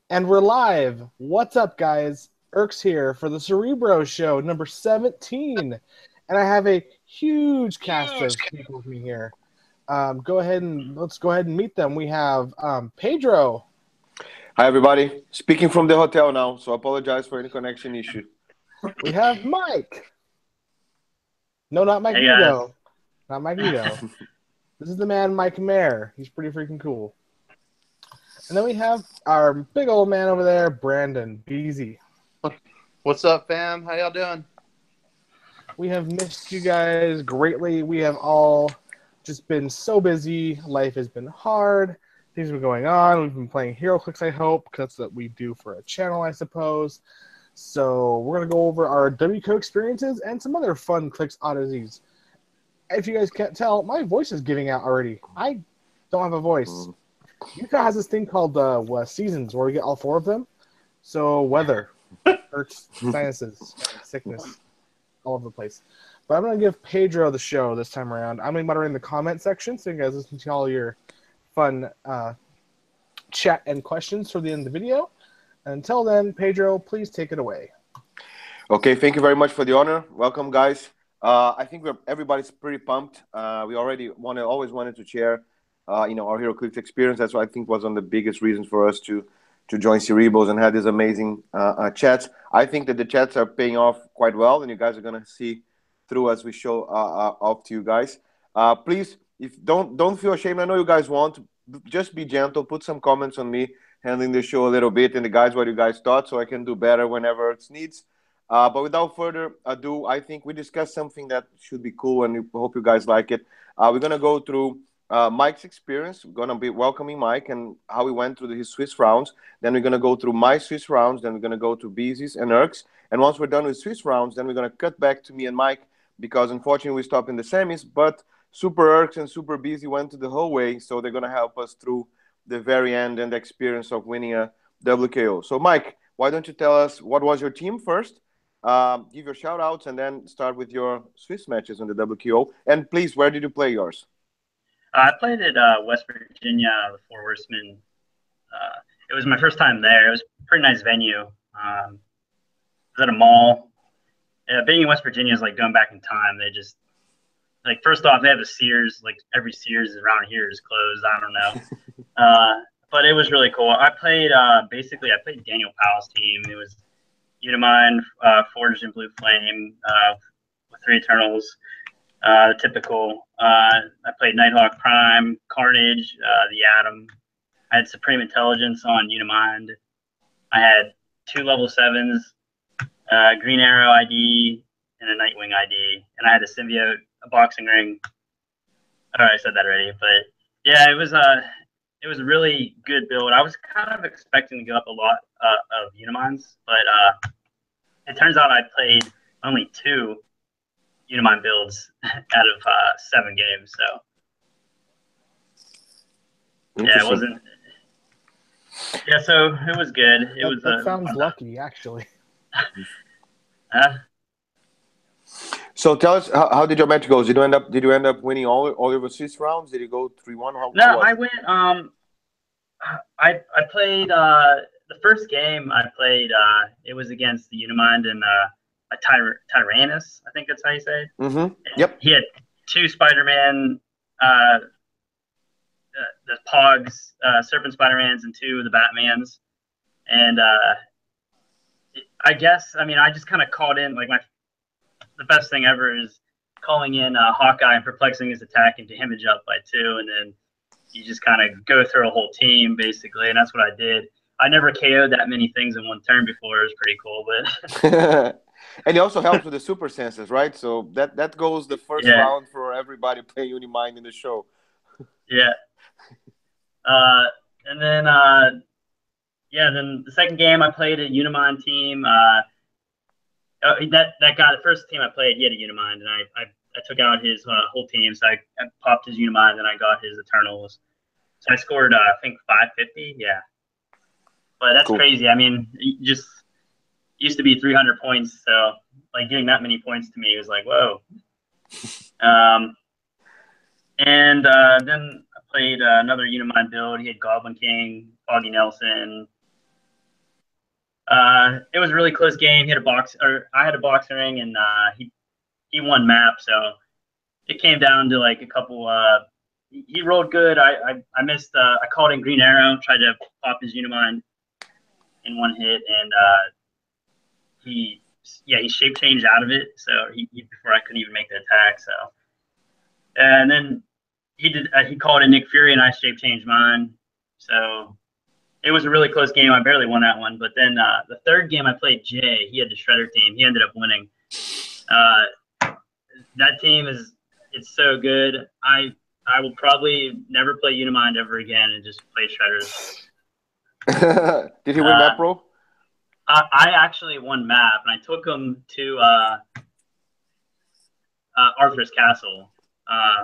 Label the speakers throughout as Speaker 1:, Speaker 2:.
Speaker 1: And we're live. What's up, guys? Erks here for the Cere-Bros show, number 17. And I have a huge cast of people with me here. Let's go ahead and meet them. We have Pedro.
Speaker 2: Hi, everybody. Speaking from the hotel now, so I apologize for any connection issue.
Speaker 1: We have Mike. No, not
Speaker 3: Hey guys.
Speaker 1: Magneto. Not Magneto. This is the man, Mike Mayer. He's pretty freaking cool. And then we have our big old man over there, Brandon Beasy.
Speaker 4: What's up, fam? How y'all doing?
Speaker 1: We have missed you guys greatly. We have all just been so busy. Life has been hard. Things have been going on. We've been playing Heroclix, I hope, because that's what we do for a channel, I suppose. So we're going to go over our WCO experiences and some other fun Clix oddities. If you guys can't tell, my voice is giving out already. I don't have a voice. Utah has this thing called seasons, where we get all four of them. So weather, hurts, sinuses, sickness, all over the place. But I'm going to give Pedro the show this time around. I'm going to be moderating the comment section, so you guys listen to all your fun chat and questions for the end of the video. Until then, Pedro, please take it away.
Speaker 2: Okay, thank you very much for the honor. Welcome, guys. I think everybody's pretty pumped. We already always wanted to share, our Heroclix experience. That's what I think was one of the biggest reasons for us to join Cere-Bros and have these amazing chats. I think that the chats are paying off quite well, and you guys are gonna see through as we show off to you guys. Please, if don't feel ashamed. I know you guys want. Just be gentle. Put some comments on me handling the show a little bit, and the guys what you guys thought, so I can do better whenever it's needs. But without further ado, I think we discussed something that should be cool, and we hope you guys like it. We're gonna go through Mike's experience. We're gonna be welcoming Mike and how he went through his Swiss rounds. Then we're gonna go through my Swiss rounds. Then we're gonna go to Beezy's and Erk's. And once we're done with Swiss rounds, then we're gonna cut back to me and Mike because unfortunately we stopped in the semis. But Super Erks and Super Beezy went to the whole way, so they're gonna help us through the very end and the experience of winning a WKO. So Mike, why don't you tell us what was your team first? Give your shout outs and then start with your Swiss matches on the WKO. And please, where did you play yours?
Speaker 3: I played at West Virginia, the Four Horsemen. It was my first time there. It was a pretty nice venue. It was at a mall. Being in West Virginia is like going back in time. They just, like, first off, they have a Sears. Like, every Sears around here is closed. I don't know. But it was really cool. I played, basically, I played Daniel Powell's team. It was Unimind, Forged in Blue Flame, with 3 Eternals. Typical. I played Nighthawk Prime, Carnage, the Atom. I had Supreme Intelligence on Unimind. I had 2 level 7s, Green Arrow ID, and a Nightwing ID. And I had a Symbiote, a Boxing Ring. I said that already, but yeah, it was a really good build. I was kind of expecting to go up a lot of Uniminds, but it turns out I played only 2 Unimind builds out of 7 games. So yeah, it wasn't. Yeah, so it was good.
Speaker 1: That sounds lucky, actually.
Speaker 2: So tell us, how did your match go? Did you end up winning all your Swiss rounds? Did you go 3-1?
Speaker 3: No, I went. I played the first game. I played. It was against the Unimind and a Tyrannus. I think that's how you say it.
Speaker 2: Mm-hmm. Yep.
Speaker 3: He had 2 Spider-Man, the Pogs, Serpent Spider-Mans, and 2 of the Batmans. And I guess, I mean, I just kind of called in, like, the best thing ever is calling in Hawkeye and perplexing his attack into Image up by 2, and then you just kind of go through a whole team, basically, and that's what I did. I never KO'd that many things in one turn before. It was pretty cool, but...
Speaker 2: And it also helps with the super senses, right? So that goes the first round for everybody playing Unimind in the show.
Speaker 3: Yeah. And then, then the second game I played a Unimind team. That guy, the first team I played, he had a Unimind, and I took out his whole team. So I popped his Unimind, and I got his Eternals. So I scored, I think, 550. Yeah. But that's crazy. I mean, just used to be 300 points. So, like, getting that many points to me was like, whoa. And then I played another Unimind build. He had Goblin King, Foggy Nelson, It was a really close game. He had a box, or I had a boxing ring, and he won map. So it came down to like a couple. He rolled good. I missed. I called in Green Arrow, tried to pop his Unimind in one hit, and he shape changed out of it. So he before I couldn't even make the attack. So and then he did. He called in Nick Fury, and I shape changed mine. So it was a really close game. I barely won that one. But then the third game I played Jay. He had the Shredder team. He ended up winning. That team it's so good. I will probably never play Unimind ever again and just play Shredders.
Speaker 2: Did he win Map Pro?
Speaker 3: I actually won map, and I took him to Arthur's Castle,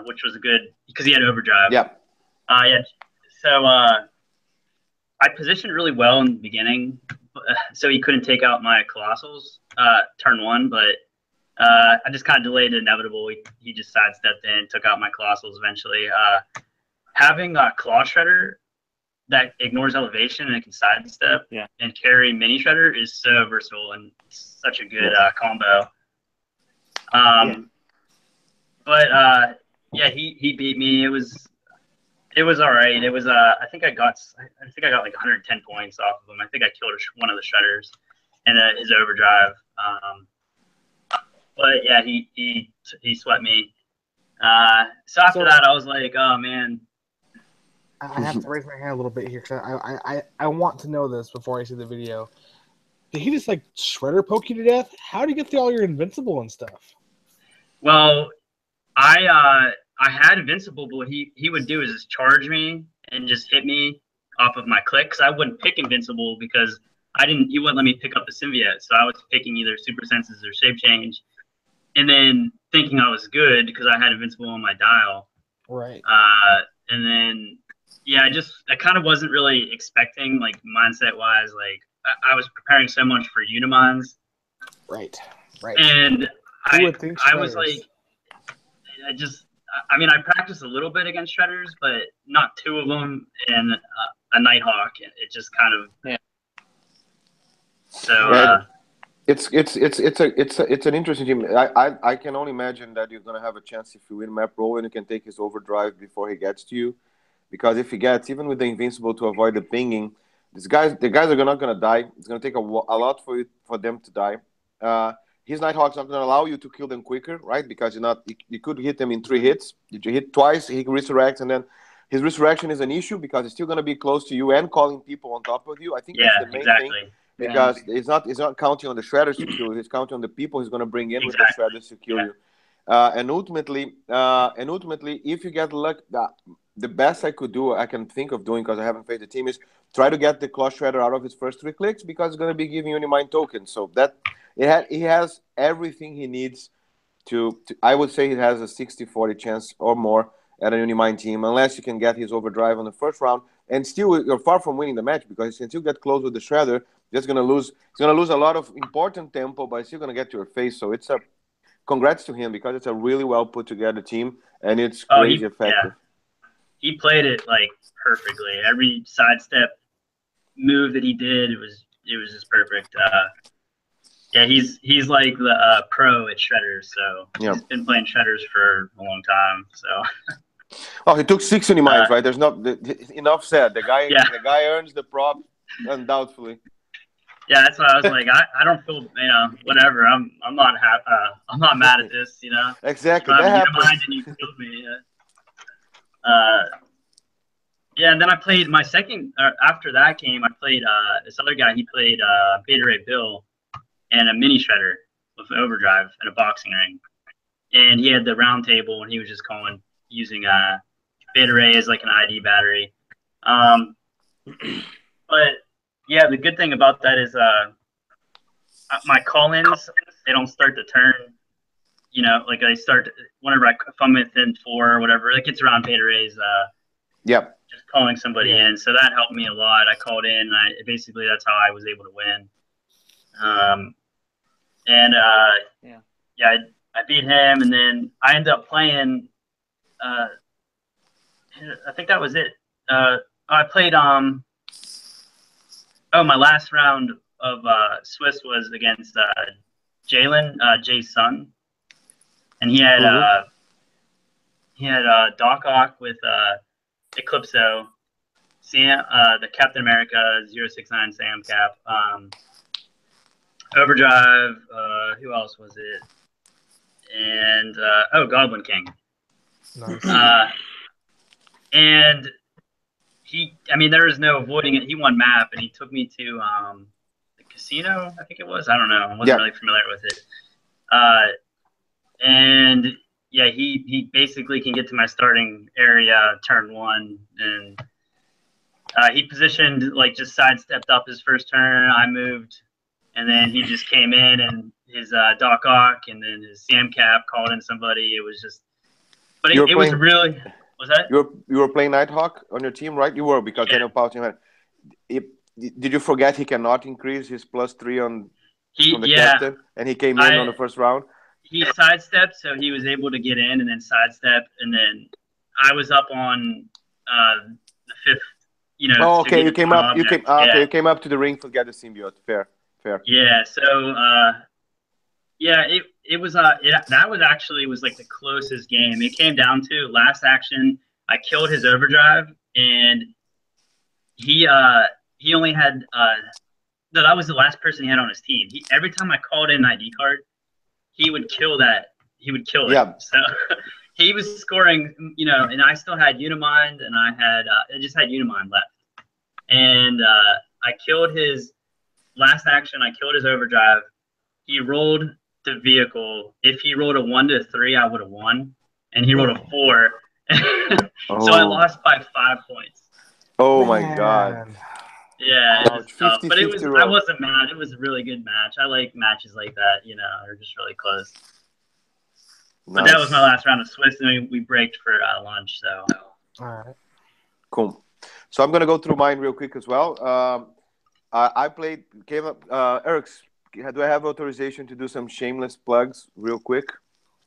Speaker 3: which was a good because he had overdrive.
Speaker 2: Yeah.
Speaker 3: Yeah. So I positioned really well in the beginning, so he couldn't take out my Colossals turn one, but I just kind of delayed the inevitable. He just sidestepped in, took out my Colossals eventually. Having a Claw Shredder that ignores elevation and it can sidestep and carry Mini Shredder is so versatile and such a good combo. But yeah, he beat me. It was all right. It was I think I got like 110 points off of him. I think I killed one of the Shredders and his overdrive. But yeah, he swept me. So after that, I was like, oh man.
Speaker 1: I have to raise my hand a little bit here because I want to know this before I see the video. Did he just like Shredder poke you to death? How do you get all your invincible and stuff?
Speaker 3: Well, I had invincible, but what he would do is just charge me and just hit me off of my clix. I wouldn't pick invincible because he wouldn't let me pick up the symbiote. So I was picking either super senses or shape change, and then thinking I was good because I had invincible on my dial.
Speaker 1: Right.
Speaker 3: And then I kind of wasn't really expecting, like, mindset wise, like I was preparing so much for Unimines.
Speaker 1: Right.
Speaker 3: And I was like, I practiced a little bit against Shredders, but not two of them, and a Nighthawk. It just kind of So
Speaker 2: it's an interesting team. I can only imagine that you're gonna have a chance if you win Map Roll and you can take his overdrive before he gets to you, because if he gets even with the invincible to avoid the pinging, the guys are not gonna die. It's gonna take a lot for them to die. His Nighthawk's not gonna allow you to kill them quicker, right? Because you could hit them in 3 hits. If you hit twice, he resurrects, and then his resurrection is an issue because he's still gonna be close to you and calling people on top of you. I think that's the main thing. Because it's not counting on the Shredders to kill you. He's counting on the people he's going to bring in with the Shredders to kill you. And ultimately, if you get luck, the best I can think of doing, because I haven't faced the team, is try to get the Claw Shredder out of his first 3 clicks, because it's going to be giving you Unimind tokens. So that he has everything he needs to I would say he has a 60-40 chance or more at a Unimind team, unless you can get his overdrive on the first round. And still, you're far from winning the match, because since you get close with the Shredder, he's going to lose a lot of important tempo, but he's still going to get to your face. So it's congrats to him, because it's a really well put together team, and it's crazy effective.
Speaker 3: He played it like perfectly. Every sidestep move that he did, it was just perfect. He's like the pro at Shredders, so he's been playing Shredders for a long time. So.
Speaker 2: Oh, he took 6 Unimides, right? There's enough said. The guy earns the prop undoubtedly.
Speaker 3: Yeah, that's why I was like, I don't feel, whatever. I'm not mad at this,
Speaker 2: Exactly. That happens.
Speaker 3: And you killed me. And then I played my second. After that game, I played this other guy. He played Beta Ray Bill and a Mini Shredder with an overdrive and a boxing ring, and he had the round table, and he was just using Beta Ray as like an ID battery. But yeah, the good thing about that is my call-ins, they don't start the turn. Like I start whenever if I'm within 4 or whatever, it gets around Beta Ray's. Just calling somebody in, so that helped me a lot. I called in. Basically that's how I was able to win. I beat him, and then I ended up playing. I think that was it. I played my last round of Swiss was against Jalen, Jay's son, and he had Doc Ock with Eclipso, Sam, the Captain America 069 Sam Cap, Overdrive. Who else was it? And Goblin King.
Speaker 1: Nice.
Speaker 3: And there was no avoiding it. He won map, and he took me to the casino, I think it was. I don't know. I wasn't really familiar with it. And yeah, he basically can get to my starting area turn 1, and he positioned, like, just sidestepped up his first turn. I moved, and then he just came in, and his Doc Ock, and then his Sam Cap called in somebody. It was just, but it was really. Was that?
Speaker 2: You were playing Nighthawk on your team, right? You were, because Daniel Pouting had. Did you forget he cannot increase his +3 from the captain, and he came in on the first round?
Speaker 3: He sidestepped, so he was able to get in, and then sidestep, and then I was up on the 5th.
Speaker 2: Oh, okay. You came up. You came up to the ring to get the symbiote. Fair.
Speaker 3: Yeah. So, it was that was actually like the closest game. It came down to last action. I killed his overdrive, and he only had no, that was the last person he had on his team. Every time I called in an ID card, he would kill that. He would kill it. Yeah. So he was scoring, and I still had Unimind, and I just had Unimind left. And I killed his last action. I killed his overdrive. He rolled the vehicle. If he rolled a 1 to 3, I would have won. And he rolled a 4. So I lost by 5 points.
Speaker 2: Oh, my God.
Speaker 3: Yeah, it was tough. But I wasn't mad. It was a really good match. I like matches like that, they're just really close. Nice. But that was my last round of Swiss, and we braked for lunch. So,
Speaker 1: all right,
Speaker 2: cool. So I'm gonna go through mine real quick as well. I came up. Eric's, do I have authorization to do some shameless plugs real quick?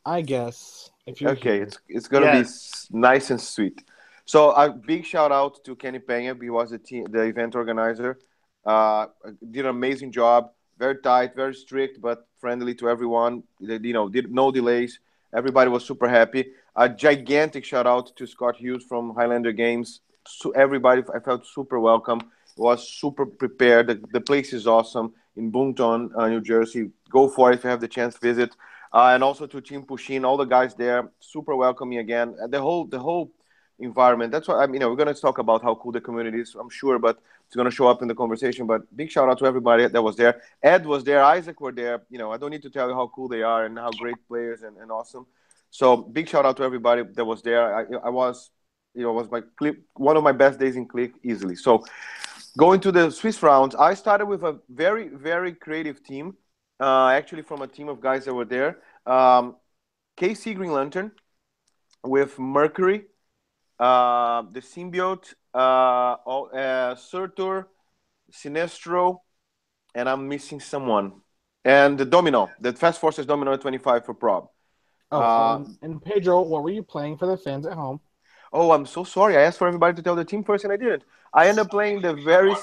Speaker 1: I guess if you're
Speaker 2: okay.
Speaker 1: Here.
Speaker 2: It's gonna be nice and sweet. So a big shout out to Kenny Pena. He was the event organizer. Did an amazing job. Very tight, very strict, but friendly to everyone. Did no delays. Everybody was super happy. A gigantic shout out to Scott Hughes from Highlander Games. So everybody, I felt super welcome. Was super prepared. The place is awesome in Boonton, New Jersey. Go for it if you have the chance to visit. And also to Team Pushin, all the guys there, super welcoming again. The whole environment. That's why we're going to talk about how cool the community is, I'm sure, but it's going to show up in the conversation. But big shout out to everybody that was there. Ed was there, Isaac were there. I don't need to tell you how cool they are and how great players and awesome. So big shout out to everybody that was there. I was, was one of my best days in Click easily. So going to the Swiss rounds, I started with a very, very creative team. Actually from a team of guys that were there. KC Green Lantern with Mercury, the Symbiote, Surtur, Sinestro, and I'm missing someone. And the Domino, the Fast Forces Domino 25 for Prob.
Speaker 1: And Pedro, what were you playing for the fans at home?
Speaker 2: Oh, I'm so sorry. I asked for everybody to tell the team first, and I didn't. I ended up playing the very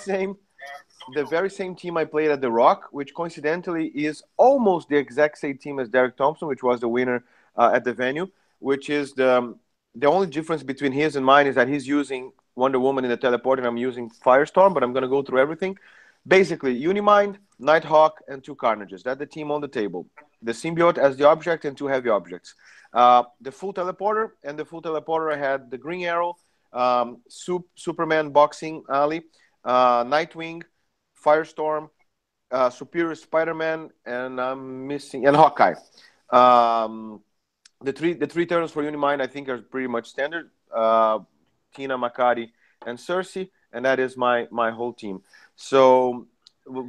Speaker 2: same team I played at The Rock, which coincidentally is almost the exact same team as Derek Thompson, which was the winner at the venue, which is the only difference between his and mine is that he's using Wonder Woman in the teleport and I'm using Firestorm, but I'm going to go through everything. Basically, Unimind, Nighthawk, and 2 Carnages. That's the team on the table. The Symbiote as the object and 2 heavy objects. The full teleporter, and the full teleporter had the Green Arrow, Superman Boxing Alley, Nightwing, Firestorm, Superior Spider-Man, and I'm missing, and Hawkeye. The three turns for Unimind, I think, are pretty much standard. Tina, Makari, and Cersei, and that is my whole team. So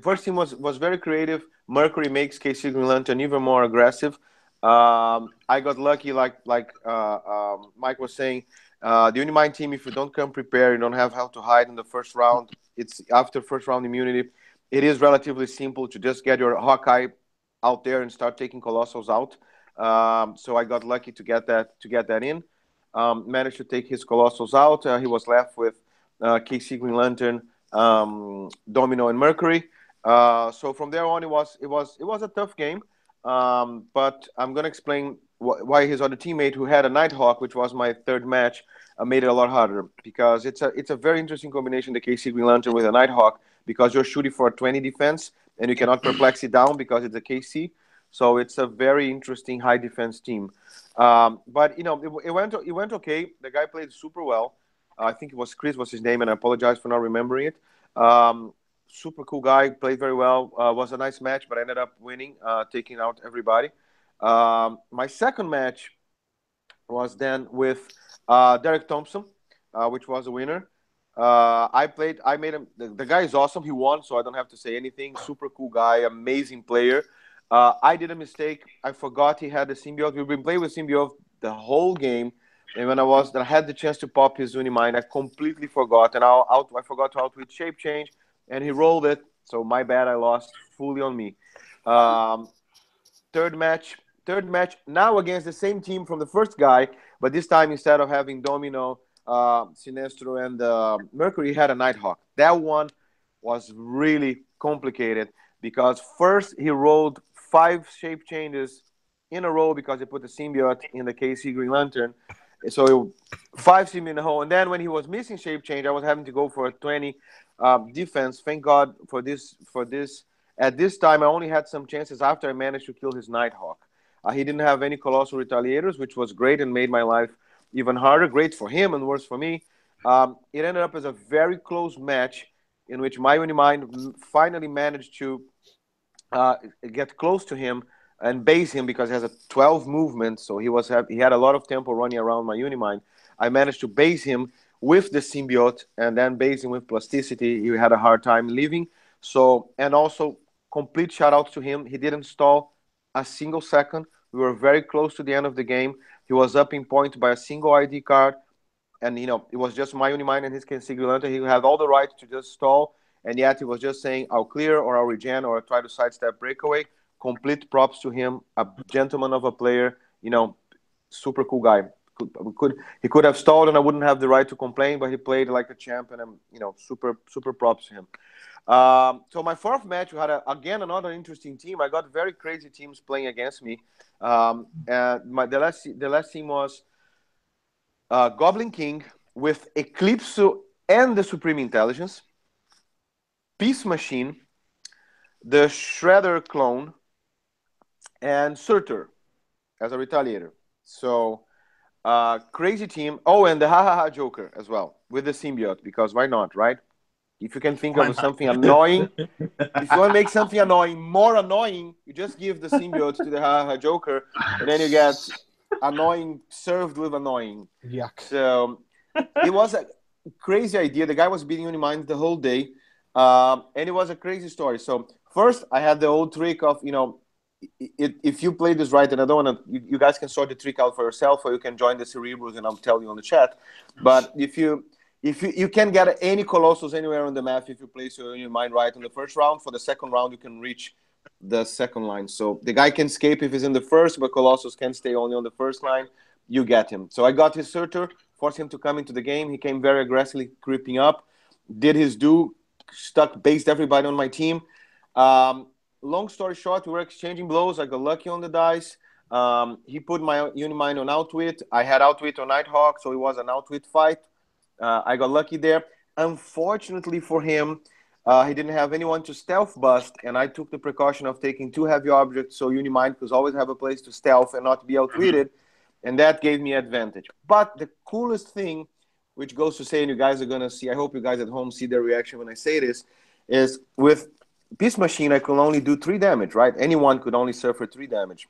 Speaker 2: first team was very creative. Mercury makes KC Green Lantern even more aggressive. I got lucky, like Mike was saying. The Unimind team, if you don't come prepared, you don't have how to hide in the first round. It's after first round immunity. It is relatively simple to just get your Hawkeye out there and start taking Colossals out. So I got lucky to get that in. Managed to take his Colossals out. He was left with KC Green Lantern, Domino, and Mercury. So from there on, it was a tough game. But I'm gonna explain why his other teammate, who had a Nighthawk, which was my third match, made it a lot harder, because it's a very interesting combination, the KC Green Lantern with a Nighthawk, because you're shooting for a 20 defense and you cannot perplex it down because it's a KC. So it's a very interesting high defense team. But it went okay. The guy played super well. I think it was Chris was his name, and I apologize for not remembering it. Super cool guy, played very well. Was a nice match, but I ended up winning, taking out everybody. My second match was then with Derek Thompson, which was a winner. I made him. The guy is awesome. He won, so I don't have to say anything. Super cool guy, amazing player. I did a mistake. I forgot he had the symbiote. We've been playing with symbiote the whole game, and when I had the chance to pop his Unimind, I completely forgot, and I forgot to outwit shape change, and he rolled it. So my bad. I lost fully on me. Um, third match, third match. Now against the same team from the first guy, but this time instead of having Domino, Sinestro, and Mercury, he had a Nighthawk. That one was really complicated because first he rolled 5 shape changes in a row because he put the symbiote in the KC Green Lantern. So 5 symbiote in a hole, and then when he was missing shape change, I was having to go for a 20 defense. Thank God for this. For this, at this time, I only had some chances after I managed to kill his Nighthawk. He didn't have any Colossal Retaliators, which was great and made my life even harder. Great for him and worse for me. It ended up as a very close match in which my Unimind finally managed to uh, get close to him and base him because he has a 12 movement, so he had a lot of tempo running around my Unimind. I managed to base him with the symbiote and then base him with plasticity. He had a hard time leaving. So, and also complete shout out to him. He didn't stall a single second. We were very close to the end of the game. He was up in point by a single ID card, and it was just my Unimind and his Consigulante. He had all the right to just stall, and yet he was just saying, "I'll clear or I'll regen or I'll try to sidestep breakaway." Complete props to him, a gentleman of a player. Super cool guy. He could have stalled, and I wouldn't have the right to complain, but he played like a champ, and I'm super props to him. So my fourth match, we had again another interesting team. I got very crazy teams playing against me. And the last team was Goblin King with Eclipse and the Supreme Intelligence, Peace Machine, the Shredder clone, and Surtur as a Retaliator. So crazy team. Oh, and the Ha Ha Ha Joker as well with the symbiote, because why not, right? If you can think of something annoying, if you want to make something annoying more annoying, you just give the symbiote to the Ha Ha Ha Joker, and then you get annoying served with annoying.
Speaker 1: Yuck.
Speaker 2: So it was a crazy idea. The guy was beating Unimind the whole day, and it was a crazy story. So first, I had the old trick of if you play this right, and I don't want to, you guys can sort the trick out for yourself, or you can join the Cere-Bros and I'll tell you on the chat. But if you can get any Colossus anywhere on the map if you place your mind right on the first round. For the second round, you can reach the second line. So the guy can escape if he's in the first, but Colossus can stay only on the first line. You get him. So I got his Surtur, forced him to come into the game. He came very aggressively creeping up, did his do, based everybody on my team. Long story short, we were exchanging blows. I got lucky on the dice. He put my Unimind on Outwit. I had Outwit on Nighthawk, so it was an Outwit fight. I got lucky there. Unfortunately for him, he didn't have anyone to stealth bust, and I took the precaution of taking 2 heavy objects, so Unimind could always have a place to stealth and not be outwitted, and that gave me advantage. But the coolest thing, which goes to say, and you guys are going to see, I hope you guys at home see their reaction when I say this, is with Peace Machine, I could only do 3 damage, right? Anyone could only suffer 3 damage.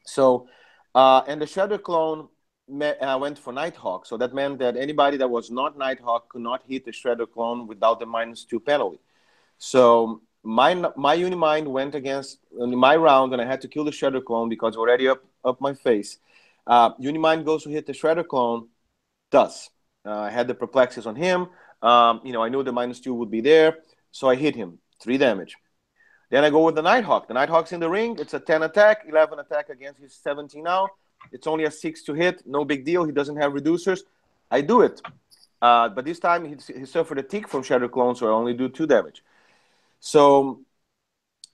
Speaker 2: So, and the Shadow Clone went for Nighthawk. So that meant that anybody that was not Nighthawk could not hit the Shredder Clone without the -2 penalty. So my Unimind went against in my round, and I had to kill the Shredder Clone because already up my face. Unimind goes to hit the Shredder Clone, does. I had the perplexes on him. I knew the -2 would be there, so I hit him. 3 damage. Then I go with the Nighthawk. The Nighthawk's in the ring. It's a 10 attack, 11 attack against his 17 now. It's only a 6 to hit. No big deal. He doesn't have reducers. I do it. But this time he suffered a tick from Shadow Clone, so I only do 2 damage. So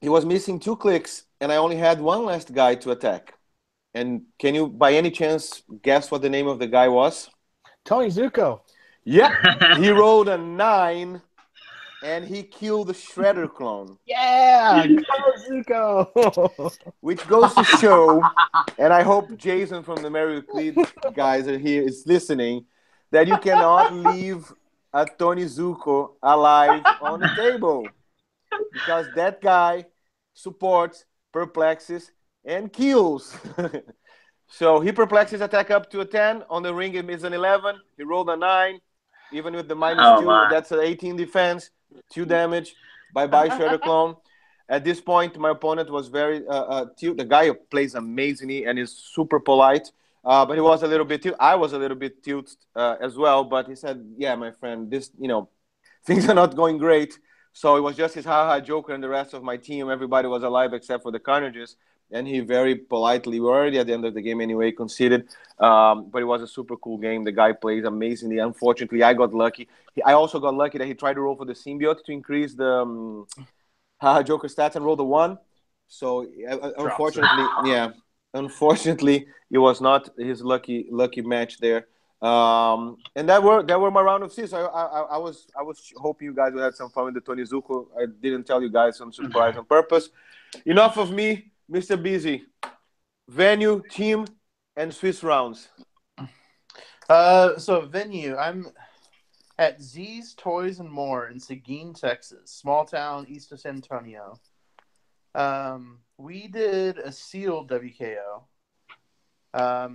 Speaker 2: he was missing 2 clicks, and I only had one last guy to attack. And can you, by any chance, guess what the name of the guy was?
Speaker 1: Tony Zuko.
Speaker 2: Yep, he rolled a 9, and he killed the Shredder clone.
Speaker 1: Yeah, go Zuko.
Speaker 2: Which goes to show, and I hope Jason from the Heroclix guys are here is listening, that you cannot leave a Tony Zuko alive on the table, because that guy supports, perplexes, and kills. So he perplexes attack up to a 10. On the ring, it is an 11. He rolled a 9. Even with the -2,
Speaker 3: my.
Speaker 2: that's an 18 defense, 2 damage. Bye-bye, Shredder Clone. At this point, my opponent was very tilt. The guy plays amazingly and is super polite, but he was a little bit tilt. I was a little bit tilted as well, but he said, yeah, my friend, this, things are not going great. So it was just his haha Joker and the rest of my team. Everybody was alive except for the Carnages. And he very politely, we were already at the end of the game anyway, conceded. But it was a super cool game. The guy plays amazingly. Unfortunately, I got lucky. I also got lucky that he tried to roll for the symbiote to increase the Joker stats and roll the 1. So unfortunately, it was not his lucky match there. And that were my round of 6. I was hoping you guys would have some fun with the Tony Zuko. I didn't tell you guys some surprise on purpose. Enough of me, Mr. Busy. Venue, team, and Swiss rounds.
Speaker 4: So venue, I'm at Z's Toys and More in Seguin, Texas, small town east of San Antonio. We did a sealed WKO.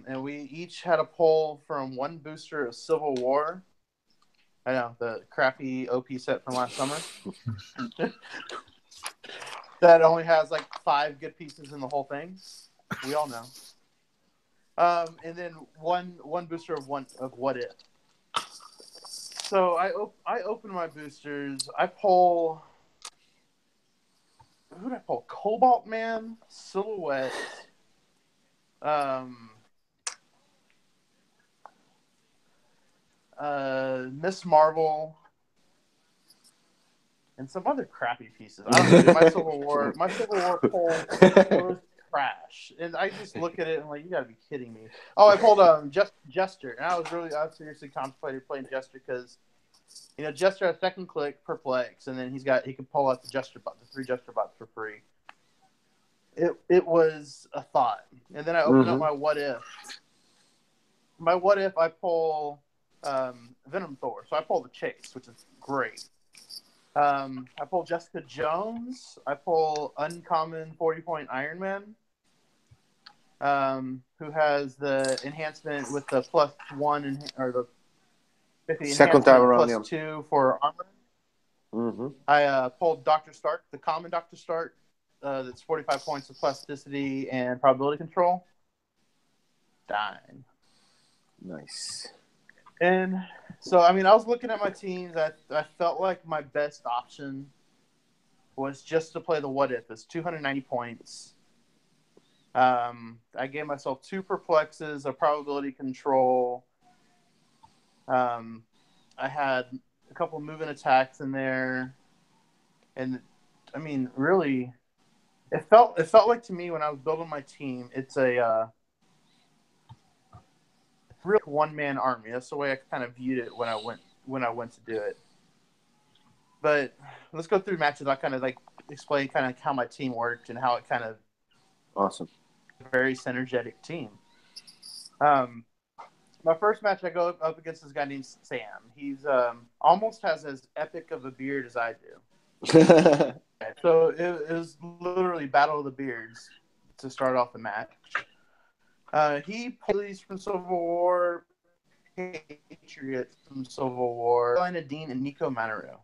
Speaker 4: And we each had a pull from one booster of Civil War. I know, the crappy OP set from last summer. That only has like 5 good pieces in the whole thing. We all know. And then one booster of What If. So I open my boosters. I pull. Who did I pull? Cobalt Man, Silhouette. Miss Marvel, and some other crappy pieces. I don't know. My Civil War pull was trash, and I just look at it and I'm like, you gotta be kidding me. Oh, I pulled Jester, and I was seriously contemplating playing Jester because Jester has second click, perplex, and then he can pull out the 3 Jester bots for free. It was a thought, and then I opened up my What If. My What If, I pull Venom Thor, so I pull the Chase, which is great. I pull Jessica Jones. I pull Uncommon 40-point Iron Man, who has the enhancement with the +1 or the
Speaker 2: second time around,
Speaker 4: +2 for armor. I pulled Dr. Stark, the common Dr. Stark, that's 45 points of plasticity and probability control. Dime.
Speaker 2: Nice.
Speaker 4: And so, I was looking at my teams. I felt like my best option was just to play the What If. It's 290 points. I gave myself 2 perplexes, a probability control. I had a couple of moving attacks in there. And, really, it felt like to me when I was building my team, it's a real one-man army. That's the way I kind of viewed it when I went to do it. But let's go through matches. I kind of explain kind of how my team worked and how it kind of
Speaker 2: awesome,
Speaker 4: very synergetic team. My first match, I go up against this guy named Sam. He's almost has as epic of a beard as I do. So it was literally Battle of the Beards to start off the match. He plays from Civil War, Patriot from Civil War, Carolina Dean, and Nico Manaru.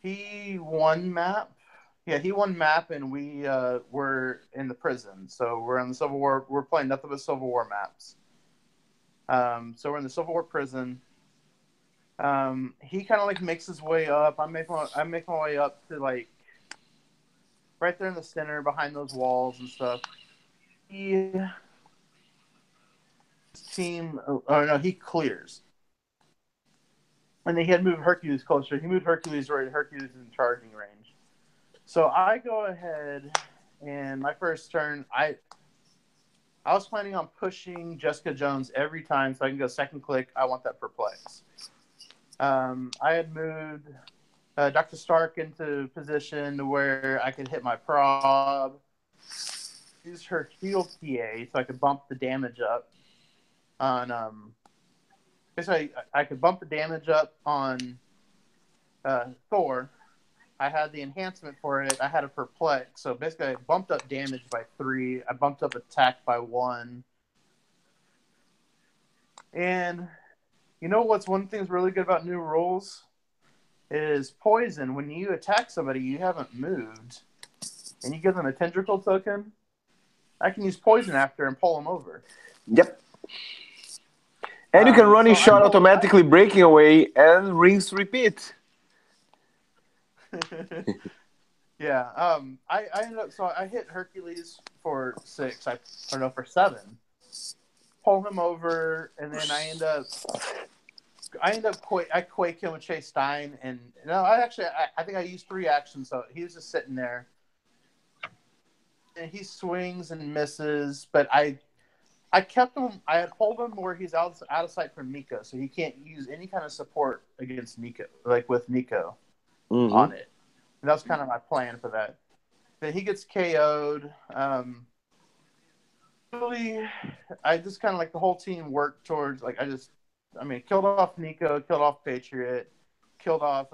Speaker 4: He won map. Yeah, he won map, and we were in the prison. So we're in the Civil War. We're playing nothing but Civil War maps. So we're in the Civil War prison. He kind of makes his way up. I make my way up to right there in the center behind those walls and stuff. He clears. And then he had moved Hercules closer. He moved Hercules right. Hercules is in charging range. So I go ahead, and my first turn, I was planning on pushing Jessica Jones every time so I can go second click. I want that perplex. I had moved Dr. Stark into position to where I could hit my prob, use her shield TA so I could bump the damage up on basically I could bump the damage up on Thor. I had the enhancement for it. I had a perplex, so basically I bumped up damage by 3. I bumped up attack by 1. And you know what's one thing that's really good about new rules is poison. When you attack somebody you haven't moved, and you give them a tendril token, I can use poison after and pull them over.
Speaker 2: Yep. And you can run his shot automatically breaking away and rinse repeat.
Speaker 4: Yeah. I ended up, so I hit Hercules for 6. For 7. Pull him over, and then I quake him with Chase Stein, and no, I think I used 3 actions, so he was just sitting there, and he swings and misses, but I kept him. I had pulled him where he's out of sight from Nico, so he can't use any kind of support against Nico, like with Nico on it. And that was kind of my plan for that. Then he gets KO'd. Really, I just kind of like the whole team worked towards killed off Nico, killed off Patriot, killed off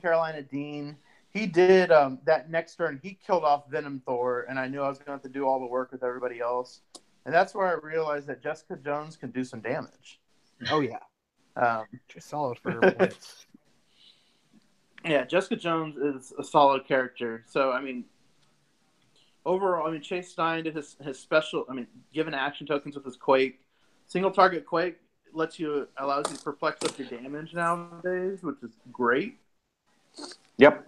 Speaker 4: Carolina Dean. He did that next turn. He killed off Venom Thor, and I knew I was going to have to do all the work with everybody else. And that's where I realized that Jessica Jones can do some damage.
Speaker 1: Oh yeah, she's solid for her points.
Speaker 4: Yeah, Jessica Jones is a solid character. So overall, Chase Stein did his special. Given action tokens with his Quake, single target Quake allows you to perplex up your damage nowadays, which is great.
Speaker 2: Yep.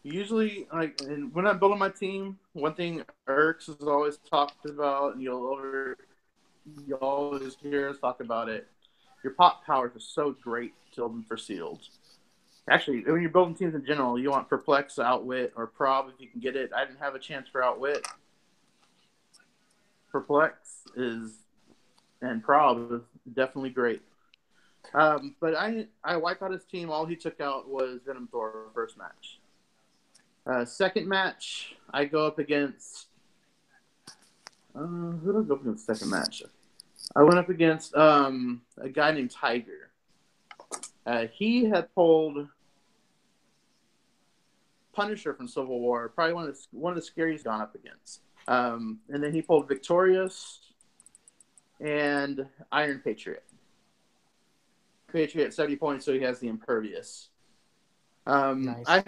Speaker 4: Usually, and when I'm building my team, one thing Erks has always talked about, and you'll always hear us talk about it. Your pop powers are so great to build them for sealed. Actually, when you're building teams in general, you want Perplex, Outwit, or Prob if you can get it. I didn't have a chance for Outwit. Perplex and Prob is definitely great. But I wiped out his team. All he took out was Venom Thor first match. Second match, I go up against... who did I go up against second match? I went up against a guy named Tiger. He had pulled Punisher from Civil War, probably one of the scariest gone up against. And then he pulled Victorious and Iron Patriot. Patriot 70 points, so he has the Impervious.
Speaker 1: Nice.
Speaker 4: I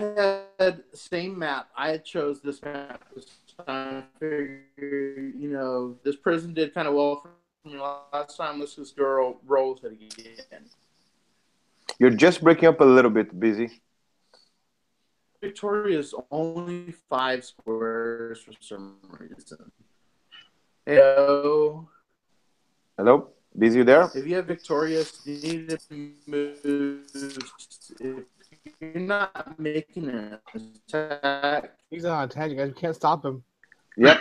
Speaker 4: had same map. I had chose this map this time. I figured, this prison did kind of well for me last time. Let's just roll with it again.
Speaker 2: You're just breaking up a little bit, Busy.
Speaker 4: Victoria is only 5 squares for some reason. Hello?
Speaker 2: Hello? Busy, you there?
Speaker 4: If you have Victorious, you need to move. If you're not making an attack...
Speaker 1: He's on attack, you guys. We can't stop him.
Speaker 2: Yep.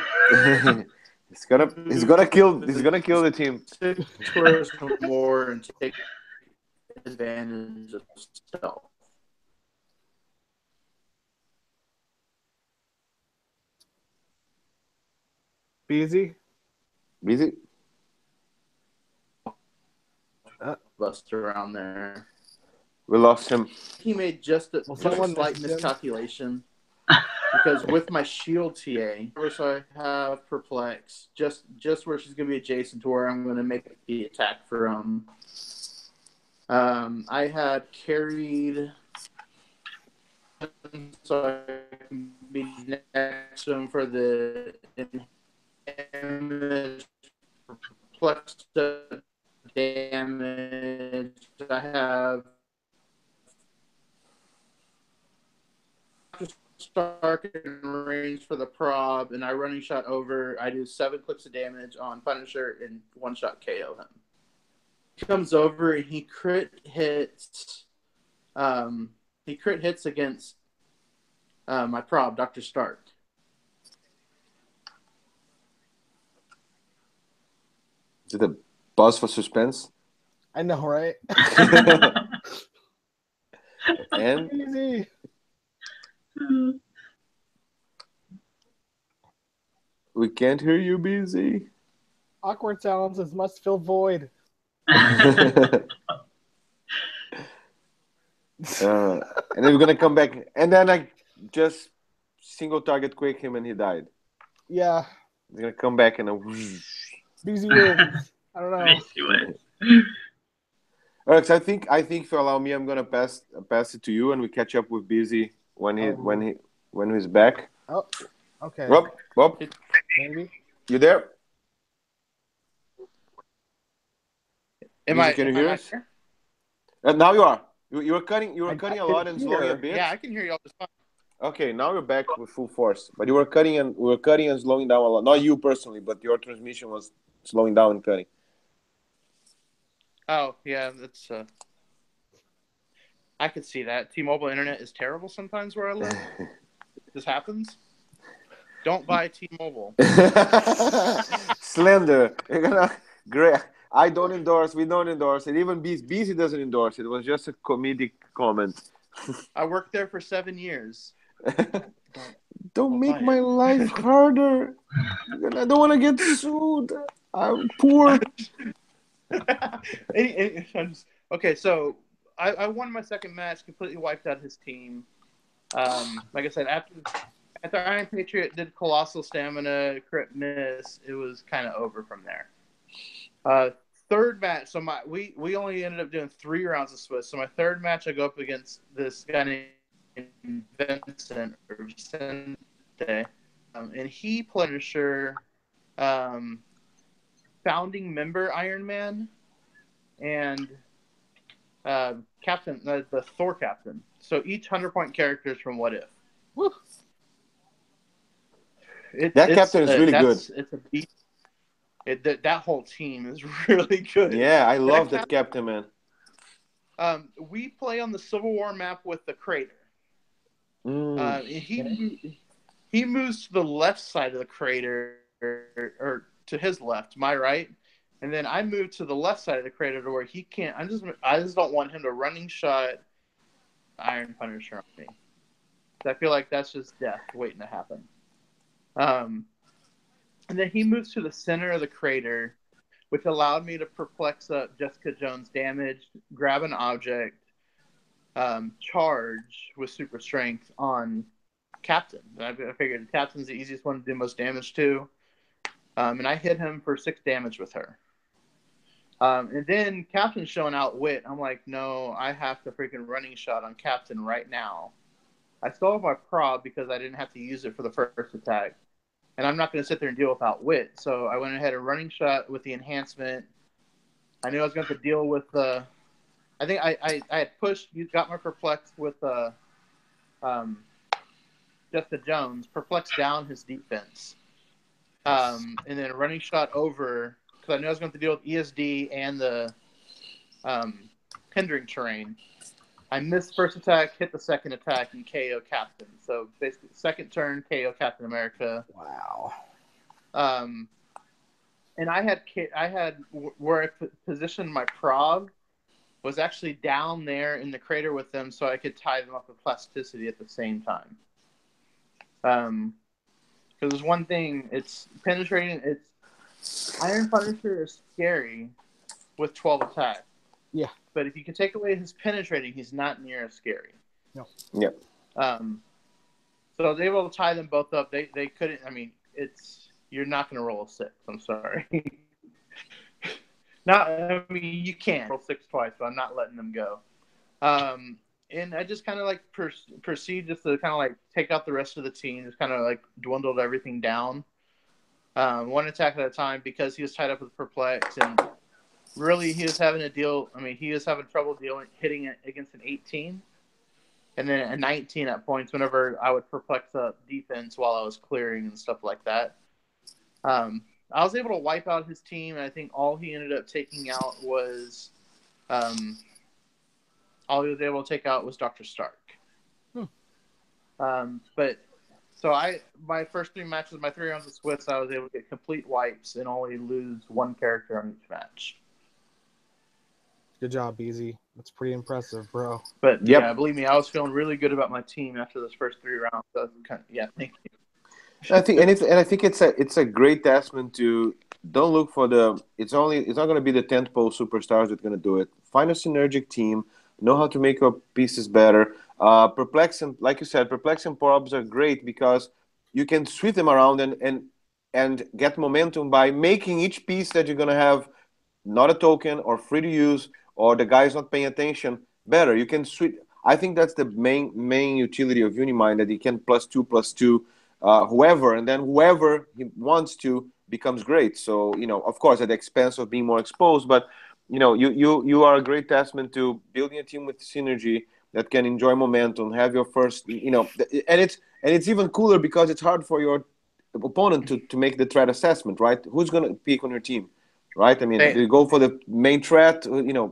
Speaker 2: he's gonna kill the team.
Speaker 4: 6 squares or more and take advantage of stealth.
Speaker 1: Busy?
Speaker 4: Bust around there.
Speaker 2: We lost him.
Speaker 4: He made just a slight miscalculation because with my shield TA, so I have Perplex, just where she's going to be adjacent to where I'm going to make the attack from. I had carried so I can be next to him for the damage, Perplex damage. I have Stark in range for the prob, and I running shot over. I do 7 clicks of damage on Punisher and 1-shot KO him. comes over and he crit hits. He crit hits against my prob, Dr. Stark.
Speaker 2: Is it a buzz for suspense?
Speaker 1: I know, right?
Speaker 2: And
Speaker 1: Easy.
Speaker 2: we can't hear you, BZ.
Speaker 1: Awkward silences must fill void.
Speaker 2: And then we're gonna come back, and then I just single target quick him, and he died.
Speaker 1: Yeah.
Speaker 2: He's gonna come back and
Speaker 1: BZ wins. I don't know.
Speaker 2: Alex, I think if you allow me, I'm gonna pass it to you, and we catch up with BZ when he's back.
Speaker 1: Oh, okay.
Speaker 2: Rob,
Speaker 1: Maybe.
Speaker 2: you there?
Speaker 4: Am
Speaker 2: BZ,
Speaker 4: I?
Speaker 2: Can you
Speaker 4: am
Speaker 2: hear
Speaker 4: I
Speaker 2: us?
Speaker 4: here?
Speaker 2: Now you are. You were cutting.
Speaker 1: I
Speaker 2: A lot and slowing a bit.
Speaker 4: Yeah, I can hear you all just fine.
Speaker 2: Okay, now you're back with full force. But you were cutting and slowing down a lot. Not you personally, but your transmission was slowing down and cutting.
Speaker 4: Oh, yeah, that's I could see that. T-Mobile internet is terrible sometimes where I live. This happens. Don't buy T-Mobile.
Speaker 2: Slender. You're gonna great. I don't endorse. We don't endorse it. Even BZ doesn't endorse it. It was just a comedic comment.
Speaker 4: I worked there for 7 years.
Speaker 2: Don't make my life harder. I don't want to get sued. I'm poor.
Speaker 4: Okay, so I won my second match, completely wiped out his team. Like I said, after Iron Patriot did Colossal Stamina, crit miss, it was kind of over from there. Third match, so we only ended up doing 3 rounds of Swiss. So my third match, I go up against this guy named Vincent, and he played Punisher, founding member Iron Man, and captain, the Thor captain. So each 100-point character is from What If.
Speaker 1: Woo.
Speaker 2: That captain is really good.
Speaker 4: It's a beat. That whole team is really good.
Speaker 2: Yeah, I love that captain, man.
Speaker 4: We play on the Civil War map with the Crater. He moves to the left side of the crater, or to his left, my right, and then I move to the left side of the crater to where he can't. I just don't want him to running shot Iron Punisher on me. I feel like that's just death waiting to happen. And then he moves to the center of the crater, which allowed me to perplex up Jessica Jones' damage, grab an object, charge with super strength on Captain. I figured Captain's the easiest one to do most damage to. And I hit him for 6 damage with her. And then Captain's showing out wit. I'm like, no, I have to freaking running shot on Captain right now. I still have my prob because I didn't have to use it for the first attack. And I'm not going to sit there and deal without wit. So I went ahead and running shot with the enhancement. I knew I was going to have to deal with the... I think I had pushed, got my perplex with Jessica Jones, perplex down his defense. And then a running shot over, because I knew I was going to have to deal with ESD and the hindering terrain. I missed first attack, hit the second attack, and KO Captain. So basically, second turn, KO Captain America.
Speaker 1: Wow.
Speaker 4: And I had where I positioned my prob was actually down there in the crater with them, so I could tie them up with plasticity at the same time. Because there's one thing, it's penetrating. It's Iron Punisher is scary with 12 attacks.
Speaker 1: Yeah.
Speaker 4: But if you can take away his penetrating, he's not near as scary.
Speaker 1: No.
Speaker 2: Yep.
Speaker 4: So I was able to tie them both up. They couldn't. I mean, you're not going to roll a 6. I'm sorry. You can roll 6 twice, but I'm not letting them go. And I just kind of like proceed just to kind of like take out the rest of the team. Just kind of like dwindled everything down, one attack at a time, because he was tied up with perplex, and really he was having he was having trouble hitting it against an 18, and then a 19 at points whenever I would perplex up defense while I was clearing and stuff like that. I was able to wipe out his team, and I think all he ended up taking out was all he was able to take out was Dr. Stark. But so my first 3 matches, my 3 rounds of Swiss, I was able to get complete wipes and only lose 1 character on each match.
Speaker 1: Good job, Easy. That's pretty impressive, bro.
Speaker 4: But
Speaker 2: Yep.
Speaker 4: yeah, believe me, I was feeling really good about my team after those first 3 rounds. So yeah, thank you.
Speaker 2: I think it's a great testament to don't look for the. It's not going to be the tentpole superstars that's going to do it. Find a synergic team. Know how to make your pieces better. Perplex and like you said, Perplex and Probs are great because you can sweep them around and get momentum by making each piece that you're going to have not a token or free to use or the guy's not paying attention better. You can sweep. I think that's the main utility of Unimind, that he can +2/+2 whoever, and then whoever he wants to becomes great. So of course, at the expense of being more exposed, but you are a great testament to building a team with synergy that can enjoy momentum, have your first, and it's even cooler because it's hard for your opponent to make the threat assessment, right? Who's going to pick on your team, right? I mean, you go for the main threat.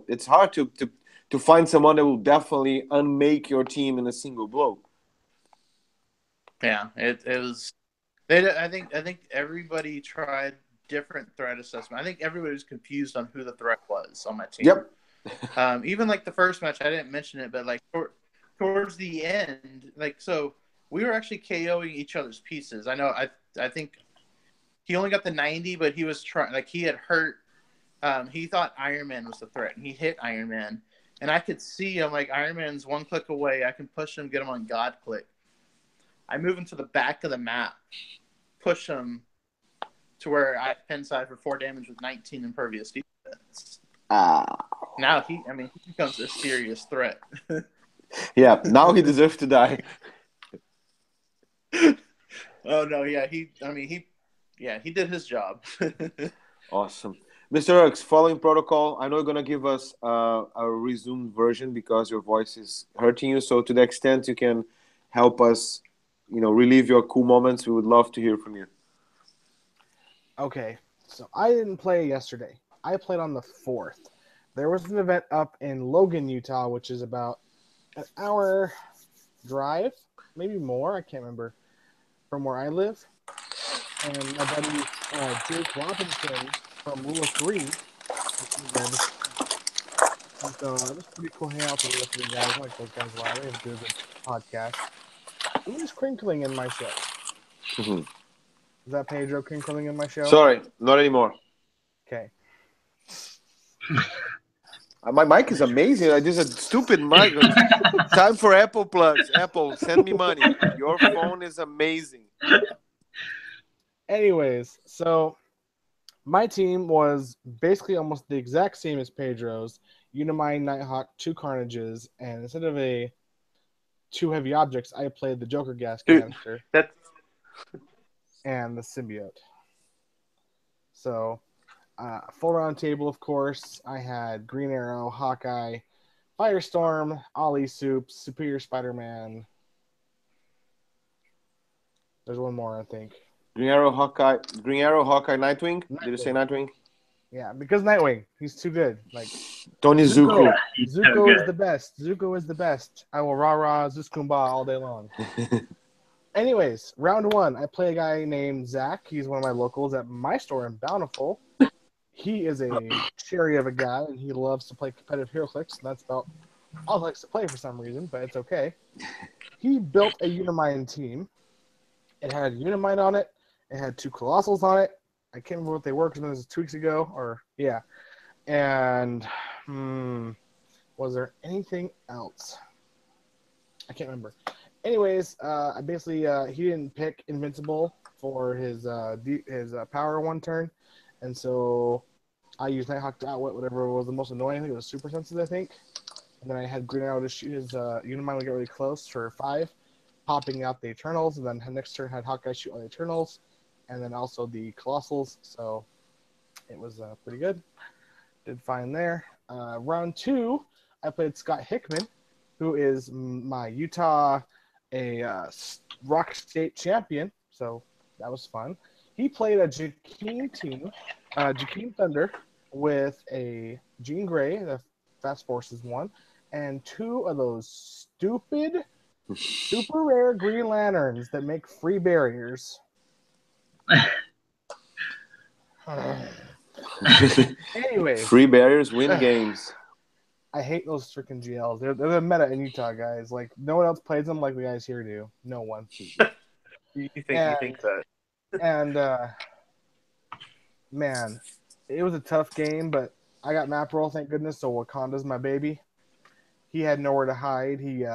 Speaker 2: It's hard to find someone that will definitely unmake your team in a single blow.
Speaker 4: Yeah, it was. I think everybody tried different threat assessment. I think everybody was confused on who the threat was on my team.
Speaker 2: Yep.
Speaker 4: Even like the first match, I didn't mention it, but like towards the end, like so we were actually KOing each other's pieces. I know. I think he only got the 90, but he was trying. Like he had hurt. He thought Iron Man was the threat, and he hit Iron Man. And I could see him like Iron Man's 1 click away. I can push him, get him on God click. I move him to the back of the map, push him to where I pen side for 4 damage with 19 impervious defense. Now he becomes a serious threat.
Speaker 2: Yeah, now he deserves to die.
Speaker 4: Oh no, yeah, he did his job.
Speaker 2: Awesome. Mr. X, following protocol, I know you're going to give us a resumed version because your voice is hurting you. So to the extent you can help us, relieve your cool moments, we would love to hear from you.
Speaker 1: Okay, so I didn't play yesterday. I played on the 4th. There was an event up in Logan, Utah, which is about an hour drive, maybe more, I can't remember, from where I live. And my buddy Jake Robinson from Rule of 3 was there. And so it was pretty cool hanging out with the Rule of 3 guys. I like those guys a lot. They have a good podcast. Who is crinkling in my show?
Speaker 2: Mm-hmm.
Speaker 1: Is that Pedro crinkling in my show?
Speaker 2: Sorry, not anymore.
Speaker 1: Okay.
Speaker 2: My mic is amazing. I just a stupid mic. Time for Apple plugs. Apple, send me money. Your phone is amazing.
Speaker 1: Anyways, so my team was basically almost the exact same as Pedro's. Unimind, Nighthawk, 2 Carnages, and instead of 2 heavy objects, I played the Joker gas canister and the symbiote. So, full round table, of course. I had Green Arrow, Hawkeye, Firestorm, Ollie Soup, Superior Spider-Man. There's one more, I think.
Speaker 2: Green Arrow, Hawkeye, Nightwing. Did you say Nightwing?
Speaker 1: Yeah, because Nightwing, he's too good. Like
Speaker 2: Tony Zuko.
Speaker 1: Zuko is the best. Zuko is the best. I will rah-rah Zuskumba all day long. Anyways, round 1, I play a guy named Zach. He's one of my locals at my store in Bountiful. He is a cherry of a guy, and he loves to play competitive Heroclix, and that's about all he likes to play for some reason, but it's okay. He built a Unimind team. It had Unimind on it. It had 2 Colossals on it. I can't remember what they were because it was 2 weeks ago, And was there anything else? I can't remember. Anyways, I basically he didn't pick Invincible for his power 1 turn, and so I used Nighthawk to outwit whatever was the most annoying. I think it was Super Senses, I think. And then I had Green Arrow to shoot his Unimind would get really close for 5, popping out the Eternals, and then next turn had Hawkeye shoot all the Eternals, and then also the Colossals. So it was pretty good. Did fine there. Round 2, I played Scott Hickman, who is my Utah Rock State champion. So that was fun. He played a Jakeem team, Jakeem Thunder, with a Jean Grey, the Fast Forces 1, and 2 of those stupid, super rare Green Lanterns that make free barriers. Anyways,
Speaker 2: Free barriers win games.
Speaker 1: I hate those freaking GLs. They're the meta in Utah, guys. Like, no one else plays them like the guys here do. No one.
Speaker 4: You think that?
Speaker 1: And man, it was a tough game, but I got map roll, thank goodness. So Wakanda's my baby. He had nowhere to hide. He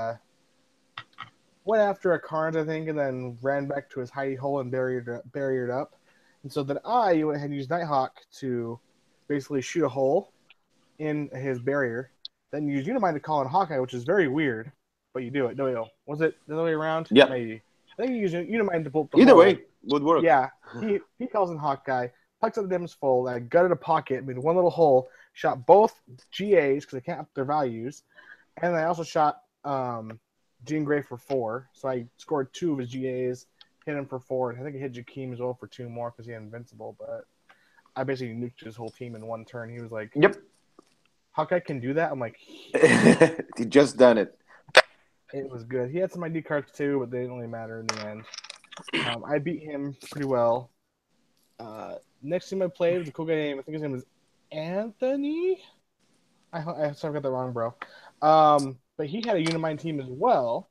Speaker 1: went after a Carnes, I think, and then ran back to his hidey hole and barriered up. And so then I went ahead and used Nighthawk to basically shoot a hole in his barrier. Then you use Unimind to call in Hawkeye, which is very weird, but you do it. No, was it the other way around?
Speaker 2: Yeah.
Speaker 1: Maybe. I think you use Unimind to pull the
Speaker 2: Either
Speaker 1: hole.
Speaker 2: way, would work.
Speaker 1: Yeah. He calls in Hawkeye, pucks up the damage full, I gutted a pocket, made one little hole, shot both GAs because I can't up their values, and I also shot Jean Grey for 4. So I scored 2 of his GAs, hit him for 4. I think I hit Jakeem as well for 2 more because he had Invincible, but I basically nuked his whole team in one turn. He was like,
Speaker 2: Yep.
Speaker 1: Hawkeye can do that? I'm like,
Speaker 2: He just done it.
Speaker 1: it was good. He had some ID cards too, but they didn't really matter in the end. I beat him pretty well. Next team I played was a cool guy named, I think his name was Anthony. I sorry I got that wrong, bro. But he had a Unimind team as well,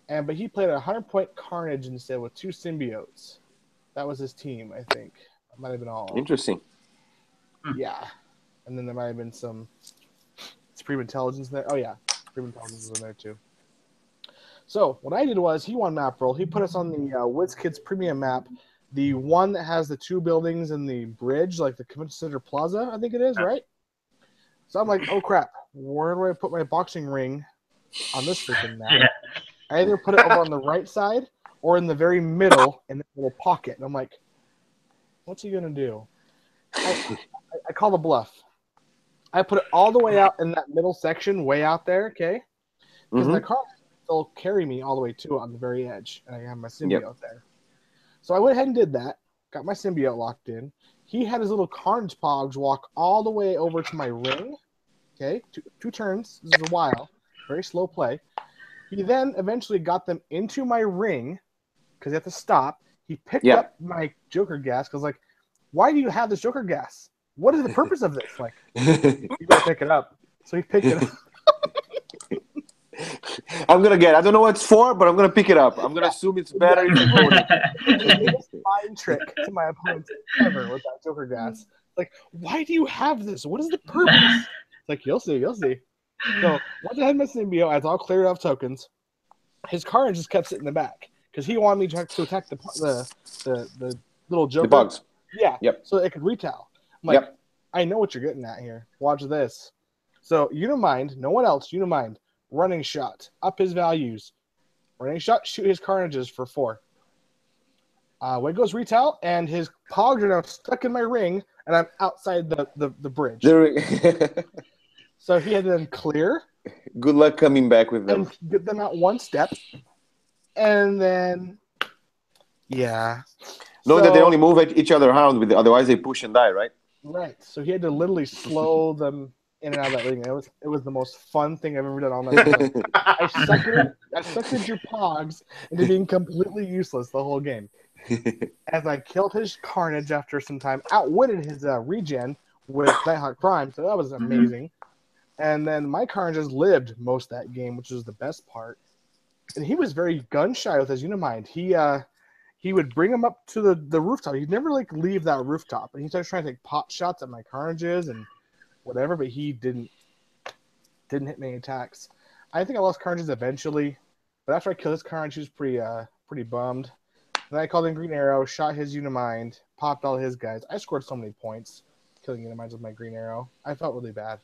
Speaker 1: but he played a 100-point Carnage instead with 2 symbiotes. That was his team, I think. It might have been all.
Speaker 2: Interesting.
Speaker 1: Yeah. And then there might have been some Supreme Intelligence there. Oh, yeah. Supreme Intelligence was in there, too. So, what I did was, he won map roll. He put us on the WizKids Premium map, the one that has the 2 buildings and the bridge, like the Convention Center Plaza, I think it is, right? So I'm like, oh, crap. Where do I put my boxing ring on this freaking map?
Speaker 3: Yeah.
Speaker 1: I either put it over on the right side or in the very middle in that little pocket. And I'm like, what's he going to do? I call the bluff. I put it all the way out in that middle section, way out there, okay? Because the car will carry me all the way to on the very edge, and I have my symbiote there. So I went ahead and did that, got my symbiote locked in. He had his little Carnage Pogs walk all the way over to my ring, okay? Two turns. This is a while. Very slow play. He then eventually got them into my ring, because he had to stop. He picked up my Joker gas, because, like, why do you have this Joker gas? What is the purpose of this? Like, you gotta pick it up. So he picked it up.
Speaker 2: I don't know what it's for, but I'm gonna pick it up. I'm gonna assume it's better.
Speaker 1: The biggest mind trick to my opponents ever with that Joker gas. Like, why do you have this? What is the purpose? It's like, you'll see. So once I had my symbiote, I was all cleared off tokens. His Carnage just kept sitting in the back because he wanted me to attack the little Joker.
Speaker 2: The bugs.
Speaker 1: Yeah.
Speaker 2: Yep.
Speaker 1: So it could retail. I'm like, I know what you're getting at here. Watch this. So Unimind, no one else. Unimind, running shot, up his values. Running shot, shoot his Carnages for 4. When goes retail, and his Pogs are now stuck in my ring, and I'm outside the bridge. So he had to then clear.
Speaker 2: Good luck coming back with them.
Speaker 1: And get them out one step. And then,
Speaker 2: Knowing that they only move each other around, otherwise they push and die, right?
Speaker 1: Right. So he had to literally slow them in and out of that ring. It was the most fun thing I've ever done all night. I suckered your Pogs into being completely useless the whole game. As I killed his Carnage after some time, outwitted his regen with Nighthawk Prime, so that was amazing. And then my Carnages lived most of that game, which was the best part. And he was very gun shy with his Unimind. He would bring him up to the rooftop. He'd never leave that rooftop. And he started trying to take pot shots at my Carnages and whatever, but he didn't hit many attacks. I think I lost Carnages eventually, but after I killed his Carnage, he was pretty bummed. Then I called in Green Arrow, shot his Unimind, popped all his guys. I scored so many points killing Uniminds with my Green Arrow. I felt really bad.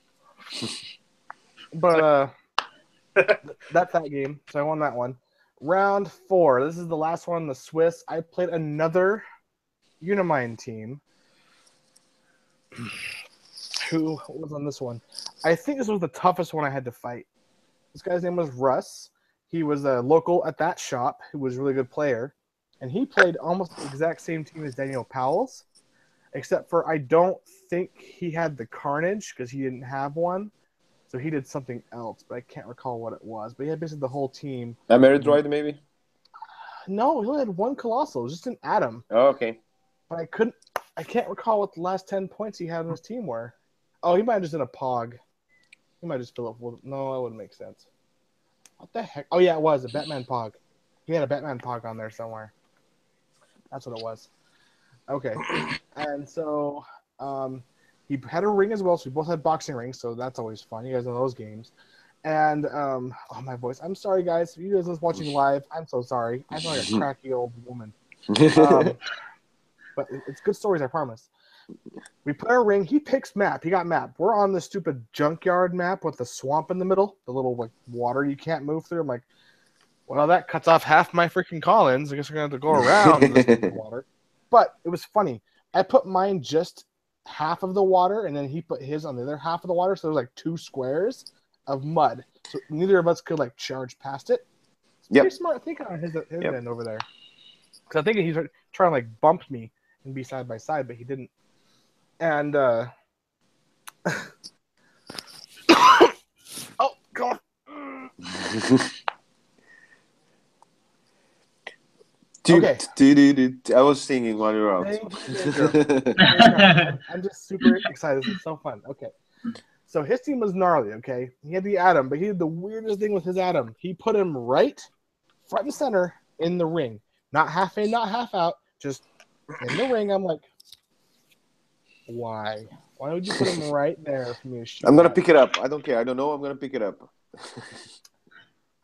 Speaker 1: But that's that game. So I won that one. Round 4. This is the last one, the Swiss. I played another Unimind team. Who was on this one? I think this was the toughest one I had to fight. This guy's name was Russ. He was a local at that shop who was a really good player. And he played almost the exact same team as Daniel Powell's, except for I don't think he had the Carnage because he didn't have one. So he did something else, but I can't recall what it was. But he had basically the whole team.
Speaker 2: Ameridroid, maybe?
Speaker 1: No, he only had one Colossal. It was just an Atom.
Speaker 2: Oh, okay.
Speaker 1: But I can't recall what the last 10 points he had on his team were. Oh, he might have just done a Pog. He might just fill up with... No, that wouldn't make sense. What the heck? Oh, yeah, it was a Batman Pog. He had a Batman Pog on there somewhere. That's what it was. Okay. And so he had a ring as well, so we both had boxing rings, so that's always fun. You guys know those games. And, oh, my voice. I'm sorry, guys. If you guys are watching live, I'm so sorry. I sound like a cracky old woman. But it's good stories, I promise. We put our ring. He picks map. He got map. We're on the stupid junkyard map with the swamp in the middle, the little like water you can't move through. I'm like, well, that cuts off half my freaking Collins. I guess we're going to have to go around this water. But it was funny. I put mine just half of the water, and then he put his on the other half of the water. So there was like 2 squares of mud. So neither of us could like charge past it. It's pretty smart thinking on his end over there. Because I think he's trying to like bump me and be side by side, but he didn't. And oh god. Okay.
Speaker 2: I was singing while you were out.
Speaker 1: I'm just super excited. This is so fun. Okay. So his team was gnarly, okay? He had the Atom, but he did the weirdest thing with his Atom. He put him right front and center in the ring. Not half in, not half out, just in the ring. I'm like, why? Why would you put him right there for me to shoot?
Speaker 2: I'm going to pick it up. I don't care. I don't know. I'm going to pick it up.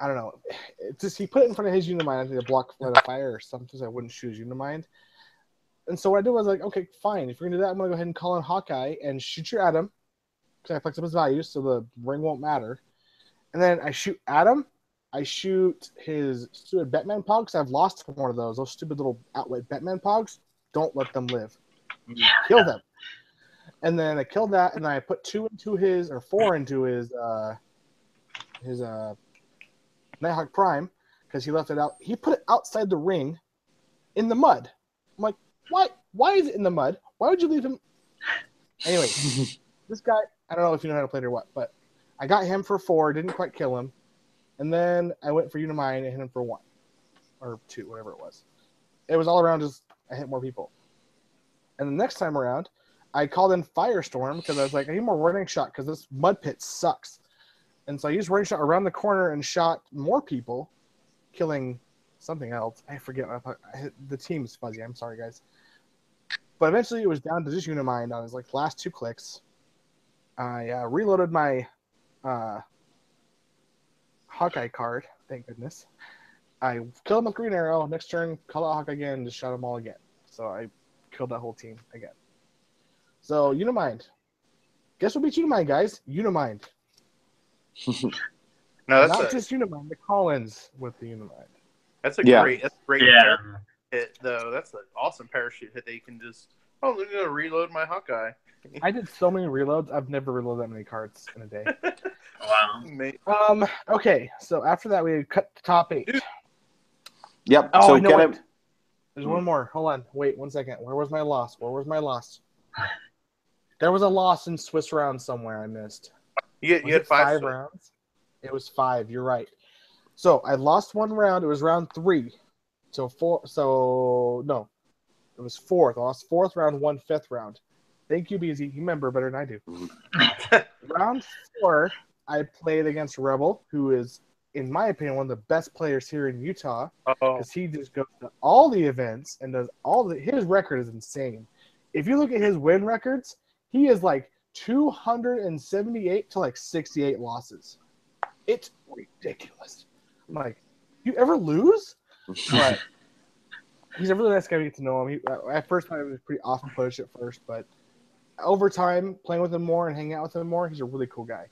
Speaker 1: I don't know. It's just he put it in front of his Unimind. I think to block flight of fire or something so I wouldn't shoot his Unimind. And so what I did was like, okay, fine. If you're going to do that, I'm going to go ahead and call in Hawkeye and shoot your Atom. Because I flex up his values so the ring won't matter. And then I shoot Atom. I shoot his stupid Batman Pogs. Because I've lost one of those. Those stupid little outwit Batman Pogs. Don't let them live.
Speaker 3: Yeah.
Speaker 1: Kill them. And then I killed that, and then I put 4 into his Nighthawk Prime, because he left it out. He put it outside the ring in the mud. I'm like, why? Why is it in the mud? Why would you leave him? Anyway, this guy, I don't know if you know how to play it or what, but I got him for 4, didn't quite kill him. And then I went for Unimind and hit him for 1. Or 2, whatever it was. It was all around just, I hit more people. And the next time around, I called in Firestorm because I was like, I need more running shot because this mud pit sucks. And so I used running shot around the corner and shot more people, killing something else. I forget. The team's fuzzy. I'm sorry, guys. But eventually it was down to just Unimind on his like last 2 clicks. I reloaded my Hawkeye card. Thank goodness. I killed him with Green Arrow. Next turn, called out Hawkeye again and just shot them all again. So I killed that whole team again. So, Unimind. Guess what beats Unimind, guys? Unimind.
Speaker 4: No,
Speaker 1: Not just Unimind, the Collins with the Unimind.
Speaker 4: That's a great
Speaker 3: Yeah.
Speaker 4: hit, though. That's an awesome parachute hit that you can just, I'm going to reload my Hawkeye.
Speaker 1: I did so many reloads. I've never reloaded that many cards in a day.
Speaker 3: Wow.
Speaker 1: Okay, so after that, we cut the top 8.
Speaker 2: Yep.
Speaker 1: Oh,
Speaker 2: So
Speaker 1: no,
Speaker 2: can
Speaker 1: wait. There's one more. Hold on. Wait 1 second. Where was my loss? There was a loss in Swiss round somewhere I missed.
Speaker 4: You had 5
Speaker 1: rounds? It was 5. You're right. So I lost 1 round. It was round 3. So 4. So no, it was 4th. I lost 4th round, 1 5th round. Thank you, BZ. You remember better than I do. Round 4, I played against Rebel, who is, in my opinion, one of the best players here in Utah. Because he just goes to all the events and does his record is insane. If you look at his win records, he is like 278 to like 68 losses. It's ridiculous. I'm like, you ever lose? But he's a really nice guy to get to know him. At first, I was pretty off push at first, but over time, playing with him more and hanging out with him more, he's a really cool guy.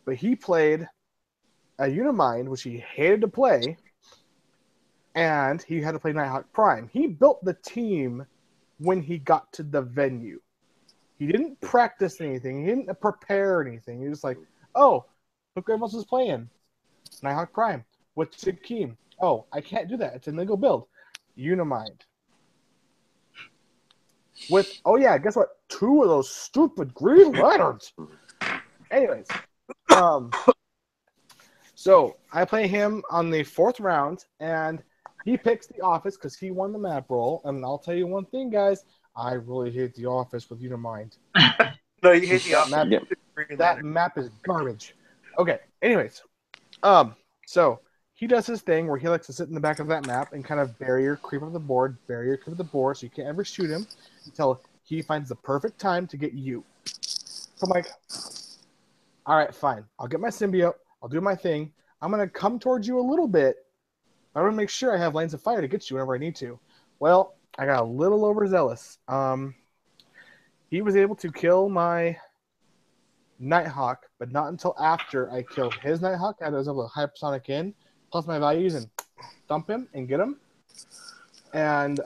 Speaker 1: But he played a Unimind, which he hated to play, and he had to play Nighthawk Prime. He built the team when he got to the venue. He didn't practice anything. He didn't prepare anything. He was like, oh, look what else is playing. Nighthawk Prime. What's your team? Oh, I can't do that. It's a legal build. Unimind. With, oh yeah, guess what? 2 of those stupid green lanterns. Anyways, So I play him on the 4th round, and he picks the office because he won the map roll. And I'll tell you one thing, guys. I really hate the office with Unimind.
Speaker 4: No, you hate the
Speaker 1: That
Speaker 4: office.
Speaker 1: map, that map is garbage. Okay, anyways. So he does his thing where he likes to sit in the back of that map and kind of creep up the board, so you can't ever shoot him until he finds the perfect time to get you. So I'm like, all right, fine. I'll get my symbiote. I'll do my thing. I'm going to come towards you a little bit. I want to make sure I have lanes of fire to get you whenever I need to. Well, I got a little overzealous. He was able to kill my Nighthawk, but not until after I killed his Nighthawk. I was able to hypersonic in, plus my values, and thump him and get him. And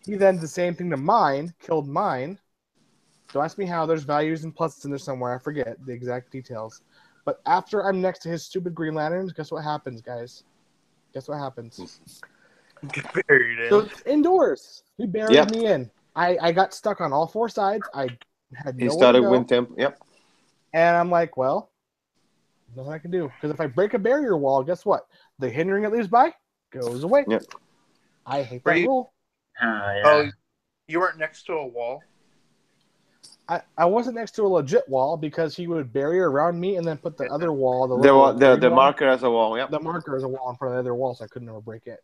Speaker 1: he then did the same thing to mine, killed mine. Don't ask me how. There's values and pluses in there somewhere. I forget the exact details. But after I'm next to his stupid Green Lanterns, guess what happens, guys? Guess what happens?
Speaker 4: Get buried in.
Speaker 1: So it's indoors. He buried me in. I got stuck on all 4 sides. I had
Speaker 2: He
Speaker 1: nowhere
Speaker 2: started
Speaker 1: to go.
Speaker 2: wind temp. Yep.
Speaker 1: And I'm like, well, nothing I can do. Because if I break a barrier wall, guess what? The hindering it leaves by goes away.
Speaker 2: Yep.
Speaker 1: I hate that rule.
Speaker 3: Yeah.
Speaker 4: Oh, you weren't next to a wall?
Speaker 1: I wasn't next to a legit wall because he would barrier around me and then put the other wall,
Speaker 2: The marker as a wall. Yep.
Speaker 1: The marker as a wall in front of the other wall, so I couldn't ever break it.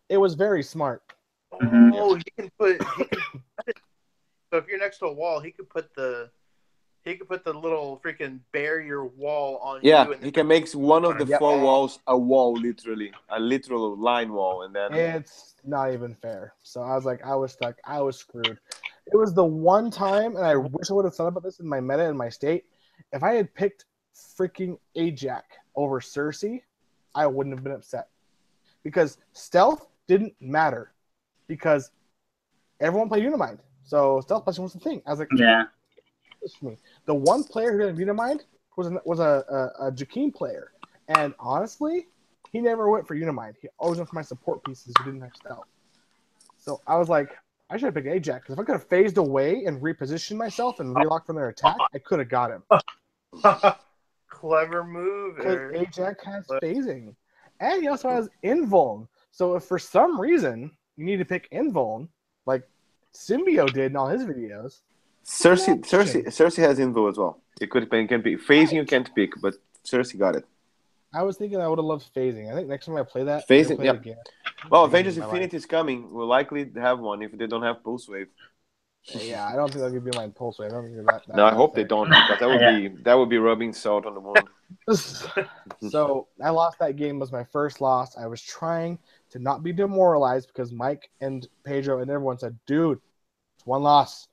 Speaker 1: It was very smart.
Speaker 4: Oh, he can put. So if you're next to a wall, he could put the little freaking barrier wall on you.
Speaker 2: Yeah, he can make one of the
Speaker 1: Yep.
Speaker 2: 4 walls a wall, literally. A literal line wall. And then
Speaker 1: It's not even fair. So I was like, I was stuck. I was screwed. It was the one time, and I wish I would have thought about this in my meta in my state. If I had picked freaking Ajax over Cersei, I wouldn't have been upset. Because stealth didn't matter. Because everyone played Unimind. So stealth plus was the thing. I was like,
Speaker 3: Yeah.
Speaker 1: For me. The one player who didn't Unimind was a Jakeem player. And honestly, he never went for Unimind. He always went for my support pieces who didn't have stealth. So I was like, I should have picked Ajax. Because if I could have phased away and repositioned myself and relocked from their attack, I could have got him.
Speaker 4: Clever move.
Speaker 1: Because Ajax has phasing. And he also has invuln. So if for some reason you need to pick invuln, like Symbio did in all his videos,
Speaker 2: Cersei has info as well. It can be phasing. You can't pick, but Cersei got it.
Speaker 1: I was thinking I would have loved phasing. I think next time I play that,
Speaker 2: Phasing,
Speaker 1: play
Speaker 2: yeah.
Speaker 1: it again.
Speaker 2: Well, Avengers Infinity is coming. We'll likely have one if they don't have Pulse Wave.
Speaker 1: Yeah, I don't think they'll give you my Pulse Wave. I don't think that
Speaker 2: No, I hope they don't, because that would be rubbing salt on the wound.
Speaker 1: So I lost that game. Was my first loss. I was trying to not be demoralized because Mike and Pedro and everyone said, "Dude, it's one loss.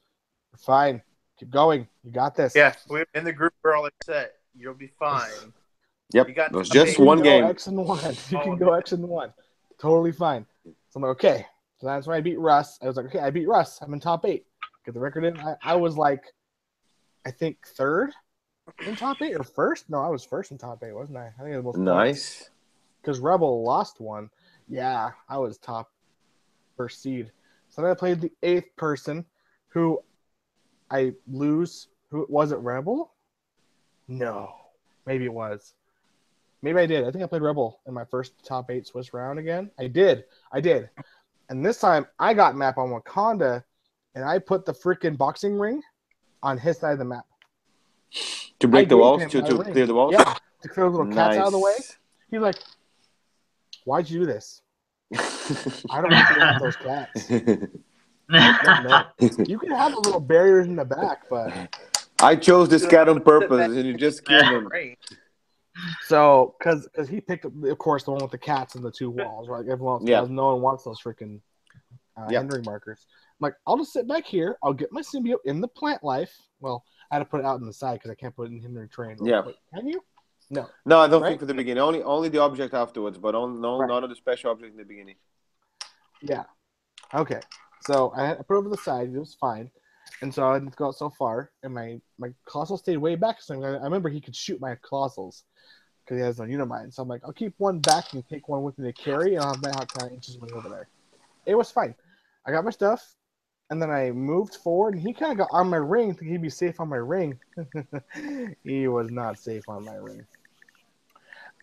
Speaker 1: You're fine. Keep going. You got this."
Speaker 4: Yeah, we're in the group. We're all upset. You'll be fine.
Speaker 2: Yep,
Speaker 4: You got
Speaker 2: it was just one game.
Speaker 1: X and 1. You can go X and 1. Totally fine. So I'm like, okay. So that's when I beat Russ. I was like, okay, I beat Russ. I'm in top 8. Get the record in. I was like, I think 3rd in top 8 or 1st? No, I was 1st in top 8, wasn't I? I think it was
Speaker 2: Nice.
Speaker 1: Because Rebel lost one. Yeah, I was top 1st seed. So then I played the 8th person who I lose. Who was it? Rebel? No. Maybe it was. Maybe I did. I think I played Rebel in my first top 8 Swiss round again. I did. And this time I got map on Wakanda, and I put the freaking boxing ring on his side of the map.
Speaker 2: To break the walls? To clear the walls?
Speaker 1: Yeah, to clear the little cats out of the way. He's like, why'd you do this? I don't want those cats. No. You can have a little barriers in the back, but...
Speaker 2: I chose this cat on purpose, and you just killed him.
Speaker 1: So, because he picked, of course, the one with the cats and the 2 walls, right? Everyone else does. No one wants those freaking hindering markers. I'm like, I'll just sit back here. I'll get my symbiote in the plant life. Well, I had to put it out on the side because I can't put it in hindering terrain.
Speaker 2: Yeah.
Speaker 1: Wait, can you? No.
Speaker 2: No, I don't think for the beginning. Only the object afterwards, but none of the special object in the beginning.
Speaker 1: Yeah. Okay. So I put it over the side. It was fine. And so I didn't go out so far. And my Colossal stayed way back. So I remember he could shoot my Colossals because he has no Unimind. So I'm like, I'll keep one back and take one with me to carry, and I'll have my Hawk kind of inches way over there. It was fine. I got my stuff. And then I moved forward, and he kind of got on my ring, thinking he'd be safe on my ring. He was not safe on my ring.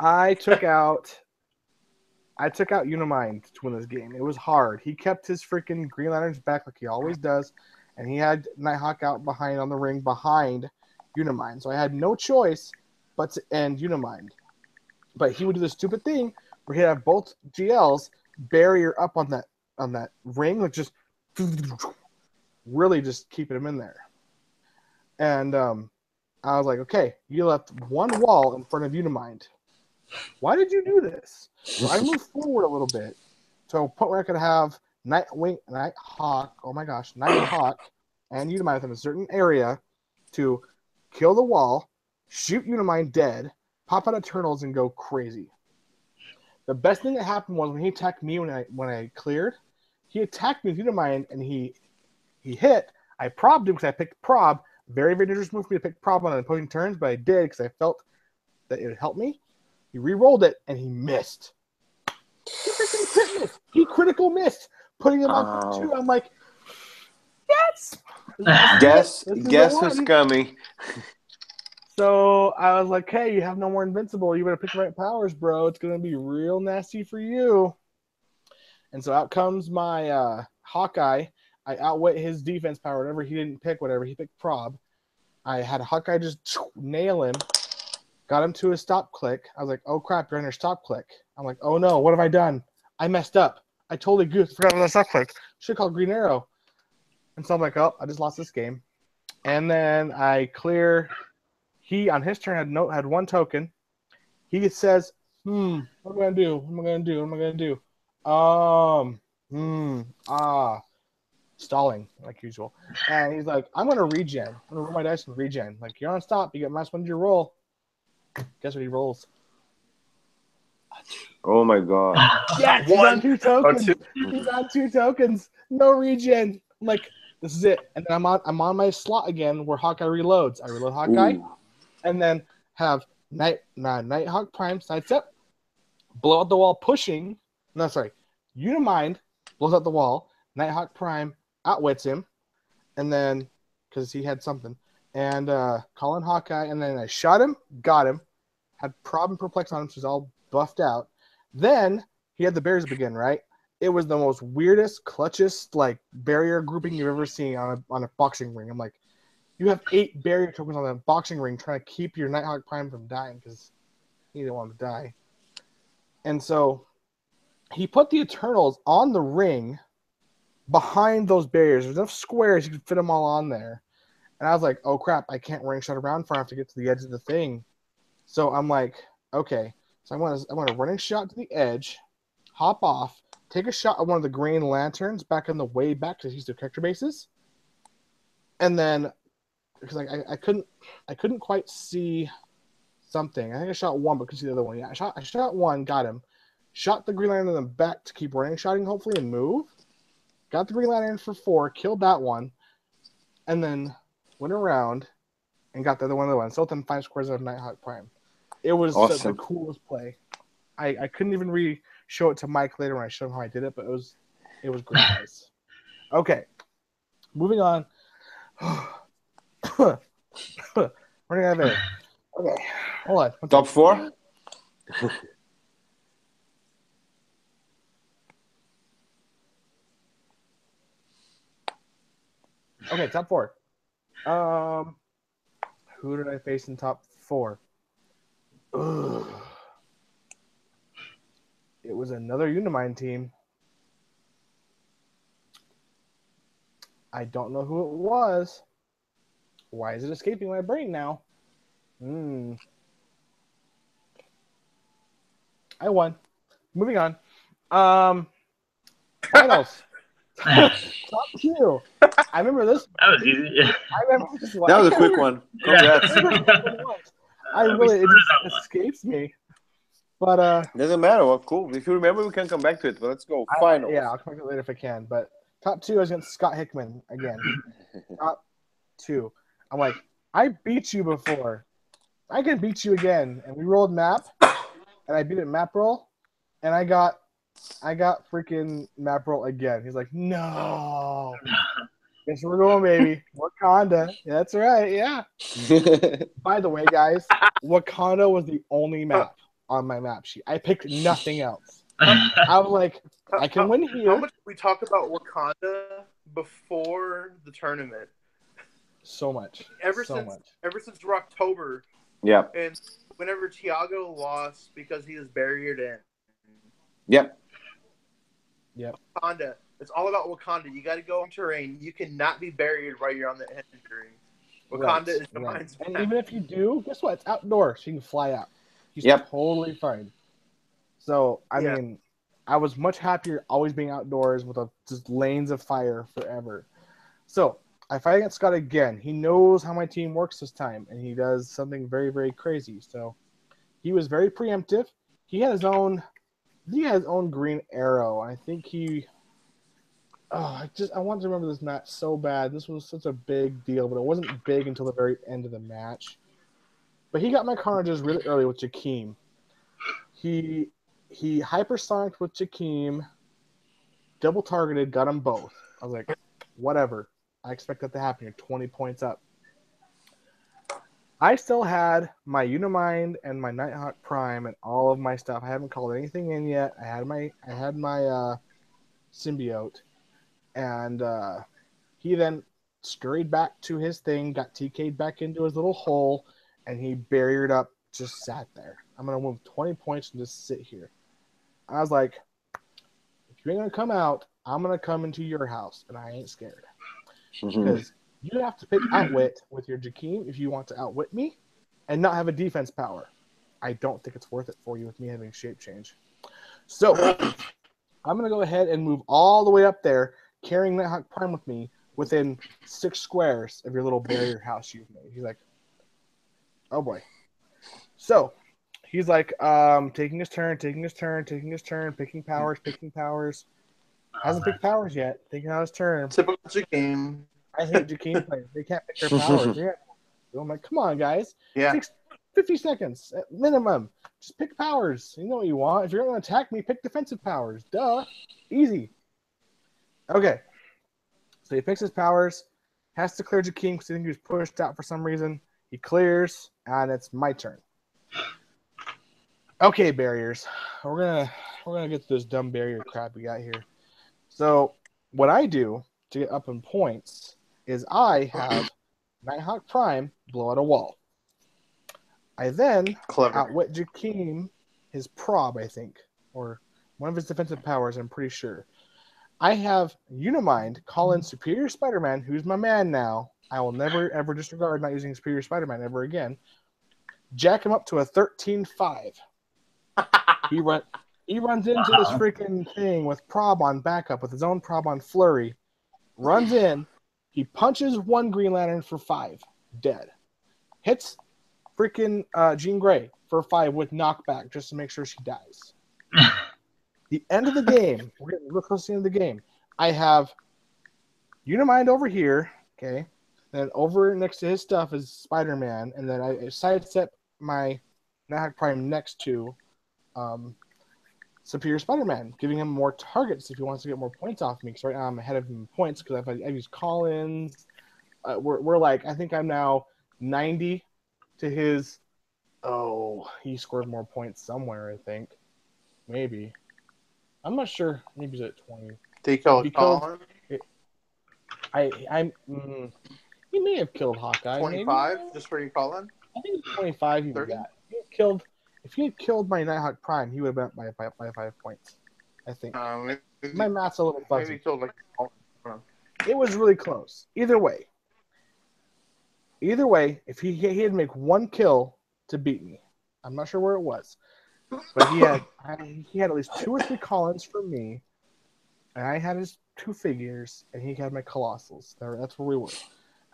Speaker 1: I took out Unimind to win this game. It was hard. He kept his freaking Green Lanterns back like he always does, and he had Nighthawk out behind on the ring behind Unimind. So I had no choice but to end Unimind. But he would do the stupid thing where he'd have both GLs barrier up on that ring, like just really just keeping him in there. And I was like, okay, you left one wall in front of Unimind. Why did you do this? So I moved forward a little bit to a point where I could have Nighthawk, and Unimind in a certain area to kill the wall, shoot Unimind dead, pop out Eternals, and go crazy. The best thing that happened was when he attacked me when I cleared, he attacked me with Unimind and he hit. I probbed him because I picked prob. Very, very dangerous move for me to pick prob on opposing turns, but I did because I felt that it would help me. He re-rolled it and he missed. He freaking crit missed. He critical missed, putting him on 2. I'm like, yes.
Speaker 2: Guess who's coming?
Speaker 1: So I was like, hey, you have no more invincible. You better pick the right powers, bro. It's going to be real nasty for you. And so out comes my Hawkeye. I outwit his defense power. Whatever he didn't pick, whatever. He picked prob. I had Hawkeye just nail him. Got him to a stop click. I was like, oh, crap, you're under stop click. I'm like, oh, no, what have I done? I messed up. I totally goofed. Forgot about the stop click. Should have called Green Arrow. And so I'm like, oh, I just lost this game. And then I clear. He, on his turn, had 1 token. He says, what am I going to do? Stalling, like usual. And he's like, I'm going to regen. I'm going to roll my dice and regen. Like, you're on stop. You get -1 to your roll. Guess what he rolls?
Speaker 2: Oh, my God.
Speaker 1: Yes, he's on 2 tokens. He's on 2 tokens. No regen. I'm like, this is it. And then I'm on my slot again where Hawkeye reloads. I reload Hawkeye.
Speaker 2: Ooh.
Speaker 1: And then have Nighthawk Prime sidestep, blow out the wall pushing. No, sorry. Unimind blows out the wall. Nighthawk Prime outwits him. And then, because he had something. And call in Hawkeye. And then I shot him, got him. Had prob and perplex on him, so he's all buffed out. Then he had the barriers begin, right? It was the most weirdest, clutchest, like, barrier grouping you've ever seen on a boxing ring. I'm like, you have 8 barrier tokens on the boxing ring trying to keep your Nighthawk Prime from dying because he didn't want to die. And so he put the Eternals on the ring behind those barriers. There's enough squares you could fit them all on there. And I was like, oh, crap, I can't ring shot around far enough to get to the edge of the thing. So I'm like, okay. So I'm going to running shot to the edge, hop off, take a shot at one of the Green Lanterns back on the way back because he's the character bases. And then because I couldn't quite see something. I think I shot 1, but couldn't see the other one. Yeah, I shot 1, got him. Shot the Green Lantern in the back to keep running shotting, hopefully, and move. Got the Green Lantern for 4, killed that one, and then went around and got the other one. So within 5 squares of Nighthawk Prime. It was
Speaker 2: awesome.
Speaker 1: The coolest play. I couldn't even show it to Mike later when I showed him how I did it, but it was great, guys. Okay, moving on. Running out of air. Okay, hold on.
Speaker 2: Top 4?
Speaker 1: Okay, top 4. Who did I face in top 4? Ugh. It was another Unimind team. I don't know who it was. Why is it escaping my brain now? I won. Moving on. Finals. Top 2. I remember this.
Speaker 3: That was easy.
Speaker 1: I remember this one.
Speaker 2: That was a quick one. Congrats.
Speaker 1: It just escapes me. But
Speaker 2: doesn't matter. Well, cool. If you remember, we can come back to it. But let's go. Finals.
Speaker 1: Yeah, I'll come back to it later if I can. But top 2, I was against Scott Hickman again. Top 2. I'm like, I beat you before. I can beat you again. And we rolled map, and I beat it map roll, and I got I got freaking map roll again. He's like, no. Guess we're going, baby. Wakanda. That's right. Yeah. By the way, guys, Wakanda was the only map on my map sheet. I picked nothing else. I was like, I can win here.
Speaker 4: How much did we talk about Wakanda before the tournament?
Speaker 1: So much.
Speaker 4: Ever since October.
Speaker 2: Yeah.
Speaker 4: And whenever Thiago lost because he was barriered in.
Speaker 2: Yep.
Speaker 4: Wakanda. It's all about Wakanda. You got to go on terrain. You cannot be barriered while you're on the entering. Wakanda is the mind's
Speaker 1: And
Speaker 4: map.
Speaker 1: even if you do, guess what? It's outdoors. So you can fly out. He's totally fine. So, I mean, I was much happier always being outdoors with just lanes of fire forever. So, I fight against Scott again. He knows how my team works this time, and he does something very, very crazy. So, he was very preemptive. He had his own green arrow. I think he... I wanted to remember this match so bad. This was such a big deal, but it wasn't big until the very end of the match. But he got my carnages really early with Jakeem. He hypersonicked with Jakeem, double targeted, got them both. I was like, whatever. I expect that to happen. You're 20 points up. I still had my Unimind and my Nighthawk Prime and all of my stuff. I haven't called anything in yet. I had my symbiote. And he then scurried back to his thing, got TK'd back into his little hole, and he barriered up, just sat there. I'm going to move 20 points and just sit here. I was like, if you ain't going to come out, I'm going to come into your house, and I ain't scared. Because you have to pick Outwit with your Jakeem if you want to outwit me and not have a defense power. I don't think it's worth it for you with me having shape change. So I'm going to go ahead and move all the way up there, carrying Nighthawk Prime with me within 6 squares of your little barrier house you've made. He's like, oh boy. So he's like, taking his turn, picking powers. Hasn't picked powers yet. Taking out his turn.
Speaker 4: Typical Jakeem.
Speaker 1: I hate Jakeem players. They can't pick their powers. I'm like, come on, guys.
Speaker 4: Yeah.
Speaker 1: It takes 50 seconds at minimum. Just pick powers. You know what you want. If you're going to attack me, pick defensive powers. Duh. Easy. Okay. So he picks his powers. Has to clear Jakeem because I think he was pushed out for some reason. He clears, and it's my turn. Okay, barriers. We're gonna get to this dumb barrier crap we got here. So what I do to get up in points is I have Nighthawk Prime blow out a wall. I then outwit Jakeem, his prob, I think, or one of his defensive powers, I'm pretty sure. I have Unimind call in Superior Spider-Man, who's my man now. I will never, ever disregard not using Superior Spider-Man ever again. Jack him up to a 13-5. He runs into this freaking thing with prob on backup, with his own prob on flurry. Runs in. He punches one Green Lantern for 5. Dead. Hits freaking Jean Grey for 5 with knockback just to make sure she dies. The end of the game. We're getting real close to the end of the game. I have Unimind over here. Okay. Then over next to his stuff is Spider-Man. And then I sidestep my Nighthawk Prime next to Superior Spider-Man, giving him more targets if he wants to get more points off me. Because right now I'm ahead of him in points because I use call-ins. We're like, I think I'm now 90 to his. Oh, he scored more points somewhere, I think. Maybe. I'm not sure. Maybe he's at 20.
Speaker 4: Did he kill Colin?
Speaker 1: He may have killed Hawkeye.
Speaker 4: 25,
Speaker 1: maybe?
Speaker 4: just for you, Colin?
Speaker 1: I think it's 25 he was
Speaker 4: 30?
Speaker 1: at. If he had killed my Nighthawk Prime, he would have been up by 5 points. I think. My math's a little fuzzy.
Speaker 4: Maybe he killed
Speaker 1: It was really close. Either way, if he had to make one kill to beat me, I'm not sure where it was, but he had at least 2 or 3 call-ins for me, and I had his 2 figures, and he had my Colossals. That's where we were.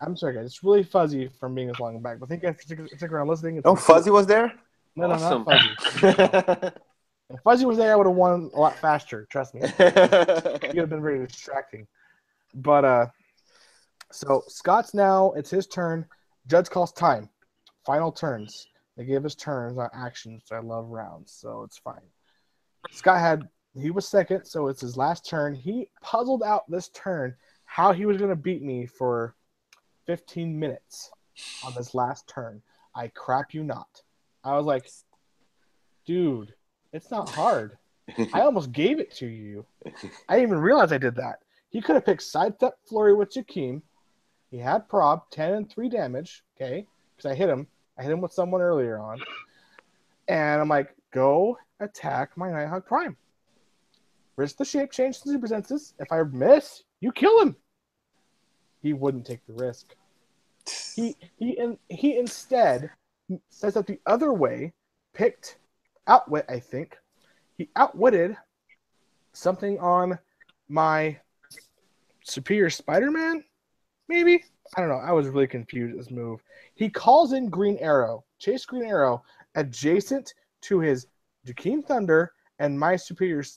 Speaker 1: I'm sorry, guys. It's really fuzzy from being this long back, but I think if you stick around listening.
Speaker 2: Fuzzy was there?
Speaker 1: No,
Speaker 2: awesome.
Speaker 1: not Fuzzy. If Fuzzy was there, I would have won a lot faster. Trust me. He would have been very distracting. But so Scott's now. It's his turn. Judge calls time. Final turns. They give us turns on actions. I love rounds, so it's fine. Scott had He was second, so it's his last turn. He puzzled out this turn how he was going to beat me for 15 minutes on this last turn. I crap you not. I was like, dude, it's not hard. I almost gave it to you. I didn't even realize I did that. He could have picked Sidestep Flurry with Jakeem. He had Prob, 10 and 3 damage, okay? Because I hit him. I hit him with someone earlier on. And I'm like, go attack my Nighthawk Prime. Risk the shape change since he presents this. If I miss, you kill him. He wouldn't take the risk. He instead says that the other way, picked Outwit, I think. He outwitted something on my Superior Spider-Man, maybe? I don't know. I was really confused at this move. He calls in Green Arrow, Chase Green Arrow, adjacent to his Jakeem Thunder and my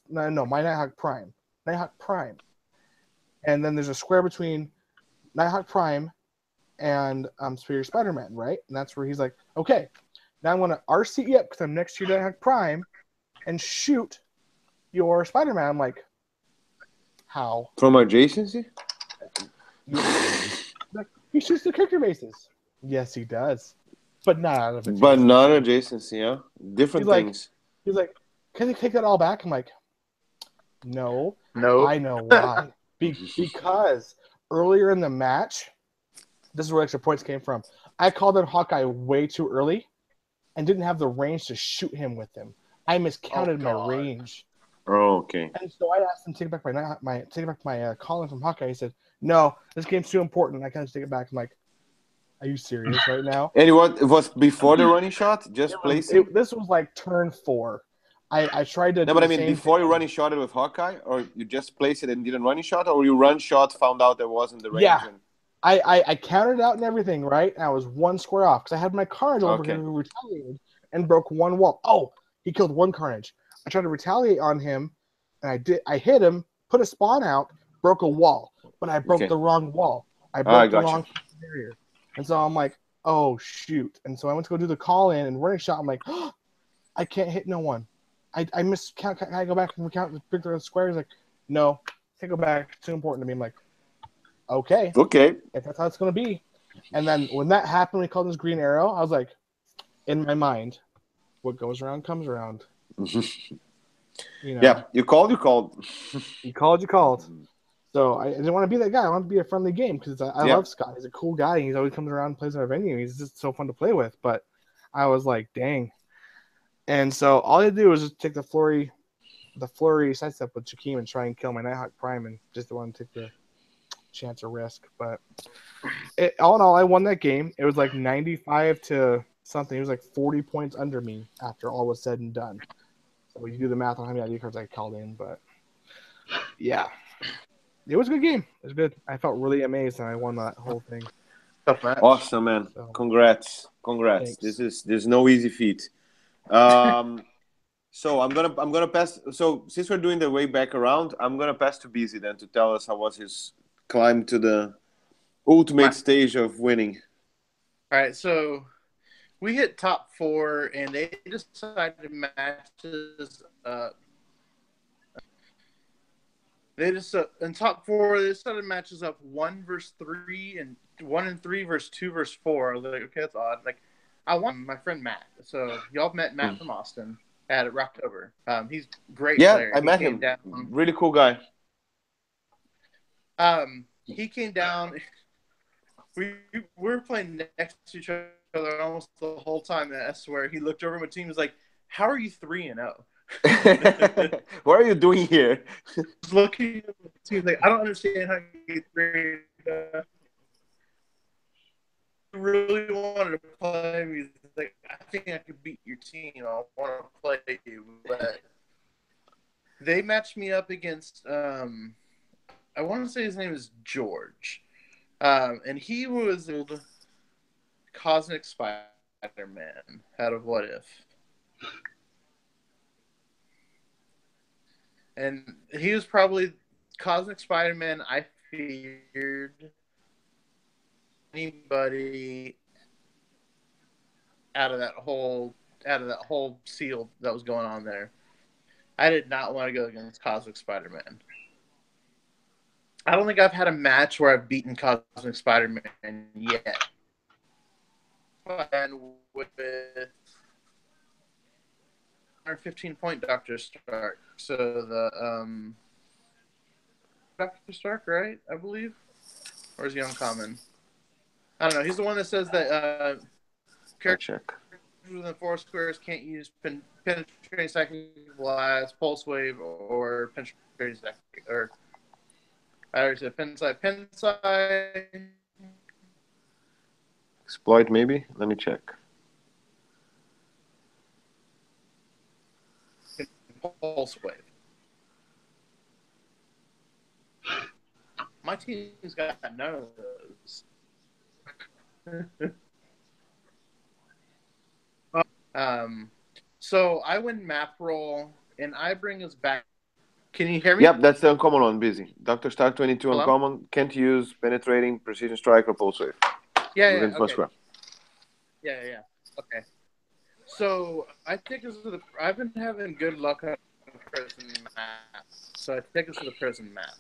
Speaker 1: my Nighthawk Prime. Nighthawk Prime. And then there's a square between Nighthawk Prime and Superior Spider-Man, right? And that's where he's like, okay, now I'm going to RC up because I'm next to your Nighthawk Prime and shoot your Spider-Man. I'm like, how?
Speaker 2: From adjacency?
Speaker 1: He shoots the character bases. Yes, he does. But not out of adjacency.
Speaker 2: But not adjacency, yeah? Different things.
Speaker 1: He's like, can you take that all back? I'm like, no.
Speaker 4: No.
Speaker 1: I know why. Because earlier in the match, this is where extra points came from. I called in Hawkeye way too early and didn't have the range to shoot him with him. I miscounted my range.
Speaker 2: Oh, okay.
Speaker 1: And so I asked him to take back my call in from Hawkeye. He said, no, this game's too important. I can't take it back. I'm like, are you serious right now?
Speaker 2: And what, it was before the running shot? Just placing?
Speaker 1: This was like turn 4. I tried to.
Speaker 2: No, but I mean, before you running shot it with Hawkeye, or you just placed it and didn't running shot, or you run shot, found out there wasn't the range?
Speaker 1: Yeah. I counted out and everything, right? And I was one square off because I had my Carnage over here who retaliated and broke one wall. Oh, he killed one Carnage. I tried to retaliate on him, and I hit him, put a spawn out, broke a wall, but I broke the wrong wall. I broke the wrong barrier. And so I'm like, oh, shoot. And so I went to go do the call-in and running shot. I'm like, oh, I can't hit no one. I missed count. Can I go back and recount the big squares? Like, no, can't go back. It's too important to me. I'm like, okay. If that's how it's going to be. And then when that happened, we called this Green Arrow. I was like, in my mind, what goes around comes around. You know,
Speaker 2: yeah, you called.
Speaker 1: You called. So I didn't want to be that guy. I want to be a friendly game because I love Scott. He's a cool guy. He always comes around and plays in our venue. He's just so fun to play with. But I was like, dang. And so all I had to do was just take the flurry sidestep with Jakeem and try and kill my Nighthawk Prime and just didn't want to take the chance or risk. But all in all, I won that game. It was like 95 to something. It was like 40 points under me after all was said and done. So you do the math on how many ID cards I called in. But yeah. It was a good game. It was good. I felt really amazed and I won that whole thing.
Speaker 2: Awesome, man. So, congrats.
Speaker 1: Thanks.
Speaker 2: This is no easy feat. So I'm gonna pass. So since we're doing the way back around, I'm gonna pass to BZ then to tell us how was his climb to the ultimate stage of winning.
Speaker 4: All right, so we hit top 4, and they decided matches. They just in top 4. They started matches up 1 versus 3 and 1 and 3 versus 2 versus 4. I was like, okay, that's odd. Like, I won my friend Matt. So y'all met Matt from Austin at Rocktober. He's a great player.
Speaker 2: I met him. Really cool guy.
Speaker 4: He came down. We were playing next to each other almost the whole time. And I swear, he looked over at my team and was like, "How are you 3-0?"
Speaker 2: What are you doing here?
Speaker 4: Looking at the team, like, I don't understand how you get 3-0. Really wanted to play me. Like, I think I could beat your team. I want to play you, but they matched me up against. I want to say his name is George, and he was a Cosmic Spider-Man out of What If. And he was probably Cosmic Spider-Man I feared anybody out of that whole seal that was going on there. I did not want to go against Cosmic Spider-Man. I don't think I've had a match where I've beaten Cosmic Spider-Man yet. And with 115-point Dr. Stark. So the Dr. Stark, right? I believe, or is he uncommon? I don't know. He's the one that says that characters within 4 squares can't use penetrating psychic blast, pulse wave, or penetrating psychic, or I already said Pensai.
Speaker 2: Exploit, maybe? Let me check.
Speaker 4: Pulse wave. My team's got none of those. So I win map roll, and I bring us back. Can you hear me?
Speaker 2: Yep, that's the uncommon one, busy. Dr. Stark 22
Speaker 4: Hello?
Speaker 2: uncommon, can't use penetrating, precision strike, or pulse wave.
Speaker 4: Yeah,
Speaker 2: Within
Speaker 4: yeah,
Speaker 2: first
Speaker 4: okay.
Speaker 2: square.
Speaker 4: Yeah. Okay. So I take us to the. I've been having good luck on prison map, so I take us to the prison map.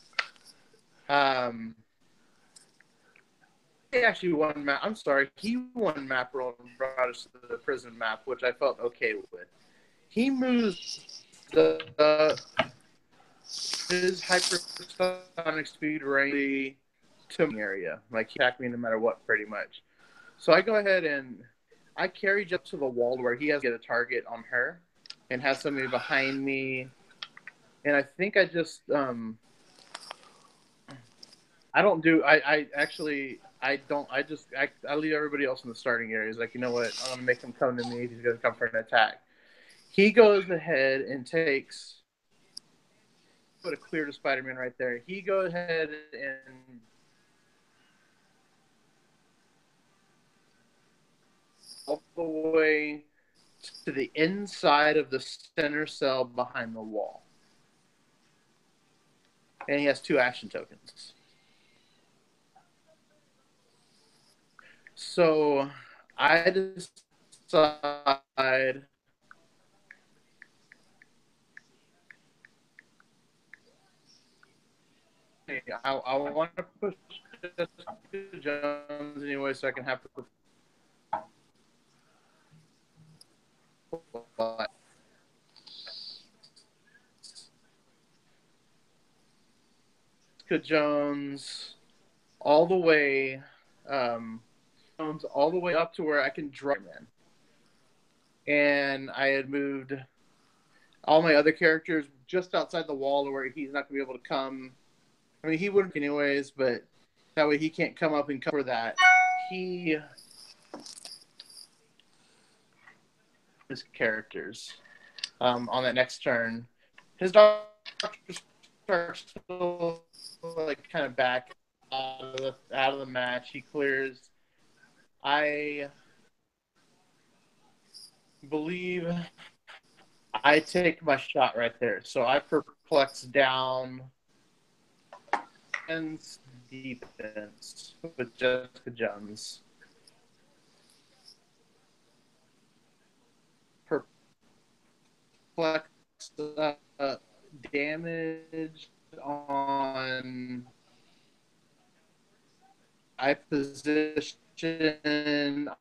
Speaker 4: He actually won map. I'm sorry, he won map roll and brought us to the prison map, which I felt okay with. He moves his hypersonic speed range to my area. Like, he attacked me no matter what, pretty much. So I go ahead and I carry Jeff to the wall where he has to get a target on her and has somebody behind me. And I think I just I don't do I actually I don't I just I leave everybody else in the starting areas. Like, you know what, I'm gonna make him come to me if he's gonna come for an attack. He goes ahead and takes put a clear to Spider-Man right there. He goes ahead and all the way to the inside of the center cell behind the wall. And he has 2 action tokens. So I decide I want to push Jessica Jones anyway, so I can have her. Jessica Jones all the way, all the way up to where I can drive in. And I had moved all my other characters just outside the wall where he's not going to be able to come. I mean, he wouldn't anyways, but that way he can't come up and cover that. His characters on that next turn. His doctor starts to like kind of back out of the match. He clears. I believe I take my shot right there. So I perplex down and defense with Jessica Jones. Perplex damage on. I position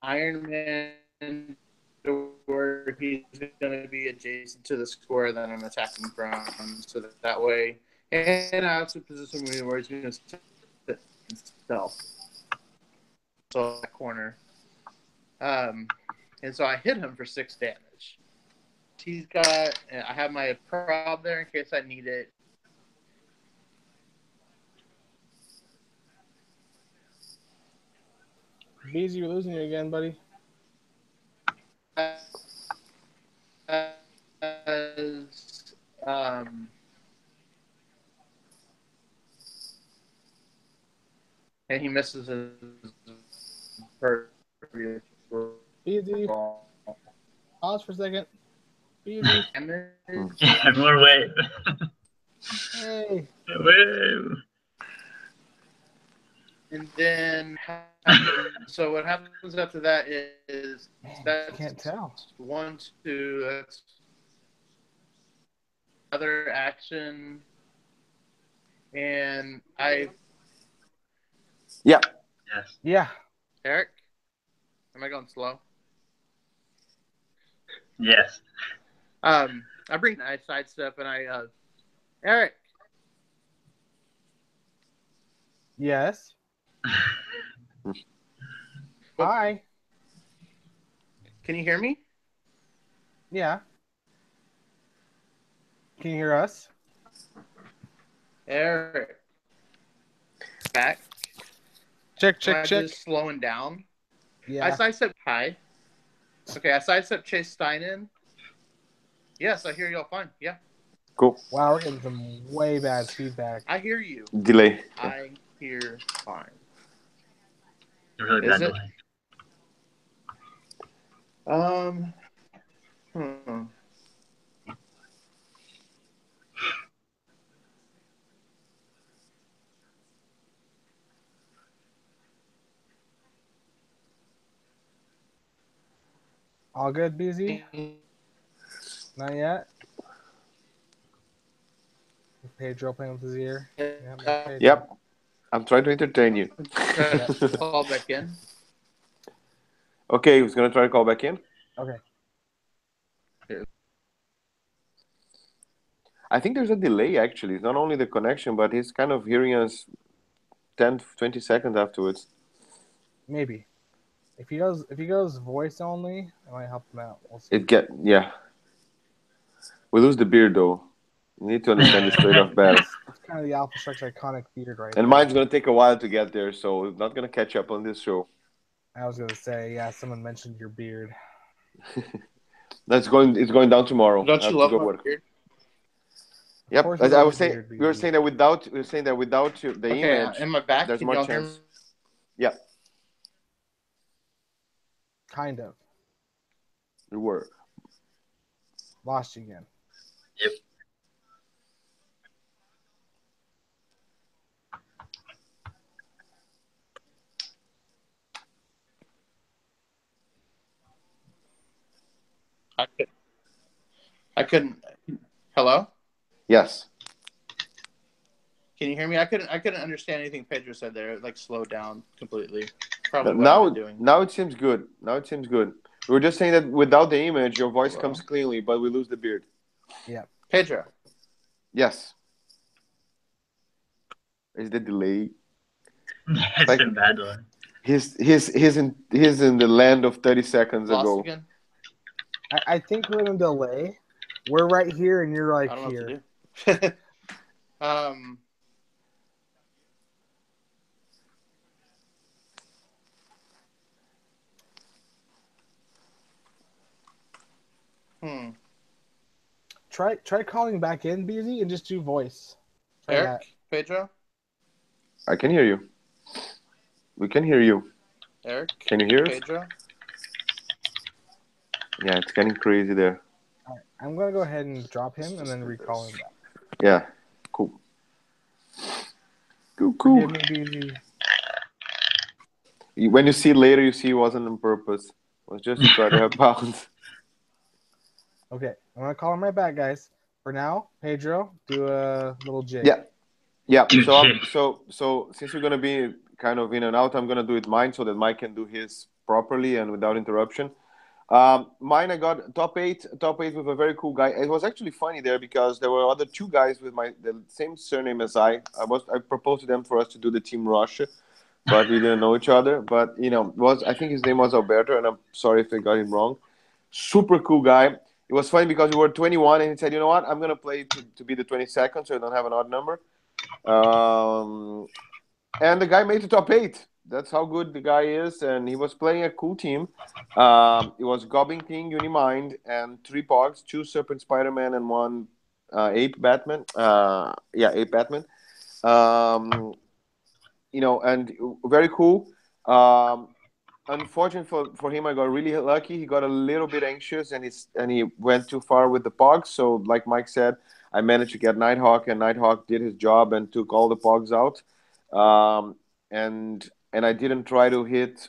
Speaker 4: Iron Man to where he's going to be adjacent to the square that I'm attacking from, so that way. And I also position me where he's going to sit himself. So that corner. And so I hit him for 6 damage. I have my prob there in case I need it.
Speaker 1: Beezy, you're losing you again, buddy.
Speaker 4: And he misses his
Speaker 1: Beezy, pause for a second. Beezy.
Speaker 3: Yeah, more wave.
Speaker 1: Hey.
Speaker 3: Wave.
Speaker 4: And then, so what happens after that is
Speaker 1: I can't tell.
Speaker 4: 1, 2. That's another action, and I.
Speaker 2: Yeah.
Speaker 3: Yes.
Speaker 1: Yeah.
Speaker 4: Eric, am I going slow?
Speaker 3: Yes.
Speaker 4: I bring I sidestep and I Eric,
Speaker 1: Yes.
Speaker 4: what,
Speaker 1: Hi.
Speaker 4: can you hear me?
Speaker 1: Yeah. Can you hear us?
Speaker 4: Eric, back.
Speaker 1: Check,
Speaker 4: Am
Speaker 1: check,
Speaker 4: I
Speaker 1: check.
Speaker 4: just slowing down? I
Speaker 1: Yeah.
Speaker 4: sidestep high. Okay, I sidestep Chase Stein in. Yes, I hear y'all fine. Yeah,
Speaker 2: Cool.
Speaker 1: Wow, we're getting some way bad feedback.
Speaker 4: I hear you.
Speaker 2: Delay.
Speaker 4: I hear fine.
Speaker 3: Really
Speaker 4: Is
Speaker 3: bad
Speaker 4: it?
Speaker 3: delay.
Speaker 4: Hmm.
Speaker 1: All good, BZ? Not yet? Pedro playing with his ear. Yeah, Pedro.
Speaker 2: Yep. I'm trying to entertain you.
Speaker 4: Try to call back in.
Speaker 2: Okay, who's gonna try to call back in?
Speaker 1: Okay.
Speaker 2: I think there's a delay actually. It's not only the connection, but he's kind of hearing us 10, 20 seconds afterwards.
Speaker 1: Maybe. If he goes voice only, I might help him out. We'll see.
Speaker 2: Yeah. We lose the beard though. You need to understand this trade-off better.
Speaker 1: It's kind of the Alpha Strike's iconic beard right
Speaker 2: And
Speaker 1: there.
Speaker 2: mine's gonna take a while to get there, so it's not gonna catch up on this show.
Speaker 1: I was gonna say, yeah, someone mentioned your beard.
Speaker 2: It's going down tomorrow.
Speaker 4: Don't
Speaker 2: I have
Speaker 4: you
Speaker 2: to
Speaker 4: love
Speaker 2: go
Speaker 4: my
Speaker 2: work.
Speaker 4: beard?
Speaker 2: Yep.
Speaker 1: course
Speaker 2: As
Speaker 1: you
Speaker 2: I
Speaker 1: love
Speaker 2: was
Speaker 1: your
Speaker 2: saying,
Speaker 1: beard,
Speaker 2: we were
Speaker 1: BZ.
Speaker 2: saying that without the
Speaker 4: Okay,
Speaker 2: image,
Speaker 4: am I back?
Speaker 2: there's
Speaker 4: Can
Speaker 2: more
Speaker 4: y'all hear
Speaker 2: chance.
Speaker 4: me?
Speaker 2: Yeah,
Speaker 1: Kind of.
Speaker 2: we were.
Speaker 1: Lost you again.
Speaker 3: Yep.
Speaker 4: I couldn't. Hello?
Speaker 2: Yes.
Speaker 4: Can you hear me? I couldn't understand anything Pedro said there. It, like slowed down completely. Probably what I've
Speaker 2: Now,
Speaker 4: been doing.
Speaker 2: now it seems good. Now it seems good. We were just saying that without the image, your voice
Speaker 4: Hello?
Speaker 2: comes cleanly, but we lose the beard.
Speaker 1: Yeah.
Speaker 4: Pedro.
Speaker 2: Yes. Is the delay?
Speaker 3: It's
Speaker 2: Like
Speaker 3: been bad delay.
Speaker 2: he's in the land of 30 seconds
Speaker 4: Lost
Speaker 2: ago.
Speaker 4: again?
Speaker 1: I think we're in a delay. We're right here, and you're
Speaker 4: I
Speaker 1: like
Speaker 4: don't know
Speaker 1: here.
Speaker 4: what to do. Hmm.
Speaker 1: Try calling back in, BZ, and just do voice. Try
Speaker 4: Eric?
Speaker 1: that.
Speaker 4: Pedro?
Speaker 2: I can hear you. We can hear you.
Speaker 4: Eric?
Speaker 2: Can you hear us?
Speaker 4: Pedro?
Speaker 2: Yeah, it's getting crazy there.
Speaker 1: All right, I'm gonna go ahead and drop him and then recall him back.
Speaker 2: Yeah. Cool. Cool.
Speaker 1: Forgive me, BZ.
Speaker 2: When you see later, you see it wasn't on purpose. It was just to try to help out.
Speaker 1: Okay, I'm gonna call him right back, guys. For now, Pedro, do a little jig.
Speaker 2: Yeah. Yeah. So since we're gonna be kind of in and out, I'm gonna do it mine so that Mike can do his properly and without interruption. Mine, I got top eight with a very cool guy. It was actually funny there because there were other two guys with the same surname as I. I proposed to them for us to do the team rush, but we didn't know each other. But I think his name was Alberto, and I'm sorry if I got him wrong. Super cool guy. It was funny because we were 21, and he said, "You know what? I'm gonna play to be the 22nd, so I don't have an odd number." And the guy made the top eight. That's how good the guy is, and he was playing a cool team. It was Goblin King, Unimind, and three Pogs, two Serpent Spider-Man, and one Ape Batman. Ape Batman. And very cool. Unfortunate for him, I got really lucky. He got a little bit anxious, and he went too far with the Pogs. So, like Mike said, I managed to get Nighthawk, and Nighthawk did his job and took all the Pogs out. And I didn't try to hit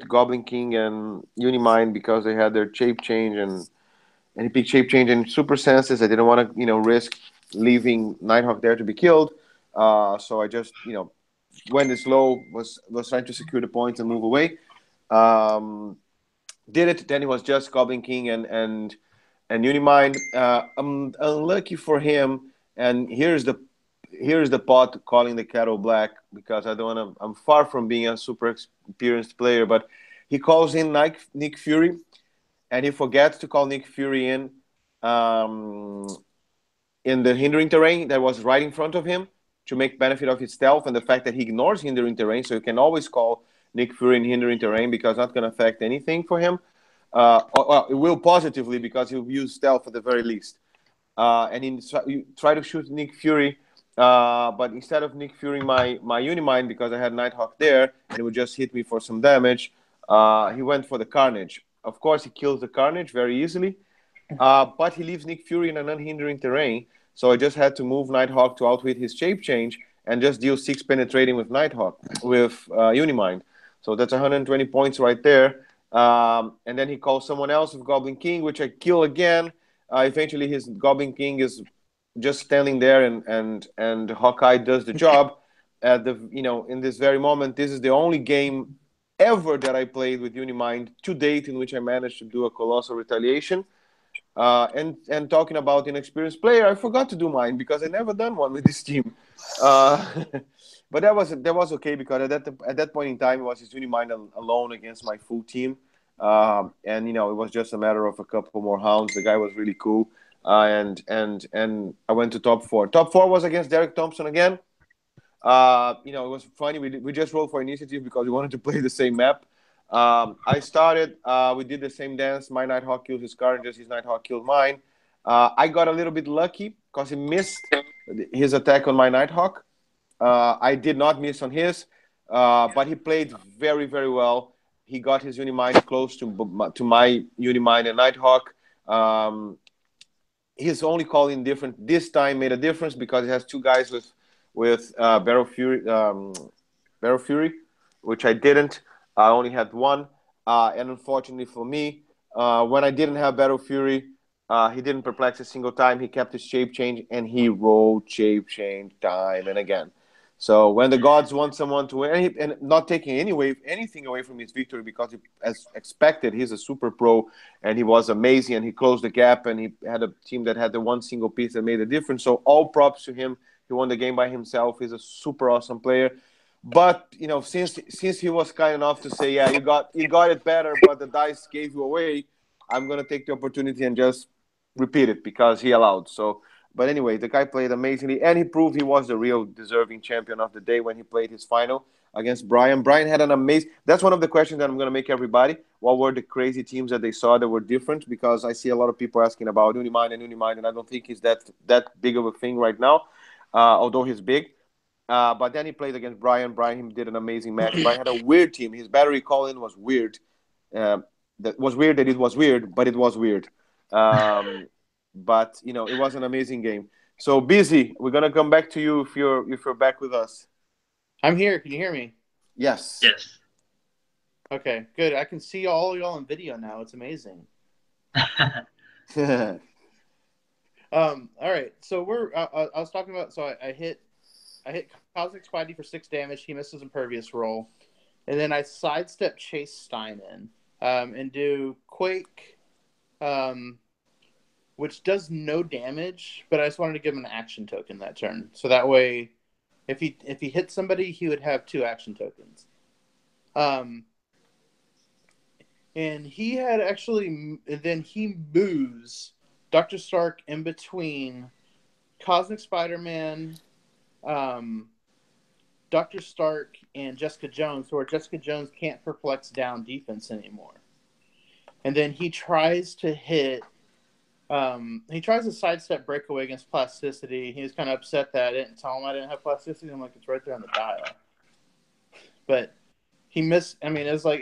Speaker 2: Goblin King and Unimind because they had their shape change, and and he picked Shape Change and Super Senses. I didn't want to, risk leaving Nighthawk there to be killed. So I just, went slow, was trying to secure the points and move away. Did it. Then it was just Goblin King and Unimind. I'm unlucky for him. And here's the pot calling the kettle black, because I don't want to. I'm far from being a super experienced player, but he calls in Nick Fury, and he forgets to call Nick Fury um, in the hindering terrain that was right in front of him to make benefit of his stealth, and the fact that he ignores hindering terrain, so you can always call Nick Fury in hindering terrain because it's not going to affect anything for him. Well, it will positively because he'll use stealth at the very least. And you try to shoot Nick Fury, but instead of Nick Fury my Unimind, because I had Nighthawk there and it would just hit me for some damage, he went for the Carnage. Of course, he kills the Carnage very easily, but he leaves Nick Fury in an unhindering terrain, so I just had to move Nighthawk to outwit his shape change and just deal 6 penetrating with Nighthawk with Unimind. So that's 120 points right there. And then he calls someone else with Goblin King, which I kill again. Eventually, his Goblin King is just standing there, and Hawkeye does the job. In this very moment, this is the only game ever that I played with Unimind to date in which I managed to do a Colossal Retaliation. And talking about inexperienced player, I forgot to do mine because I never done one with this team. But that was okay, because at that point in time, it was his Unimind alone against my full team. And it was just a matter of a couple more rounds. The guy was really cool. And I went to top 4. Top 4 was against Derek Thompson again. It was funny. We just rolled for initiative because we wanted to play the same map. I started. We did the same dance. My Nighthawk killed his Carnages. His Nighthawk killed mine. I got a little bit lucky because he missed his attack on my Nighthawk. I did not miss on his, but he played very, very well. He got his Unimind close to my Unimind and Nighthawk. His only calling different this time made a difference because he has 2 guys with Barrel Fury, which I didn't. I only had 1, and unfortunately for me, when I didn't have Battle Fury, he didn't perplex a single time. He kept his shape change, and he rolled shape change time and again. So when the gods want someone to win, and not taking anything away from his victory, because as expected, he's a super pro, and he was amazing, and he closed the gap, and he had a team that had the one single piece that made a difference. So all props to him. He won the game by himself. He's a super awesome player. But since he was kind enough to say, yeah, you got it better, but the dice gave you away, I'm gonna take the opportunity and just repeat it because he allowed. So, but anyway, the guy played amazingly, and he proved he was the real deserving champion of the day when he played his final against Brian. Brian had an amazing. That's one of the questions that I'm gonna make everybody. What were the crazy teams that they saw that were different? Because I see a lot of people asking about Unimind, and I don't think he's that big of a thing right now, although he's big. But then he played against Brian. Brian did an amazing match. Brian had a weird team. His battery call-in was weird. That was weird that it was weird, but it was weird. But it was an amazing game. So Busy, we're gonna come back to you if you're back with us.
Speaker 4: I'm here. Can you hear me?
Speaker 2: Yes.
Speaker 3: Yes.
Speaker 4: Okay, good. I can see all y'all in video now. It's amazing. All right. So I was talking about. So I hit Cosmic Spidey for 6 damage. He misses Impervious roll, and then I sidestep Chase Stein in and do Quake, which does no damage, but I just wanted to give him an action token that turn, so that way, if he hit somebody, he would have 2 action tokens. And he had actually, then he moves Dr. Stark in between Cosmic Spider-Man, Dr. Stark, and Jessica Jones, where Jessica Jones can't perplex down defense anymore. And then he tries to hit, he tries to sidestep breakaway against plasticity. He was kind of upset that I didn't tell him I didn't have plasticity. I'm like, it's right there on the dial. But he missed. I mean, it's like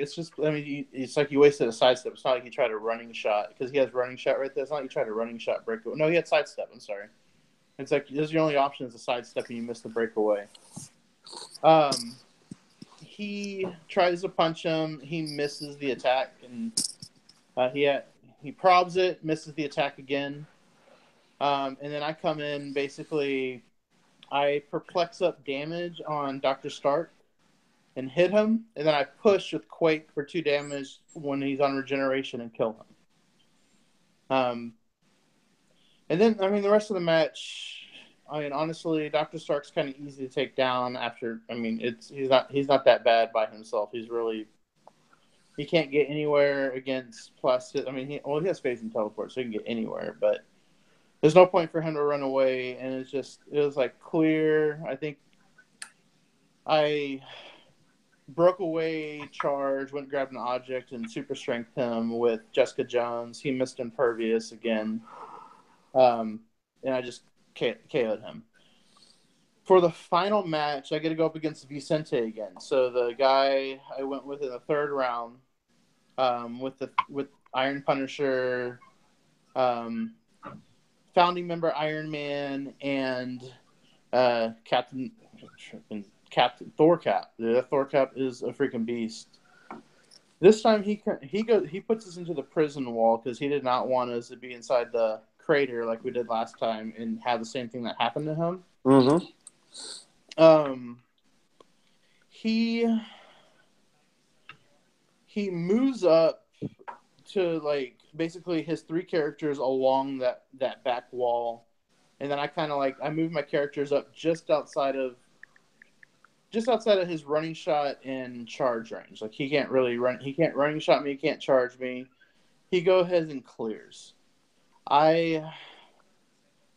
Speaker 4: you wasted a sidestep. It's not like he tried a running shot because he has running shot right there. It's not like you tried a running shot breakaway. No, he had sidestep. I'm sorry. It's like this is your only option is a sidestep and you miss the breakaway. He tries to punch him. He misses the attack, and he probs it, misses the attack again. And then I come in, basically, I perplex up damage on Dr. Stark and hit him, and then I push with Quake for 2 damage when he's on regeneration and kill him. And then, the rest of the match, honestly, Dr. Stark's kind of easy to take down after, he's not that bad by himself. He can't get anywhere against Plastic. He has phase and teleport, so he can get anywhere, but there's no point for him to run away, and it was like clear. I think I broke away, charge, went grabbed an object, and super strength him with Jessica Jones. He missed Impervious again, and I just KO'd him. For the final match, I get to go up against Vicente again. So the guy I went with in the 3rd round, with Iron Punisher, founding member Iron Man, and Captain Thorcap. The Thorcap is a freaking beast. This time he puts us into the prison wall because he did not want us to be inside the crater like we did last time and have the same thing that happened to him.
Speaker 2: Mm-hmm.
Speaker 4: He moves up to basically his 3 characters along that back wall, and then I move my characters up just outside of his running shot and charge range. He can't really run. He can't running shot me. He can't charge me. He goes ahead and clears. I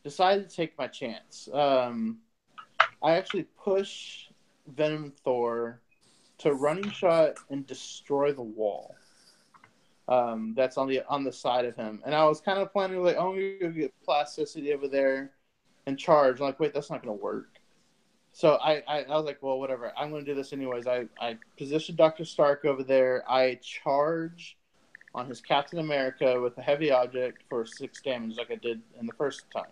Speaker 4: decided to take my chance. I actually push Venom Thor to running shot and destroy the wall. That's on the side of him, and I was kind of planning I'm going to get plasticity over there and charge. I'm like, wait, that's not going to work. So I was like, well, whatever. I'm going to do this anyways. I positioned Dr. Stark over there. I charge on his Captain America with a heavy object for 6 damage, like I did in the first time.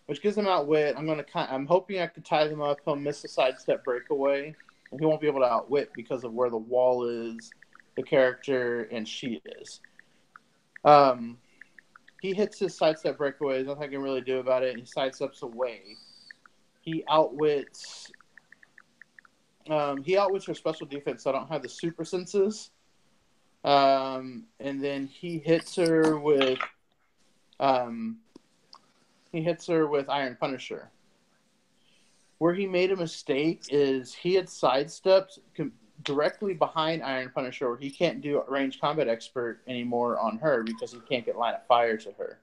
Speaker 4: Which gives him outwit. I'm hoping I can tie him up. He'll miss a sidestep breakaway, and he won't be able to outwit because of where the wall is, the character, and she is. He hits his sidestep breakaway. There's nothing I can really do about it. He sidesteps away. He outwits her special defense, so I don't have the super senses. And then he hits her with Iron Punisher. Where he made a mistake is he had sidestepped directly behind Iron Punisher, where he can't do range combat expert anymore on her because he can't get line of fire to her.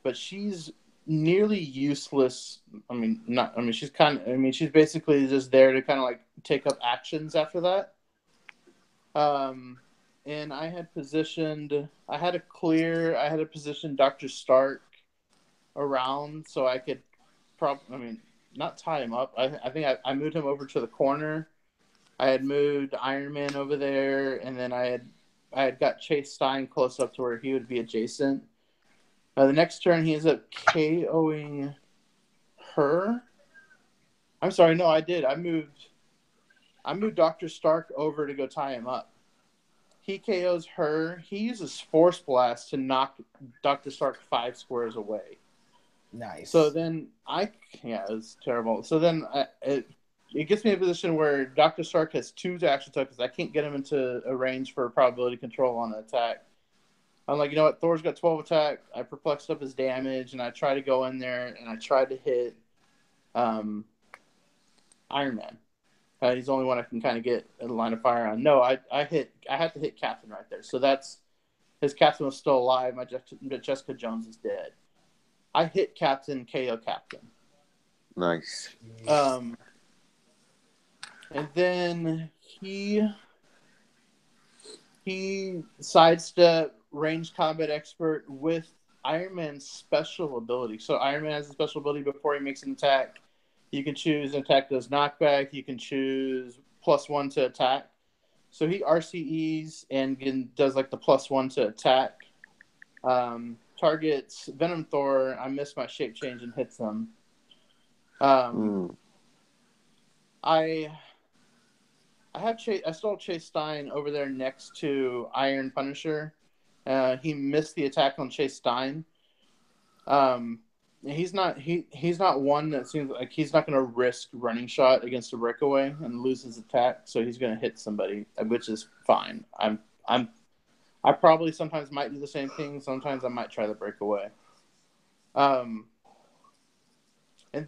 Speaker 4: But she's nearly useless. She's basically just there to kind of take up actions after that. And I had positioned Dr. Stark around so I could not tie him up. I think I moved him over to the corner. I had moved Iron Man over there, and then I had got Chase Stein close up to where he would be adjacent. The next turn, he ends up KOing her. I'm sorry, no, I did. I moved Dr. Stark over to go tie him up. He KOs her. He uses Force Blast to knock Dr. Stark 5 squares away.
Speaker 1: Nice.
Speaker 4: So then it was terrible. So then it gets me in a position where Dr. Stark has 2 action tokens. I can't get him into a range for probability control on an attack. I'm like, you know what? Thor's got 12 attack. I perplexed up his damage, and I try to go in there, and I tried to hit Iron Man. He's the only one I can kind of get a line of fire on. No, I had to hit Captain right there. So his Captain was still alive. My Jessica Jones is dead. I hit Captain, KO Captain.
Speaker 2: Nice.
Speaker 4: And then he sidestep range combat expert with Iron Man's special ability. So Iron Man has a special ability before he makes an attack. You can choose an attack does knockback. You can choose +1 to attack. So he RCEs and does the +1 to attack. Targets Venom Thor. I miss my shape change and hits him. I still have Chase Stein over there next to Iron Punisher. He missed the attack on Chase Stein. He's not one that seems like he's not going to risk running shot against a breakaway and lose his attack, so he's going to hit somebody, which is fine. I probably sometimes might do the same thing. Sometimes I might try the breakaway. And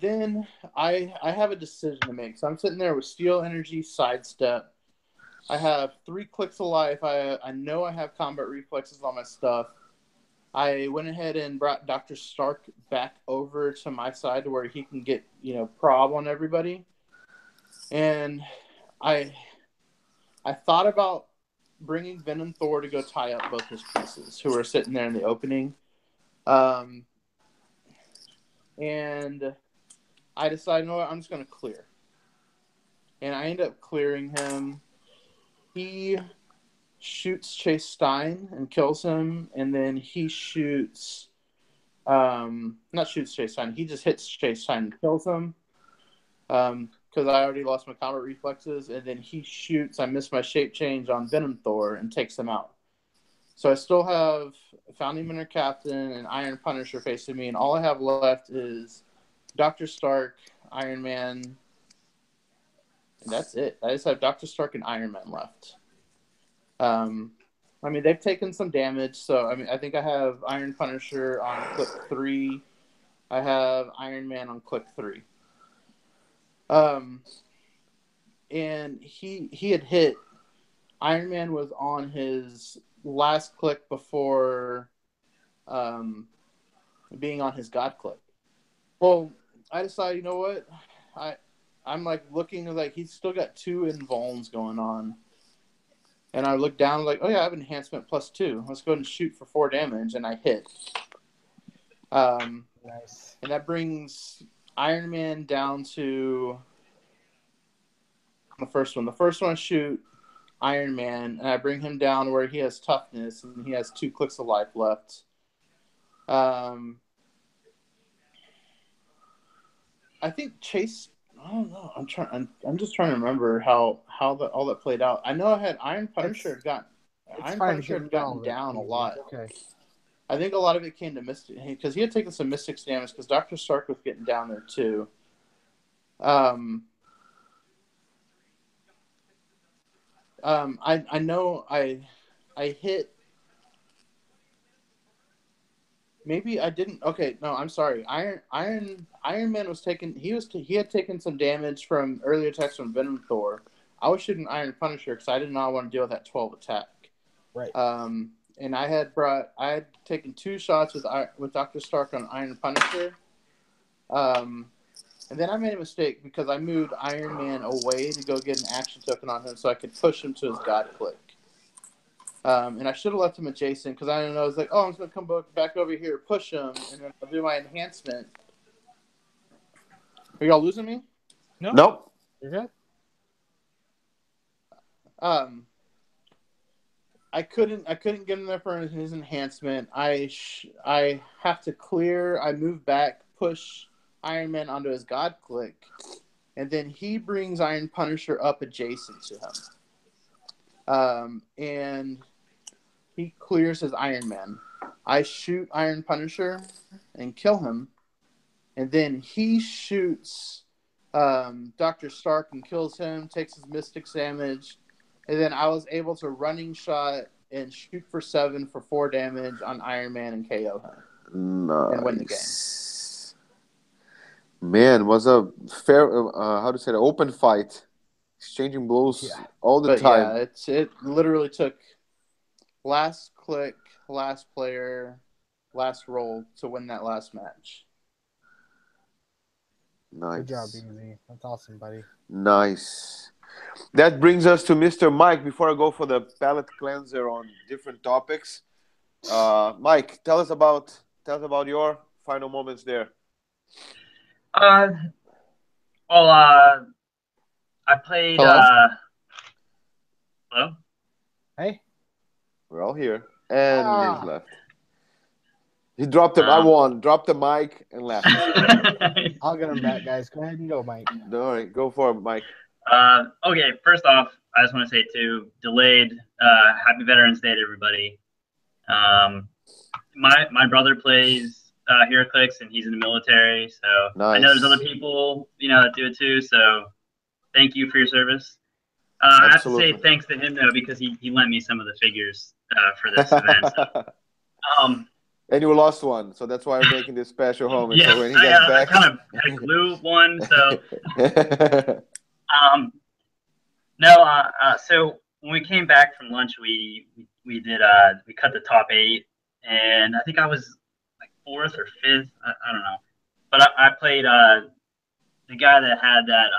Speaker 4: then I have a decision to make. So I'm sitting there with Steel Energy, Sidestep. I have 3 clicks of life. I know I have combat reflexes on my stuff. I went ahead and brought Dr. Stark back over to my side to where he can get, prob on everybody. And I thought about bringing Venom Thor to go tie up both his pieces who are sitting there in the opening. And I decided, I'm just going to clear. And I end up clearing him. He shoots Chase Stein and kills him, and then he shoots not shoots Chase Stein, he just hits Chase Stein and kills him because I already lost my combat reflexes, and then he shoots, I missed my shape change on Venom Thor and takes him out. So I still have Founding Minor Captain and Iron Punisher facing me, and all I have left is Dr. Stark, Iron Man, and that's it. I just have Dr. Stark and Iron Man left. They've taken some damage, so I think I have Iron Punisher on click 3. I have Iron Man on click 3. And he had hit. Iron Man was on his last click before being on his God click. Well, I decided, you know what? I'm like looking like he's still got 2 invulns going on. And I look down like, oh yeah, I have enhancement +2. Let's go ahead and shoot for 4 damage, and I hit.
Speaker 1: Nice.
Speaker 4: And that brings Iron Man down to the first one. The first one I shoot Iron Man, and I bring him down where he has toughness, and he has 2 clicks of life left. I think Chase. I don't know. I'm just trying to remember how all that played out. I know I had Iron Punisher had gotten down a lot.
Speaker 1: Okay.
Speaker 4: I think a lot of it came to Mystic because he had taken some Mystics damage because Dr. Stark was getting down there too. I know I hit. Maybe I didn't. Okay, no, I'm sorry. Iron Man was taking. He had taken some damage from early attacks from Venom Thor. I was shooting Iron Punisher because I did not want to deal with that 12 attack.
Speaker 1: Right.
Speaker 4: And I had taken 2 shots with Dr. Stark on Iron Punisher. And then I made a mistake because I moved Iron Man away to go get an action token on him so I could push him to his God click. And I should have left him adjacent because I didn't know. I was like, I'm just going to come back over here, push him, and then I'll do my enhancement. Are y'all losing me?
Speaker 1: No.
Speaker 2: Nope.
Speaker 1: You're good.
Speaker 4: I couldn't get him there for his enhancement. I have to clear. I move back, push Iron Man onto his God click, and then he brings Iron Punisher up adjacent to him. And he clears his Iron Man. I shoot Iron Punisher and kill him. And then he shoots Dr. Stark and kills him, takes his Mystics damage. And then I was able to running shot and shoot for 7 for 4 damage on Iron Man and KO him.
Speaker 2: Nice.
Speaker 4: And win the game.
Speaker 2: Man, was a fair, open fight. Exchanging blows all the time.
Speaker 4: Yeah, it literally took last click, last player, last roll to win that last match.
Speaker 2: Nice.
Speaker 1: Good job, Easy. That's awesome, buddy.
Speaker 2: Nice. That brings us to Mr. Mike. Before I go for the palate cleanser on different topics, Mike, tell us about your final moments there.
Speaker 3: I played. Hello?
Speaker 1: Hey.
Speaker 2: We're all here. And he's left. He dropped him. I won. Dropped the mic and left.
Speaker 1: I'll get him back, guys. Go ahead and go, Mike.
Speaker 2: All right. Go for it, Mike.
Speaker 3: Okay, first off, I just want to say too, delayed. Happy Veterans Day to everybody. My brother plays Heroclix, and he's in the military. So
Speaker 2: Nice.
Speaker 3: I know there's other people, that do it too. So thank you for your service. I have to say thanks to him though, because he lent me some of the figures for this event. So,
Speaker 2: and you lost one, so that's why I'm making this special moment.
Speaker 3: Yeah,
Speaker 2: so when he gets back,
Speaker 3: I kind of had glue one. So, no. So when we came back from lunch, we cut the top 8, and I think I was like 4th or 5th. I don't know, but I played the guy that had that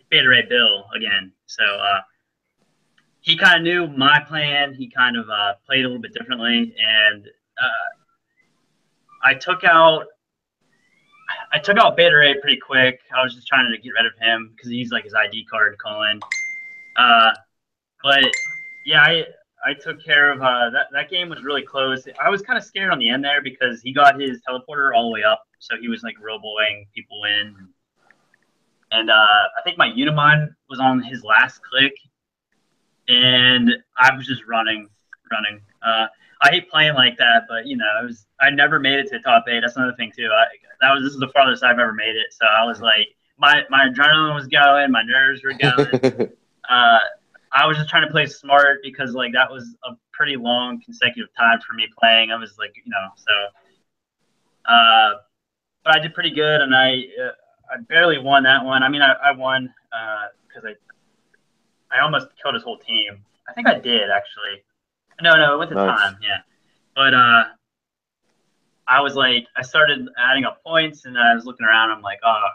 Speaker 3: Beta Ray Bill again. So he kind of knew my plan. He kind of played a little bit differently, and I took out Beta Ray pretty quick. I was just trying to get rid of him because he's like his ID card to call in. But yeah, I took care of that game was really close. I was kind of scared on the end there because he got his teleporter all the way up, so he was like roboing people in. And I think my Unimind was on his last click, and I was just running. I hate playing like that, but I never made it to top 8. That's another thing too. This is the farthest I've ever made it. So I was like, my adrenaline was going, my nerves were going. I was just trying to play smart because like that was a pretty long consecutive time for me playing. I was like, but I did pretty good, and I barely won that one. I mean, I won because I almost killed his whole team. I think I did actually. No, it went to time, yeah. But I was like, I started adding up points, and I was looking around. I'm like, oh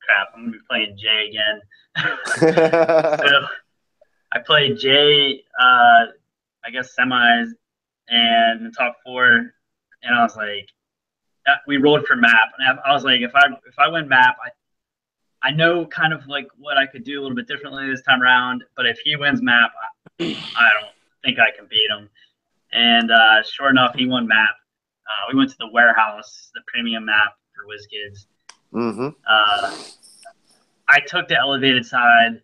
Speaker 3: crap, I'm gonna be playing Jay again. So I played Jay, I guess semis, and the top 4, and I was like, we rolled for map, and I was like, if I win map, I know kind of like what I could do a little bit differently this time around. But if he wins map, I don't think I can beat him. And sure enough, he won map. We went to the warehouse, the premium map for WizKids.
Speaker 2: Mm-hmm.
Speaker 3: I took the elevated side,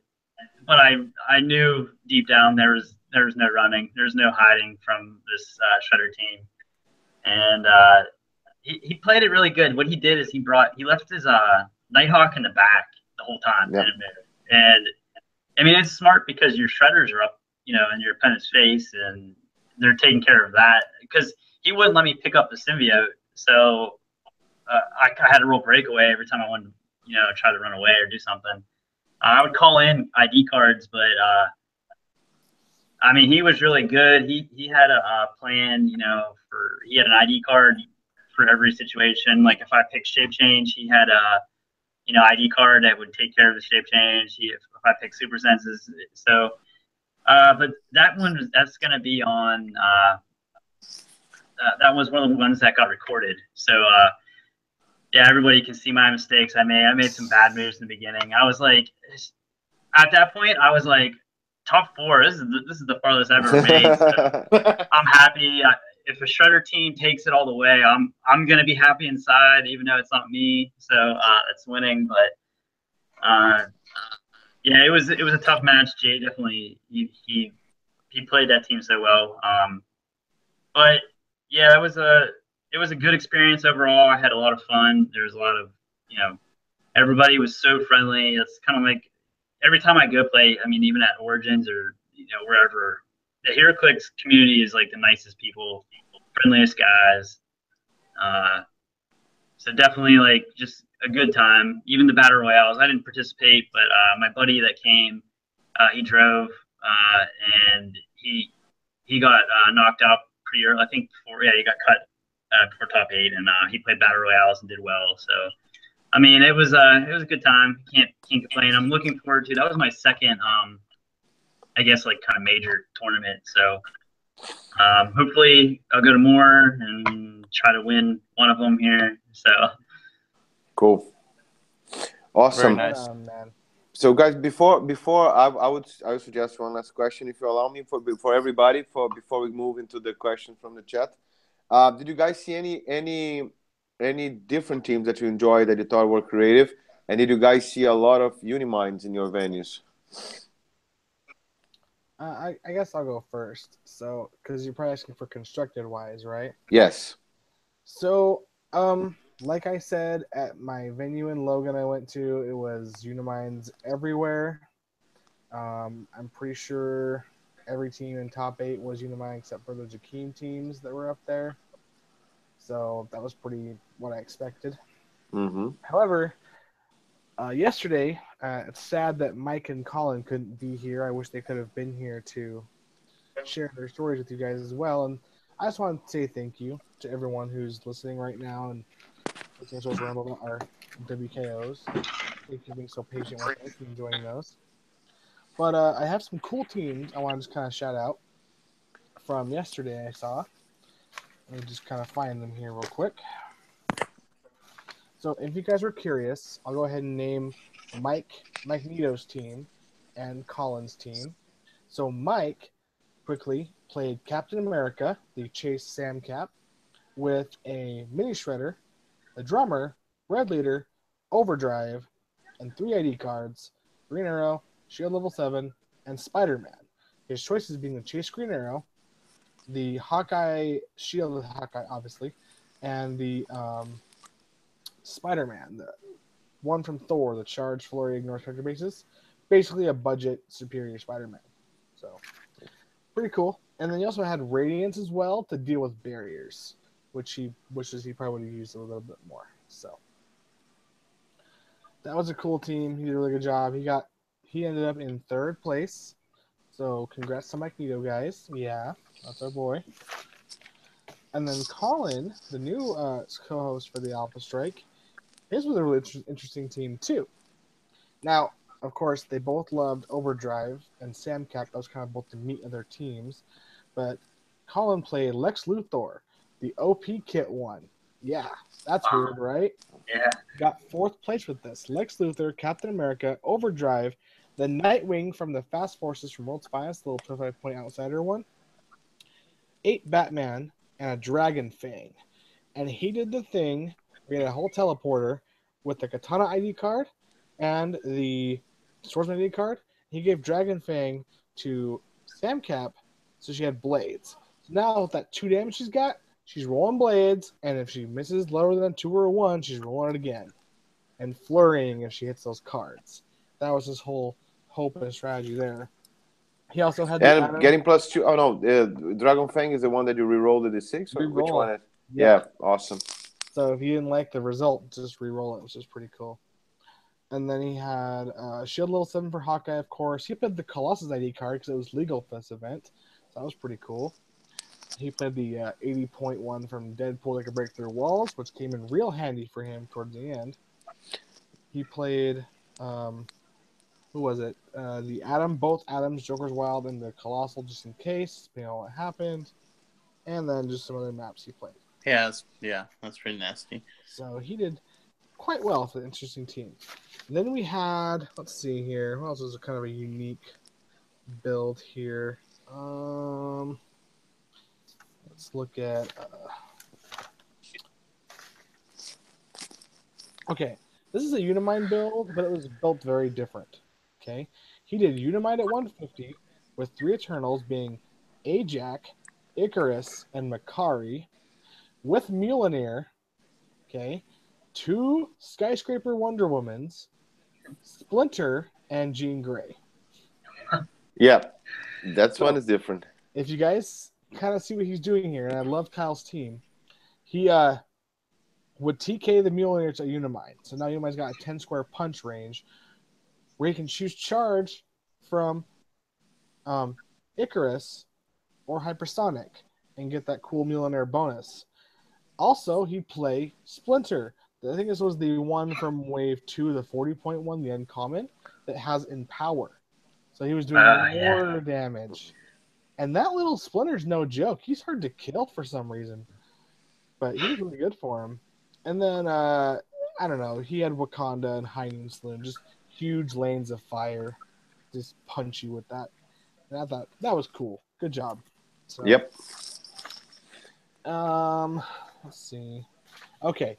Speaker 3: but I knew deep down there was no running, there's no hiding from this Shredder team. And he played it really good. What he did is he left his Nighthawk in the back the whole time.
Speaker 2: Yep.
Speaker 3: And I mean, it's smart because your Shredders are up, in your opponent's face, and they're taking care of that because he wouldn't let me pick up the symbiote. So I had to roll breakaway every time I wanted to, try to run away or do something. I would call in ID cards, but I mean, he was really good. He had a plan, he had an ID card for every situation. Like if I picked shape change, he had a ID card that would take care of the shape change. If I picked super senses, so but that's going to be on. That was one of the ones that got recorded. So yeah, everybody can see my mistakes. I made some bad moves in the beginning. I was like, at that point, I was like, top 4. This is the farthest I've ever made. So I'm happy. If a Shredder team takes it all the way, I'm gonna be happy inside, even though it's not me. So it's winning. But yeah, it was a tough match. Jay definitely he played that team so well. But yeah, it was a good experience overall. I had a lot of fun. There was a lot of everybody was so friendly. It's kind of like every time I go play. I mean, even at Origins or wherever, the Heroclix community is like the nicest people, friendliest guys. So definitely like just a good time. Even the battle royales, I didn't participate, but my buddy that came, he drove, and he got knocked out pretty early. I think he got cut before top 8, and he played battle royales and did well. So I mean, it was a good time. Can't complain. I'm looking forward to. That was my second, I guess, like kind of major tournament. So hopefully I'll go to more and try to win one of them here. So
Speaker 2: cool, awesome.
Speaker 4: Very nice.
Speaker 1: Man.
Speaker 2: So guys, before I would suggest one last question, if you allow me, for everybody, before we move into the question from the chat. Did you guys see any different teams that you enjoyed that you thought were creative? And did you guys see a lot of Unimines in your venues?
Speaker 1: I guess I'll go first. So, because you're probably asking for constructed wise, right?
Speaker 2: Yes.
Speaker 1: So, like I said, at my venue in Logan I went to, it was Unimines everywhere. I'm pretty sure every team in top 8 was Unimine except for the Jakeem teams that were up there. So that was pretty what I expected.
Speaker 2: Mm-hmm.
Speaker 1: However, yesterday, it's sad that Mike and Colin couldn't be here. I wish they could have been here to share their stories with you guys as well. And I just want to say thank you to everyone who's listening right now and listening to us ramble about our WKOs. Thank you for being so patient with us and enjoying those. But I have some cool teams I want to just kind of shout out from yesterday I saw. Let me just kind of find them here real quick. So if you guys were curious, I'll go ahead and name Mike Nito's team and Colin's team. So Mike quickly played Captain America, the Chase Sam Cap, with a mini shredder, the drummer, Red Leader, Overdrive, and 3 ID cards, Green Arrow, Shield level 7, and Spider-Man. His choices being the Chase Green Arrow, the Hawkeye Shield of Hawkeye, obviously, and the Spider-Man, the one from Thor, the Charge, Flurry, Ignore Character Basis. Basically a budget superior Spider-Man. So, pretty cool. And then he also had Radiance as well to deal with barriers, which he wishes he probably would have used a little bit more. So, that was a cool team. He did a really good job. He ended up in 3rd place. So, congrats to Mike Nito, guys. Yeah, that's our boy. And then Colin, the new co-host for the Alpha Strike, his was a really interesting team too. Now, of course, they both loved Overdrive and Samcap. That was kind of both the meat of their teams. But Colin played Lex Luthor, the OP Kit one. Yeah, that's weird, right?
Speaker 3: Yeah.
Speaker 1: Got 4th place with this. Lex Luthor, Captain America, Overdrive, the Nightwing from the Fast Forces from World's Finest, the little 25-point outsider one, 8 Batman, and a Dragon Fang. And he did the thing. We had a whole teleporter with the Katana ID card and the Swordsman ID card. He gave Dragon Fang to Samcap so she had blades. So now with that 2 damage she's got, she's rolling blades, and if she misses lower than 2 or a 1, she's rolling it again. And flurrying if she hits those cards. That was his whole hope and strategy there. He also had the
Speaker 2: And getting +2. Oh no, Dragon Fang is the one that you reroll the d6. Or which one? Yeah, awesome.
Speaker 1: So if you didn't like the result, just re-roll it, which is pretty cool. And then he had Shield level 7 for Hawkeye, of course. He played the Colossus ID card because it was legal for this event. So that was pretty cool. He played the 80-point one from Deadpool that could break through walls, which came in real handy for him towards the end. He played, who was it? The Atom, both Atoms, Joker's Wild, and the Colossal, just in case, depending on what happened. And then just some other maps he played.
Speaker 4: Yeah, that's pretty nasty.
Speaker 1: So he did quite well for an interesting team. And then we had, let's see here, what else was kind of a unique build here? Let's look at. Okay, this is a Unimind build, but it was built very different. Okay, he did Unimind at 150 with 3 Eternals being Ajax, Icarus, and Makari, with Mjolnir. Okay, 2 Skyscraper Wonder Womans, Splinter, and Jean Grey.
Speaker 2: Yeah, that one is different.
Speaker 1: If you guys kind of see what he's doing here, and I love Kyle's team, he would TK the Mjolnir to Unimind. So now Unimind's got a 10 square punch range where he can choose charge from Icarus or Hypersonic and get that cool Mjolnir bonus. Also, he'd play Splinter. I think this was the one from Wave 2, the 40-point one, the uncommon, that has Empower. So he was doing more damage. And that little Splinter's no joke. He's hard to kill for some reason. But he did really good for him. And then, I don't know, he had Wakanda and Hiding Saloon, just huge lanes of fire, just punch you with that. And I thought that was cool. Good job. So,
Speaker 2: yep.
Speaker 1: Let's see. Okay.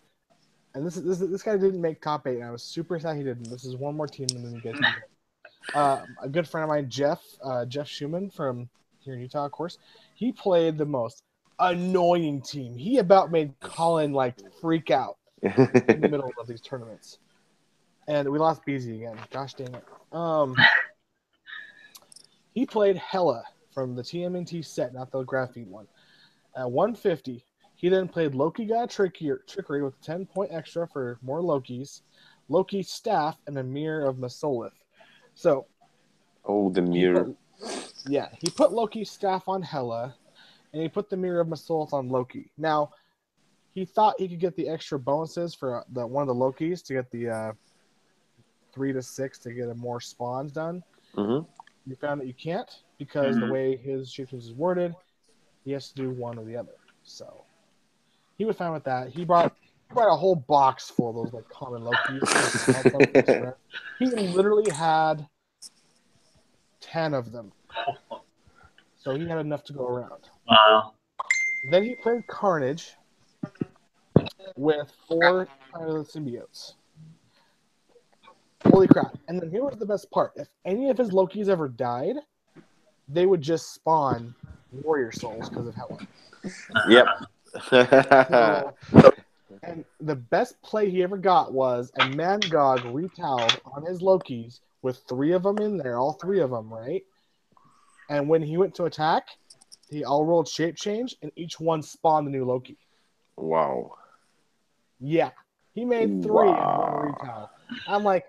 Speaker 1: And this guy didn't make top 8, and I was super sad he didn't. This is one more team than you guys can get. A good friend of mine, Jeff Schumann from here in Utah, of course, he played the most annoying team. He about made Colin like freak out in the middle of these tournaments. And we lost BZ again. Gosh dang it. He played Hella from the TMNT set, not the Graphene one. At 150, he then played Loki Got Trickery with 10-point extra for more Lokis, Loki Staff, and a Mirror of Masolith. So,
Speaker 2: the mirror.
Speaker 1: He put Loki's Staff on Hela, and he put the Mirror of Masolith on Loki. Now, he thought he could get the extra bonuses for one of the Lokis to get the 3 to 6 to get more spawns done.
Speaker 2: Mm-hmm.
Speaker 1: You found that you can't because the way his shapeshift is worded, he has to do one or the other. So he was fine with that. He brought a whole box full of those like common Lokis. He literally had 10 of them. So he had enough to go around.
Speaker 3: Wow.
Speaker 1: Then he played Carnage with 4 Pilot Symbiotes. Holy crap. And then here was the best part. If any of his Lokis ever died, they would just spawn Warrior Souls because of Hela.
Speaker 2: Yep.
Speaker 1: And the best play he ever got was a Mangog retoweled on his Lokis with 3 of them in there, all 3 of them, right? And when he went to attack, he all rolled shape change, and each one spawned a new Loki.
Speaker 2: Wow.
Speaker 1: Yeah. He made 3 in one retowel. I'm like,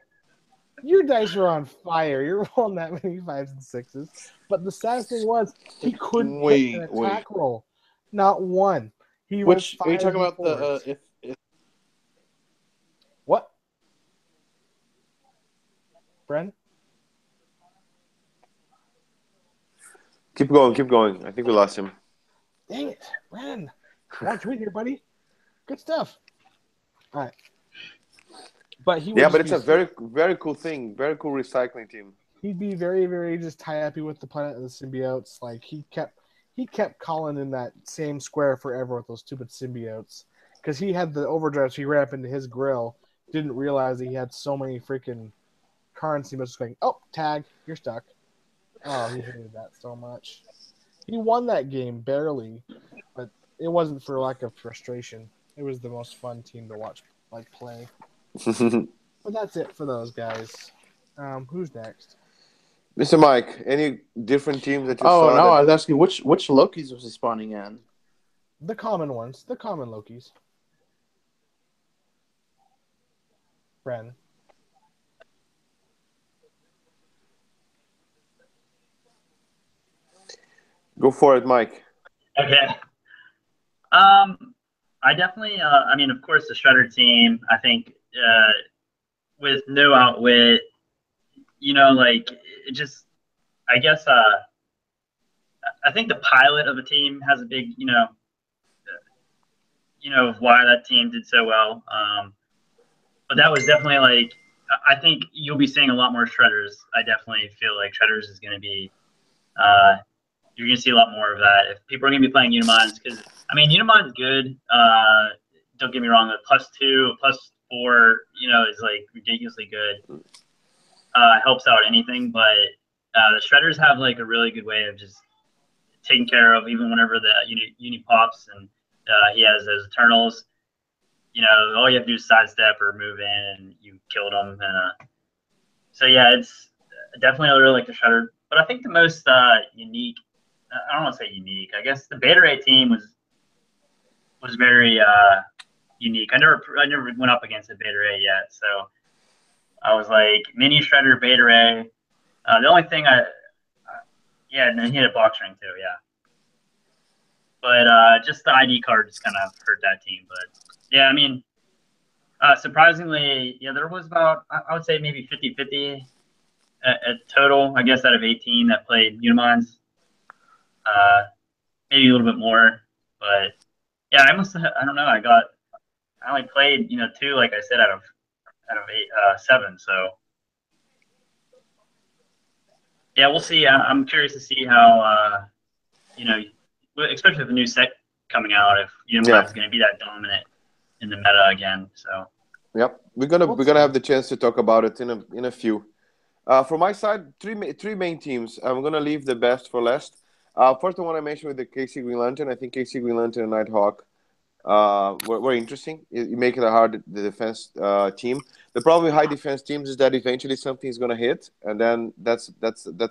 Speaker 1: your dice are on fire. You're rolling that many 5s and 6s. But the saddest thing was he couldn't hit an attack roll. Not one. He
Speaker 4: Which
Speaker 1: was
Speaker 4: are you talking about?
Speaker 1: 5s and 4s.
Speaker 4: If
Speaker 1: What? Bren?
Speaker 2: Keep going. I think we lost him.
Speaker 1: Dang it, Bren. Want you in here, buddy? Good stuff. All right. But he would
Speaker 2: but it's a very, very cool thing. Very cool recycling team.
Speaker 1: He'd be very, very just happy with the planet of the symbiotes. Like he kept Colin in that same square forever with those stupid symbiotes. Because he had the overdrive, so he ran up into his grill, didn't realize that he had so many freaking Karn symbiotes going, oh, tag, you're stuck. Oh, he hated that so much. He won that game barely, but it wasn't for lack of frustration. It was the most fun team to watch play. But that's it for those guys. Who's next?
Speaker 2: Mr. Mike, any different teams that you saw?
Speaker 4: Oh, no, I was asking which Lokis was he spawning in?
Speaker 1: The common ones. The common Lokis. Bren.
Speaker 2: Go for it, Mike.
Speaker 3: Okay. I definitely, I mean, of course, the Shredder team, I think with no outwit, you know, like, it just, I guess, I think the pilot of a team has a big, you know, why that team did so well. But that was definitely like, I think you'll be seeing a lot more Shredders. I definitely feel like Shredders is going to be, you're going to see a lot more of that. If people are going to be playing Unimons, because, I mean, Unimon's good. Don't get me wrong, the +2, +4, you know, is like ridiculously good. Helps out anything, but the Shredders have like a really good way of just taking care of even whenever the uni pops and he has those Eternals. You know, all you have to do is sidestep or move in, and you killed them. And so yeah, it's definitely I really like the Shredder. But I think the most unique, I don't want to say unique. I guess the Beta Ray team was very unique. I never went up against a Beta Ray yet, so I was like mini Shredder, Beta Ray. The only thing and then he had a box ring too, yeah. But just the ID card just kind of hurt that team. But yeah, I mean, surprisingly, yeah, there was about, I would say maybe 50-50 at total, I guess, out of 18 that played Unimons. Maybe a little bit more. But yeah, I don't know, I only played, 2, like I said, out of 7. So yeah, we'll see. I'm curious to see how, especially with the new set coming out, if Unimon is going to be that dominant in the meta again. So
Speaker 2: Yep, we're gonna have the chance to talk about it in a few. For my side, three main teams. I'm gonna leave the best for last. First, I want to mention with the KC Green Lantern. I think KC Green Lantern and Nighthawk were interesting. You make it a hard the defense team. The problem with high defense teams is that eventually something is gonna hit, and then that's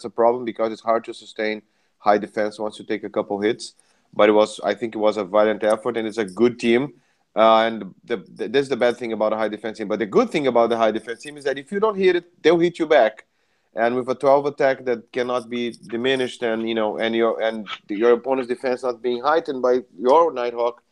Speaker 2: a problem because it's hard to sustain high defense once you take a couple hits. But I think it was a valiant effort, and it's a good team. And this is the bad thing about a high defense team. But the good thing about the high defense team is that if you don't hit it, they'll hit you back. And with a 12 attack that cannot be diminished, and your opponent's defense not being heightened by your Nighthawk,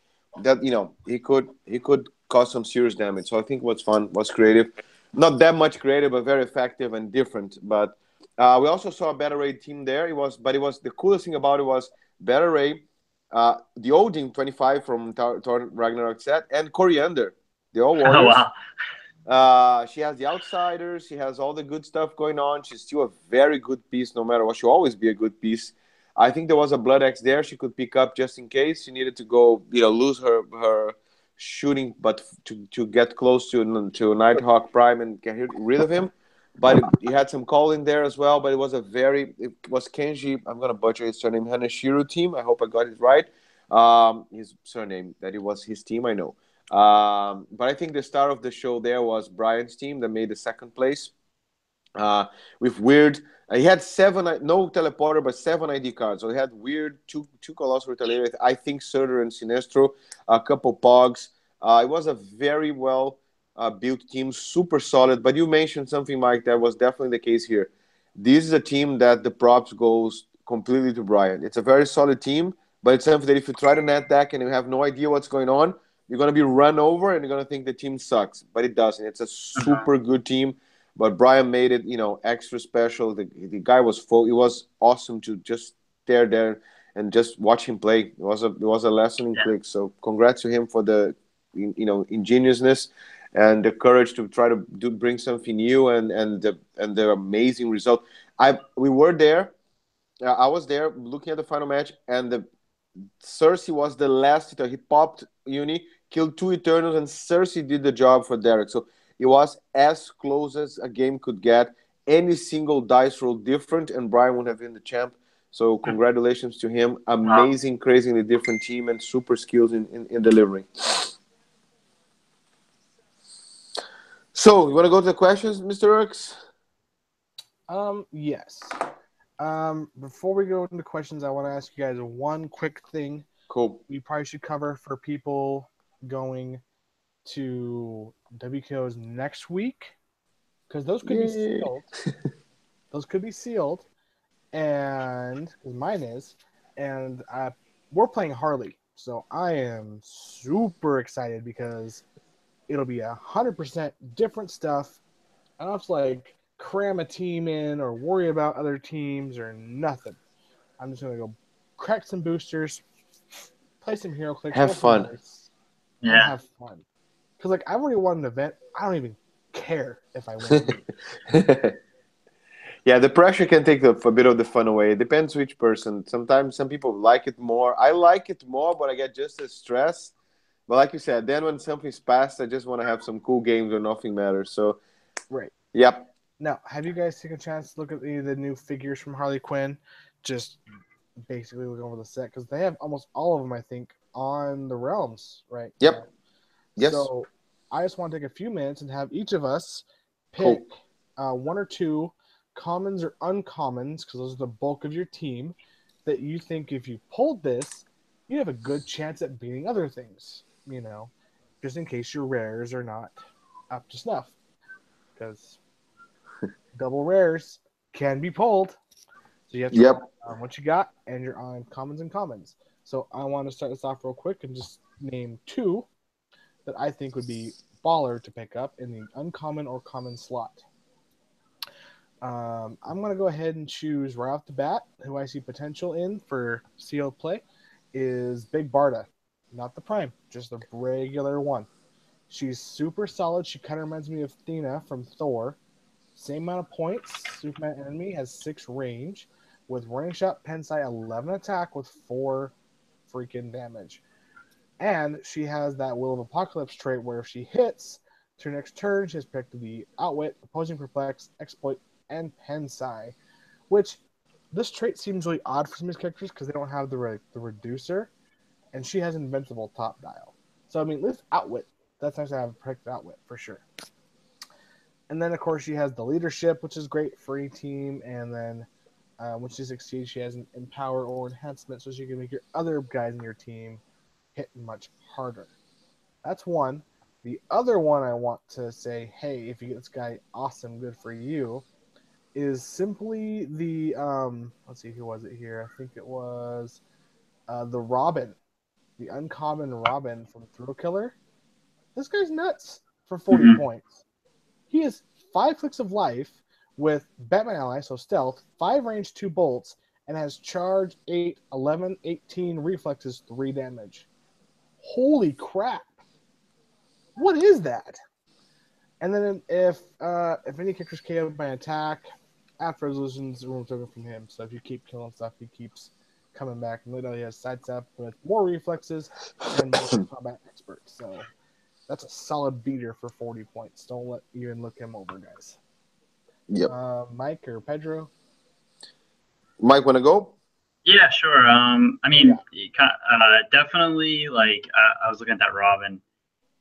Speaker 2: that he could cause some serious damage. So I think what's fun was creative, not that much creative, but very effective and different. But we also saw a Battle Ray team there. It was the coolest thing about it was Battle Ray, the Odin 25 from Thor Ragnarok set, and Coriander. They're all
Speaker 3: oh
Speaker 2: warriors.
Speaker 3: wow,
Speaker 2: She has the Outsiders. She has all the good stuff going on. She's still a very good piece, no matter what. She'll always be a good piece. I think there was a Blood Axe there she could pick up just in case she needed to go, lose her shooting, but to get close to Nighthawk Prime and get rid of him. But he had some calling there as well. But it was Kenji. I'm gonna butcher his surname. Hanashiro team. I hope I got it right. His surname that it was his team. I know. But I think the star of the show there was Brian's team that made the second place. With weird, he had no teleporter, but 7 ID cards. So he had weird two Colossal Retaliator. I think Surtur and Sinestro, a couple Pogs. It was a very well built team, super solid. But you mentioned something, Mike, that was definitely the case here. This is a team that the props goes completely to Brian. It's a very solid team, but it's something that if you try to net deck and you have no idea what's going on, you're going to be run over and you're going to think the team sucks. But it doesn't. It's a super good team. But Brian made it, extra special. The guy was full. It was awesome to just stare there and just watch him play. It was a lesson in clix. So congrats to him for the ingeniousness and the courage to try to bring something new and the amazing result. We were there. I was there looking at the final match, and the Cersei was the last. He popped Uni, killed 2 Eternals, and Cersei did the job for Derek. So it was as close as a game could get. Any single dice roll different, and Brian would have been the champ. So congratulations to him. Amazing, crazily different team, and super skills in delivering. So, you want to go to the questions, Mr. Urks?
Speaker 1: Yes. Before we go into questions, I want to ask you guys one quick thing.
Speaker 2: Cool.
Speaker 1: We probably should cover for people going to WKOs next week, because those could be sealed. Those could be sealed, and because mine is, and we're playing Harley, so I am super excited because it'll be 100% different stuff. I don't have to cram a team in or worry about other teams or nothing. I'm just gonna go crack some boosters, play some Heroclix,
Speaker 2: have fun,
Speaker 1: and have fun. Because I've already won an event. I don't even care if I win.
Speaker 2: Yeah, the pressure can take a bit of the fun away. It depends which person. Sometimes some people like it more. I like it more, but I get just as stressed. But like you said, then when something's passed, I just want to have some cool games where nothing matters. So,
Speaker 1: right.
Speaker 2: Yep.
Speaker 1: Now, have you guys taken a chance to look at the new figures from Harley Quinn? Just basically look over the set, because they have almost all of them, I think, on the realms, right?
Speaker 2: Yep. Yes.
Speaker 1: So I just want to take a few minutes and have each of us pick 1 or 2 commons or uncommons, because those are the bulk of your team, that you think if you pulled this, you have a good chance at beating other things, just in case your rares are not up to snuff. Because double rares can be pulled. So you have to roll on what you got and your uncommons and commons. So I want to start this off real quick and just name 2 that I think would be baller to pick up in the uncommon or common slot. I'm going to go ahead and choose right off the bat who I see potential in for sealed play is Big Barda. Not the Prime, just the regular one. She's super solid. She kind of reminds me of Athena from Thor. Same amount of points. Superman enemy has 6 range. With running shot, Pensai 11 attack with 4 freaking damage. And she has that Will of Apocalypse trait where if she hits to her next turn, she has picked the Outwit, Opposing Perplex, Exploit, and Pensai. Which this trait seems really odd for some of these characters because they don't have the reducer, and she has Invincible top dial. So I mean, this Outwit, that's nice to have picked Outwit for sure. And then of course she has the Leadership, which is great for any team, and then when she succeeds, she has an Empower or Enhancement, so she can make your other guys in your team hit much harder. That's one. The other one I want to say, hey, if you get this guy, awesome, good for you, is simply the let's see, who was it here? I think it was the Robin, the uncommon Robin from Thrill Killer. This guy's nuts for 40 points. He has 5 clicks of life with Batman ally, so stealth, 5 range, 2 bolts, and has charge, 8, 11, 18, reflexes, 3 damage. Holy crap! What is that? And then if any character's KO'd by attack, after resolutions, room token from him. So if you keep killing stuff, he keeps coming back. And literally has sidestep with more reflexes and more combat expert. So that's a solid beater for 40 points. Don't even look him over, guys.
Speaker 2: Yep.
Speaker 1: Mike or Pedro?
Speaker 2: Mike, want to go?
Speaker 3: Yeah, sure. I mean, definitely. Like, I was looking at that Robin.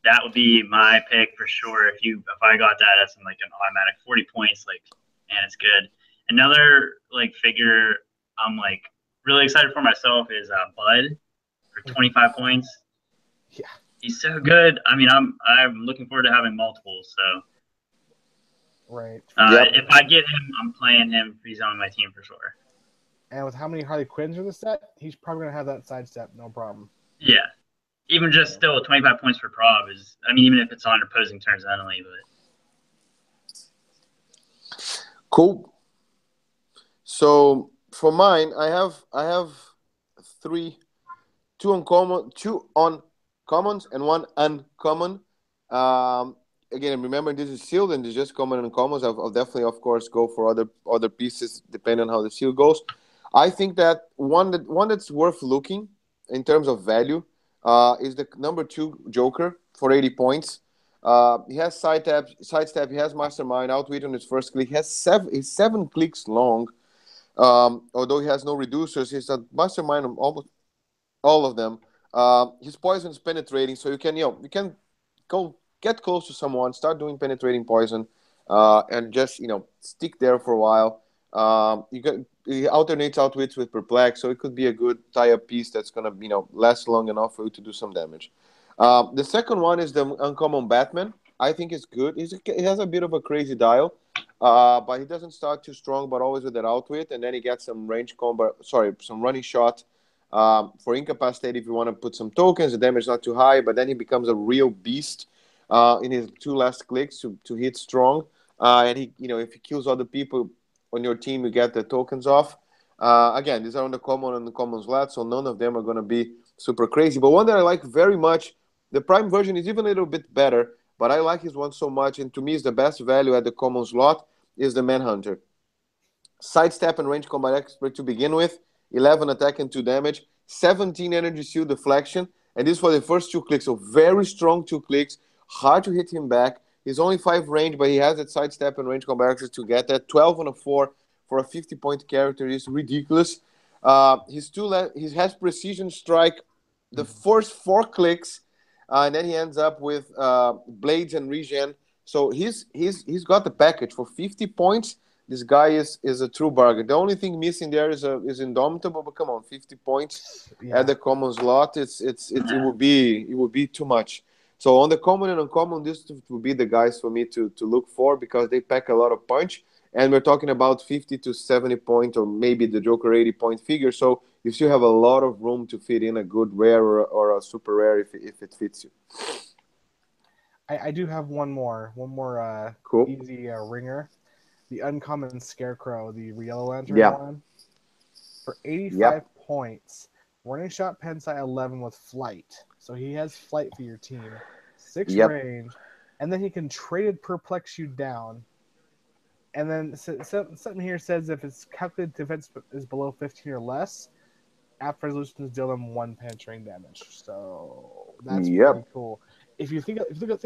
Speaker 3: That would be my pick for sure. If I got that as like an automatic 40 points, like, man, it's good. Another like figure I'm like really excited for myself is Bud for 25 points.
Speaker 1: Yeah,
Speaker 3: he's so good. I mean, I'm looking forward to having multiples. So,
Speaker 1: right.
Speaker 3: If I get him, I'm playing him. He's on my team for sure.
Speaker 1: And with how many Harley Quinns are in the set, he's probably gonna have that sidestep, no problem.
Speaker 3: Yeah. Even just still 25 points for prob is, I mean, even if it's on opposing turns only, but.
Speaker 2: Cool. So for mine, I have 2 uncommons and 1 uncommon. Again, remember this is sealed and it's just common and uncommons. I'll definitely, of course, go for other pieces depending on how the seal goes. I think that one that's worth looking in terms of value is the number 2 Joker for 80 points. He has sidestep. He has Mastermind. Outwit on his first click. He's 7 clicks long. Although he has no reducers, he's a Mastermind on almost all of them. His poison is penetrating, so you can go get close to someone, start doing penetrating poison, and just stick there for a while. He alternates Outwits with Perplex, so it could be a good tie-up piece that's gonna last long enough for you to do some damage. The second one is the uncommon Batman. I think it's good. He has a bit of a crazy dial, but he doesn't start too strong, but always with that Outwit, and then he gets some some running shot for incapacitate if you want to put some tokens. The damage is not too high, but then he becomes a real beast in his 2 last clicks to hit strong. And he, if he kills other people on your team, you get the tokens off. Again, these are on the common and the common slot, so none of them are going to be super crazy. But one that I like very much, the Prime version is even a little bit better, but I like his one so much, and to me is the best value at the common slot, is the Manhunter. Sidestep and range combat expert to begin with, 11 attack and 2 damage, 17 energy seal deflection, and this for the first 2 clicks, so very strong 2 clicks, hard to hit him back. He's only 5 range, but he has that sidestep and range combat expert to get that. 12 on a 4 for a 50-point character is ridiculous. He has precision strike the first 4 clicks, and then he ends up with blades and regen. So he's got the package for 50 points. This guy is a true bargain. The only thing missing there is Indomitable, but come on, 50 points at the common slot. It would be too much. So on the common and uncommon, this would be the guys for me to look for because they pack a lot of punch. And we're talking about 50 to 70 point or maybe the Joker 80-point figure. So you still have a lot of room to fit in a good rare or a super rare if it fits you.
Speaker 1: I do have one more
Speaker 2: cool.
Speaker 1: easy ringer. The uncommon Scarecrow, the Yellow Lantern one. For 85 points, running shot Pensai 11 with flight. So he has flight for your team. 6 range. And then he can traded perplex you down. And then something here says if its calculated defense is below 15 or less, after resolutions deal them 1 penetrating damage. So That's
Speaker 2: Yep.
Speaker 1: pretty cool. If you think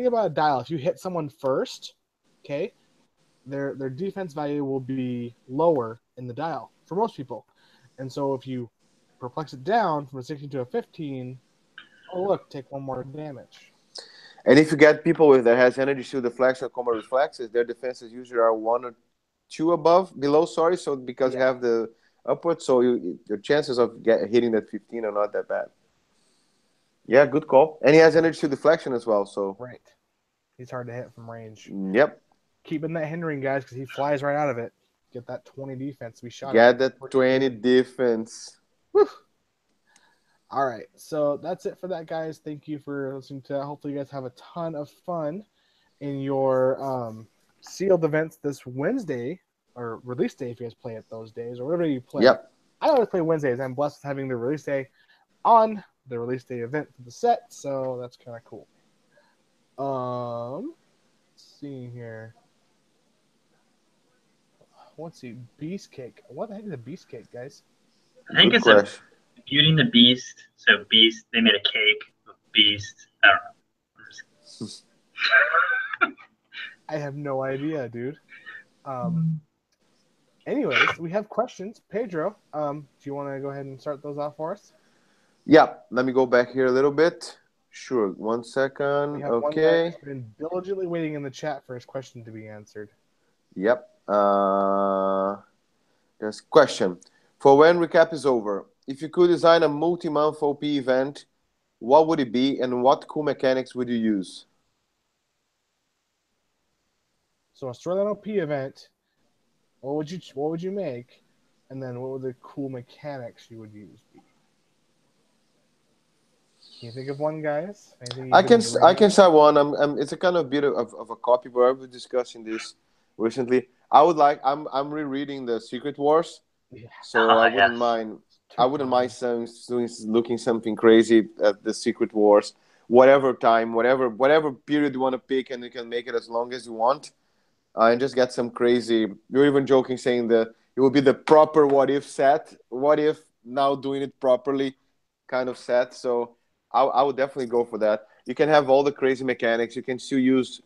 Speaker 1: about a dial, if you hit someone first, okay, their defense value will be lower in the dial for most people. And so if you perplex it down from a 16 to a 15, oh look, take one more damage.
Speaker 2: And if you get people with that has energy shield deflection or combat reflexes, their defenses usually are 1 or 2 below. Sorry, so because you have the upward, so your chances of hitting that 15 are not that bad. Yeah, good call. And he has energy shield deflection as well. So
Speaker 1: right, he's hard to hit from range.
Speaker 2: Yep.
Speaker 1: Keeping that hindering, guys, because he flies right out of it. Get that 20 defense. We shot.
Speaker 2: Get that 20 defense.
Speaker 1: Whew. All right, so that's it for that, guys. Thank you for listening to that. Hopefully, you guys have a ton of fun in your sealed events this Wednesday, or release day if you guys play it those days, or whatever you play.
Speaker 2: Yep.
Speaker 1: I always play Wednesdays. I'm blessed with having the release day on the release day event for the set, so that's kind of cool. Let's see here. Let's see, Beast Cake. What the heck is a Beast Cake, guys?
Speaker 3: I think it's Beauty and the Beast. So Beast, they made a cake with Beast. I don't know.
Speaker 1: I have no idea, dude. Anyways, we have questions. Pedro, do you want to go ahead and start those off for us?
Speaker 2: Yeah, let me go back here a little bit. Sure, 1 second.
Speaker 1: We have one guy who's been diligently waiting in the chat for his question to be answered.
Speaker 2: Yep. There's question. For when recap is over, if you could design a multi-month OP event, what would it be and what cool mechanics would you use?
Speaker 1: So a storyline OP event, what would you make? And then what would the cool mechanics you would use be? Can you think of one, guys?
Speaker 2: I can start one. It's a kind of bit of a copy, but I was discussing this recently. I'm rereading the Secret Wars, so I wouldn't mind. I wouldn't mind looking something crazy at the Secret Wars, whatever time, whatever period you want to pick, and you can make it as long as you want, and just get some crazy. You're even joking, saying that it would be the proper what if set. What if now doing it properly, kind of set. So I would definitely go for that. You can have all the crazy mechanics. You can still use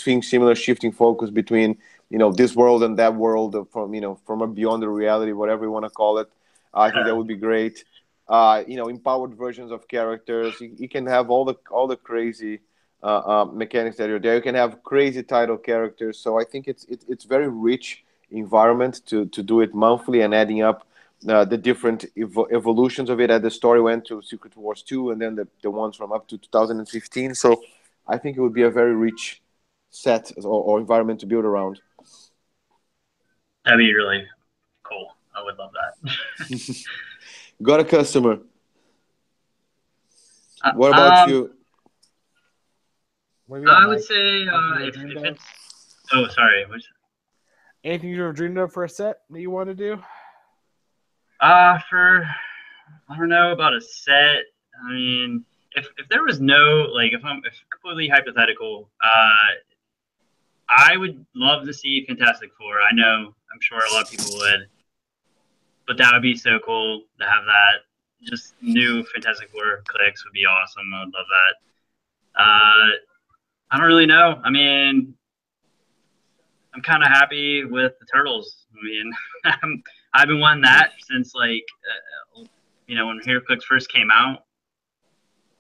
Speaker 2: things similar, shifting focus between this world and that world, from a beyond the reality, whatever you want to call it. I think that would be great. Empowered versions of characters. You can have all the crazy mechanics that are there. You can have crazy title characters. So I think it's very rich environment to do it monthly and adding up the different evolutions of it. As the story went to Secret Wars 2 and then the ones from up to 2015. So I think it would be a very rich set or environment to build around.
Speaker 3: That'd be really cool. I would love that.
Speaker 2: Got a customer. What about you?
Speaker 3: I would say if it's... Oh, sorry.
Speaker 1: Anything you ever dreamed of for a set that you want to do?
Speaker 3: I don't know about a set. I mean, if there was no, like, if completely hypothetical, I would love to see Fantastic Four. I'm sure a lot of people would, but that would be so cool to have that. Just new Fantastic Four clix would be awesome. I would love that. I don't really know. I mean, I'm kind of happy with the Turtles. I mean, I've been wanting that since when Heroclix first came out.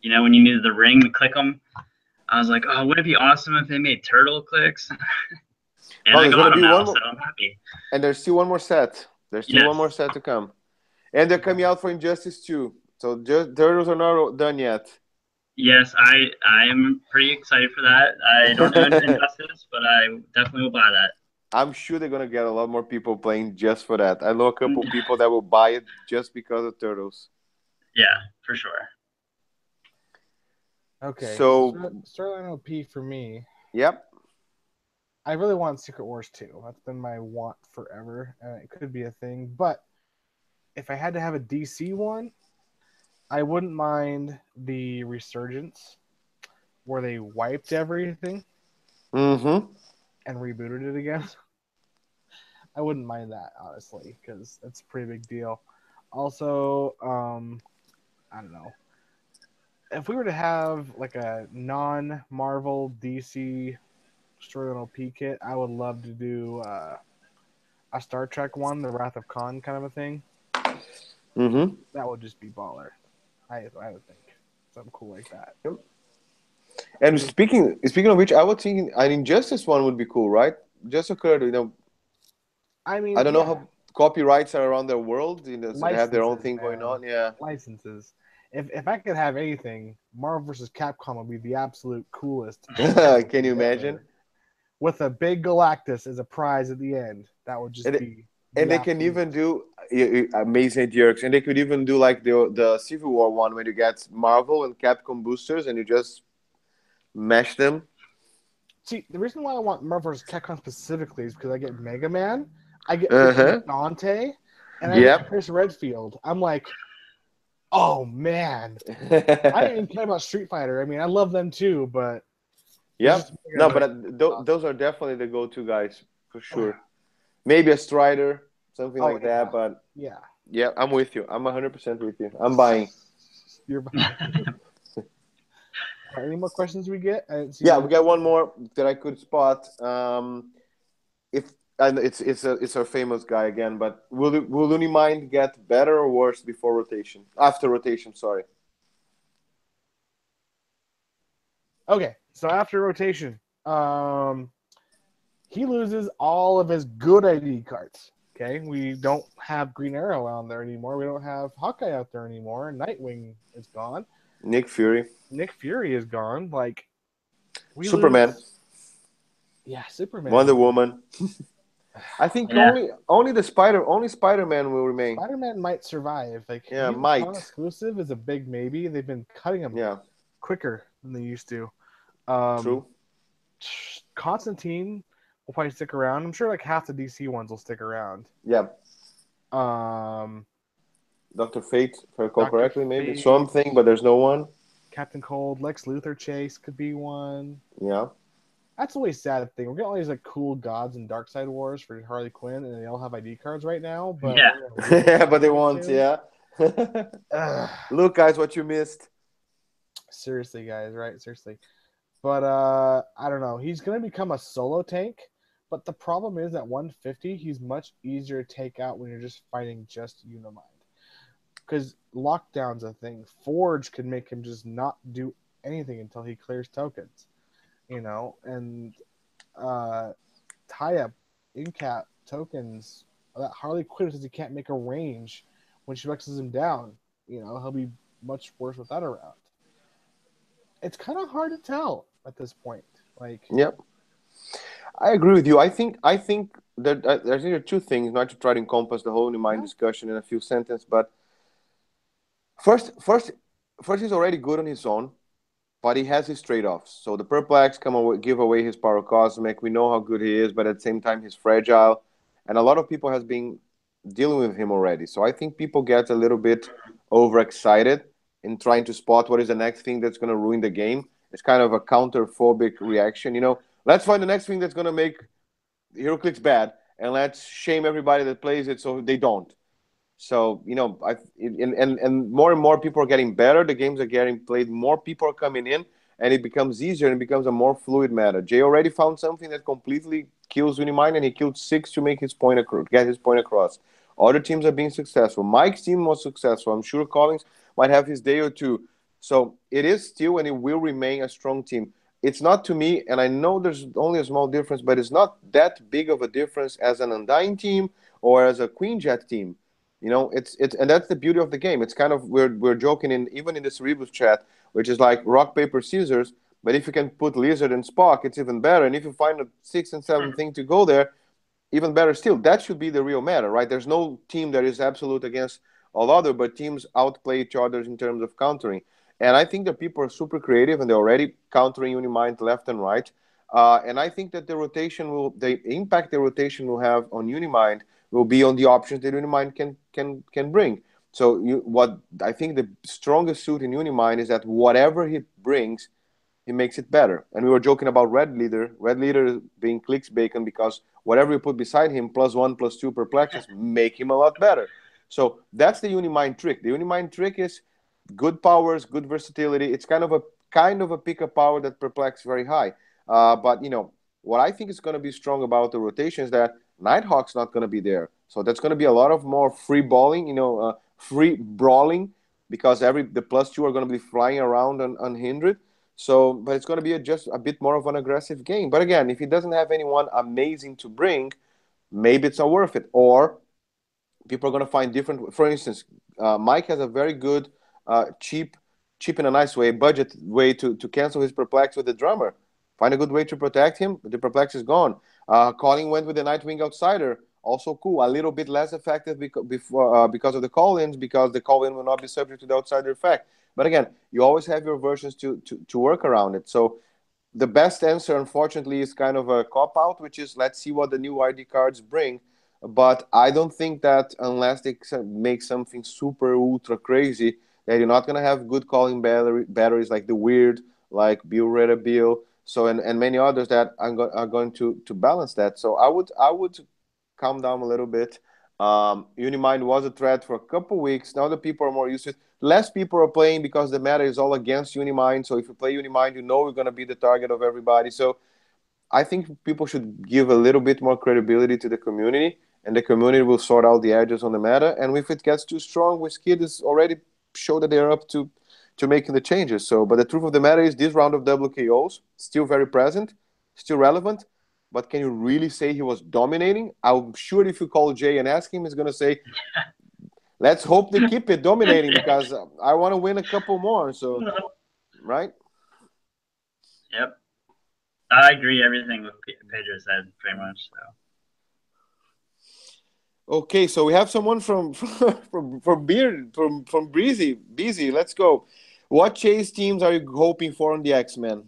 Speaker 3: When you needed the ring to click them, I was like, oh, wouldn't it be awesome if they made Heroclix? And I got them now, so I'm happy.
Speaker 2: And there's still one more set. There's still one more set to come. And they're coming out for Injustice 2. So Turtles are not done yet.
Speaker 3: Yes, I am pretty excited for that. I don't know Injustice, but I definitely will buy that.
Speaker 2: I'm sure they're going to get a lot more people playing just for that. I know a couple people that will buy it just because of Turtles.
Speaker 3: Yeah, for sure.
Speaker 1: Okay.
Speaker 2: So
Speaker 1: Storyline OP for me.
Speaker 2: Yep.
Speaker 1: I really want Secret Wars 2. That's been my want forever, and it could be a thing. But if I had to have a DC one, I wouldn't mind the Resurgence, where they wiped everything and rebooted it again. I wouldn't mind that, honestly, because that's a pretty big deal. Also, I don't know. if we were to have like a non-Marvel DC storyline OP kit, I would love to do a Star Trek one, the Wrath of Khan kind of a thing.
Speaker 2: Mm-hmm.
Speaker 1: That would just be baller. I would think something cool like that.
Speaker 2: Yep. And speaking of which, I was thinking an Injustice one would be cool, right? Just occurred,
Speaker 1: I mean,
Speaker 2: I don't know
Speaker 1: yeah,
Speaker 2: how copyrights are around the world, so they have their own
Speaker 1: licenses,
Speaker 2: thing going
Speaker 1: man.
Speaker 2: on. Yeah.
Speaker 1: Licenses. If I could have anything, Marvel vs. Capcom would be the absolute coolest.
Speaker 2: Can you imagine?
Speaker 1: With a big Galactus as a prize at the end. That would just be.
Speaker 2: And they can even do amazing jerks, and they could even do like the Civil War one where you get Marvel and Capcom boosters, and you just mash them.
Speaker 1: See, the reason why I want Marvel vs. Capcom specifically is because I get Mega Man, I get
Speaker 2: Uh-huh.
Speaker 1: Dante, and I
Speaker 2: Yep.
Speaker 1: get Chris Redfield. I'm like, oh man, I ain't even care about Street Fighter. I mean, I love them too, but
Speaker 2: Yep. No, but those are definitely the go-to guys for sure. Maybe a Strider, something like that. But yeah, I'm with you. I'm 100% with you. I'm buying.
Speaker 1: You're buying. Any more questions we get?
Speaker 2: Yeah, we got one more that I could spot. It's our famous guy again, but will Unimind get better or worse before rotation? After rotation, sorry.
Speaker 1: Okay, so after rotation, he loses all of his good ID cards. Okay, we don't have Green Arrow out there anymore. We don't have Hawkeye out there anymore. Nightwing is gone.
Speaker 2: Nick Fury is
Speaker 1: gone. Like
Speaker 2: Superman.
Speaker 1: Yeah, Superman.
Speaker 2: Wonder Woman. I think only Spider-Man will remain.
Speaker 1: Spider-Man might survive. Like
Speaker 2: might.
Speaker 1: Non-exclusive is a big maybe. They've been cutting him quicker than they used to.
Speaker 2: True.
Speaker 1: Constantine will probably stick around. I'm sure like half the DC ones will stick around.
Speaker 2: Yeah. Dr. Fate, if I recall correctly, maybe something, but there's no one.
Speaker 1: Captain Cold, Lex Luthor Chase could be one.
Speaker 2: Yeah.
Speaker 1: That's always a sad thing. We're getting all these like cool gods and Dark Side Wars for Harley Quinn, and they all have ID cards right now. But
Speaker 2: but they won't. Yeah. Look, guys, what you missed.
Speaker 1: Seriously, guys, right? Seriously. But I don't know. He's gonna become a solo tank, but the problem is at 150, he's much easier to take out when you're just fighting just Unimind. Because lockdown's a thing. Forge can make him just not do anything until he clears tokens. And tie up in-cap tokens that Harley Quinn says he can't make a range when she X's him down. He'll be much worse with that around. It's kind of hard to tell at this point.
Speaker 2: Yep, I agree with you. I think that there's two things, not to try to encompass the whole Unimind discussion in a few sentences, but first, he's already good on his own. But he has his trade-offs. So the Perplex give away his Pyrocosmic. We know how good he is, but at the same time, he's fragile. And a lot of people has been dealing with him already. So I think people get a little bit overexcited in trying to spot what is the next thing that's going to ruin the game. It's kind of a counter-phobic reaction. Let's find the next thing that's going to make Heroclix bad, and let's shame everybody that plays it so they don't. So, and more people are getting better. The games are getting played. More people are coming in, and it becomes easier and it becomes a more fluid matter. Jay already found something that completely kills Unimind, and he killed 6 to make his point get his point across. Other teams are being successful. Mike's team was successful. I'm sure Collins might have his day or two. So it is still and it will remain a strong team. It's not to me, and I know there's only a small difference, but it's not that big of a difference as an Undying team or as a Queen Jet team. It's and that's the beauty of the game. It's kind of we're joking even in the Cere-Bros chat, which is like rock paper scissors. But if you can put Lizard and Spock, it's even better. And if you find a 6 and 7 thing to go there, even better still. That should be the real matter, right? There's no team that is absolute against all other, but teams outplay each other in terms of countering. And I think that people are super creative and they're already countering Unimind left and right. And I think that the impact the rotation will have on Unimind will be on the options that Unimind can bring. So what I think the strongest suit in Unimind is that whatever he brings, he makes it better. And we were joking about Red Leader being Clix Bacon because whatever you put beside him, +1/+2 perplexes, make him a lot better. So that's the Unimind trick. The Unimind trick is good powers, good versatility. It's kind of a pickup power that Perplex very high. But what I think is going to be strong about the rotation is that Nighthawk's not going to be there, so that's going to be a lot of more free balling, free brawling, because the +2 are going to be flying around unhindered. So, but it's going to be just a bit more of an aggressive game. But again, if he doesn't have anyone amazing to bring, maybe it's not worth it. Or people are going to find different. For instance, Mike has a very good, cheap in a nice way, budget way to cancel his Perplex with the drummer. Find a good way to protect him. The Perplex is gone. Calling went with the Nightwing Outsider. Also cool. A little bit less effective because of the call-ins, because the call-in will not be subject to the Outsider effect. But again, you always have your versions to work around it. So the best answer, unfortunately, is kind of a cop-out, which is let's see what the new ID cards bring. But I don't think that unless they make something super ultra crazy, that you're not going to have good calling batteries like the Weird, like Bill Reda Bill, so and many others that are going to balance that. So I would calm down a little bit. Unimind was a threat for a couple weeks. Now the people are more used to it. Less people are playing because the meta is all against Unimind. So if you play Unimind, you know you're going to be the target of everybody. So I think people should give a little bit more credibility to the community, and the community will sort out the edges on the meta. And if it gets too strong, WizKid is already show that they're up to making the changes. So, but the truth of the matter is, this round of WKOs still very present, still relevant. But can you really say he was dominating? I'm sure if you call Jay and ask him, he's going to say, let's hope they keep it dominating because I want to win a couple more. So, right?
Speaker 3: Yep. I agree everything with Pedro said, pretty much. So.
Speaker 2: Okay, so we have someone from Breezy. Breezy, let's go. What chase teams are you hoping for on the X-Men?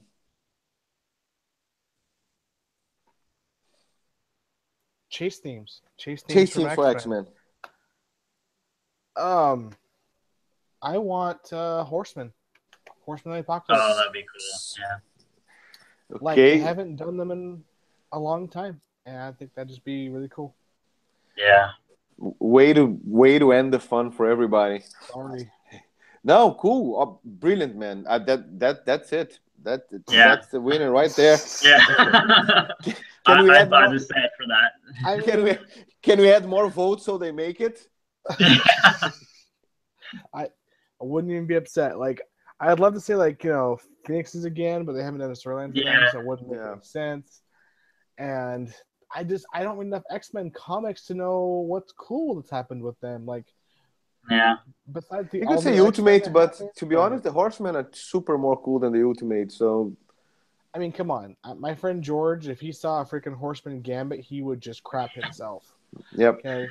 Speaker 1: Chase teams
Speaker 2: For X-Men.
Speaker 1: I want Horseman of the Apocalypse.
Speaker 3: Oh, that'd be cool. Yeah.
Speaker 1: Like, they haven't done them in a long time, and I think that'd just be really cool.
Speaker 3: Yeah.
Speaker 2: Way to end the fun for everybody.
Speaker 1: Sorry.
Speaker 2: No, cool, brilliant, man. That's it. That's the winner right there.
Speaker 3: Yeah.
Speaker 2: Can we
Speaker 3: I
Speaker 2: add more?
Speaker 3: just said for that.
Speaker 2: Can we add more votes so they make it?
Speaker 1: I wouldn't even be upset. Like, I'd love to say, like, Phoenixes again, but they haven't done a storyline for them, so it wouldn't make any sense. And I don't read enough X-Men comics to know what's cool that's happened with them. Like,
Speaker 3: yeah.
Speaker 1: Besides
Speaker 2: you could say Ultimate, but to be honest, the Horsemen are super more cool than the Ultimate. So,
Speaker 1: I mean, come on. My friend George, if he saw a freaking Horseman Gambit, he would just crap himself.
Speaker 2: Yep.
Speaker 1: Okay.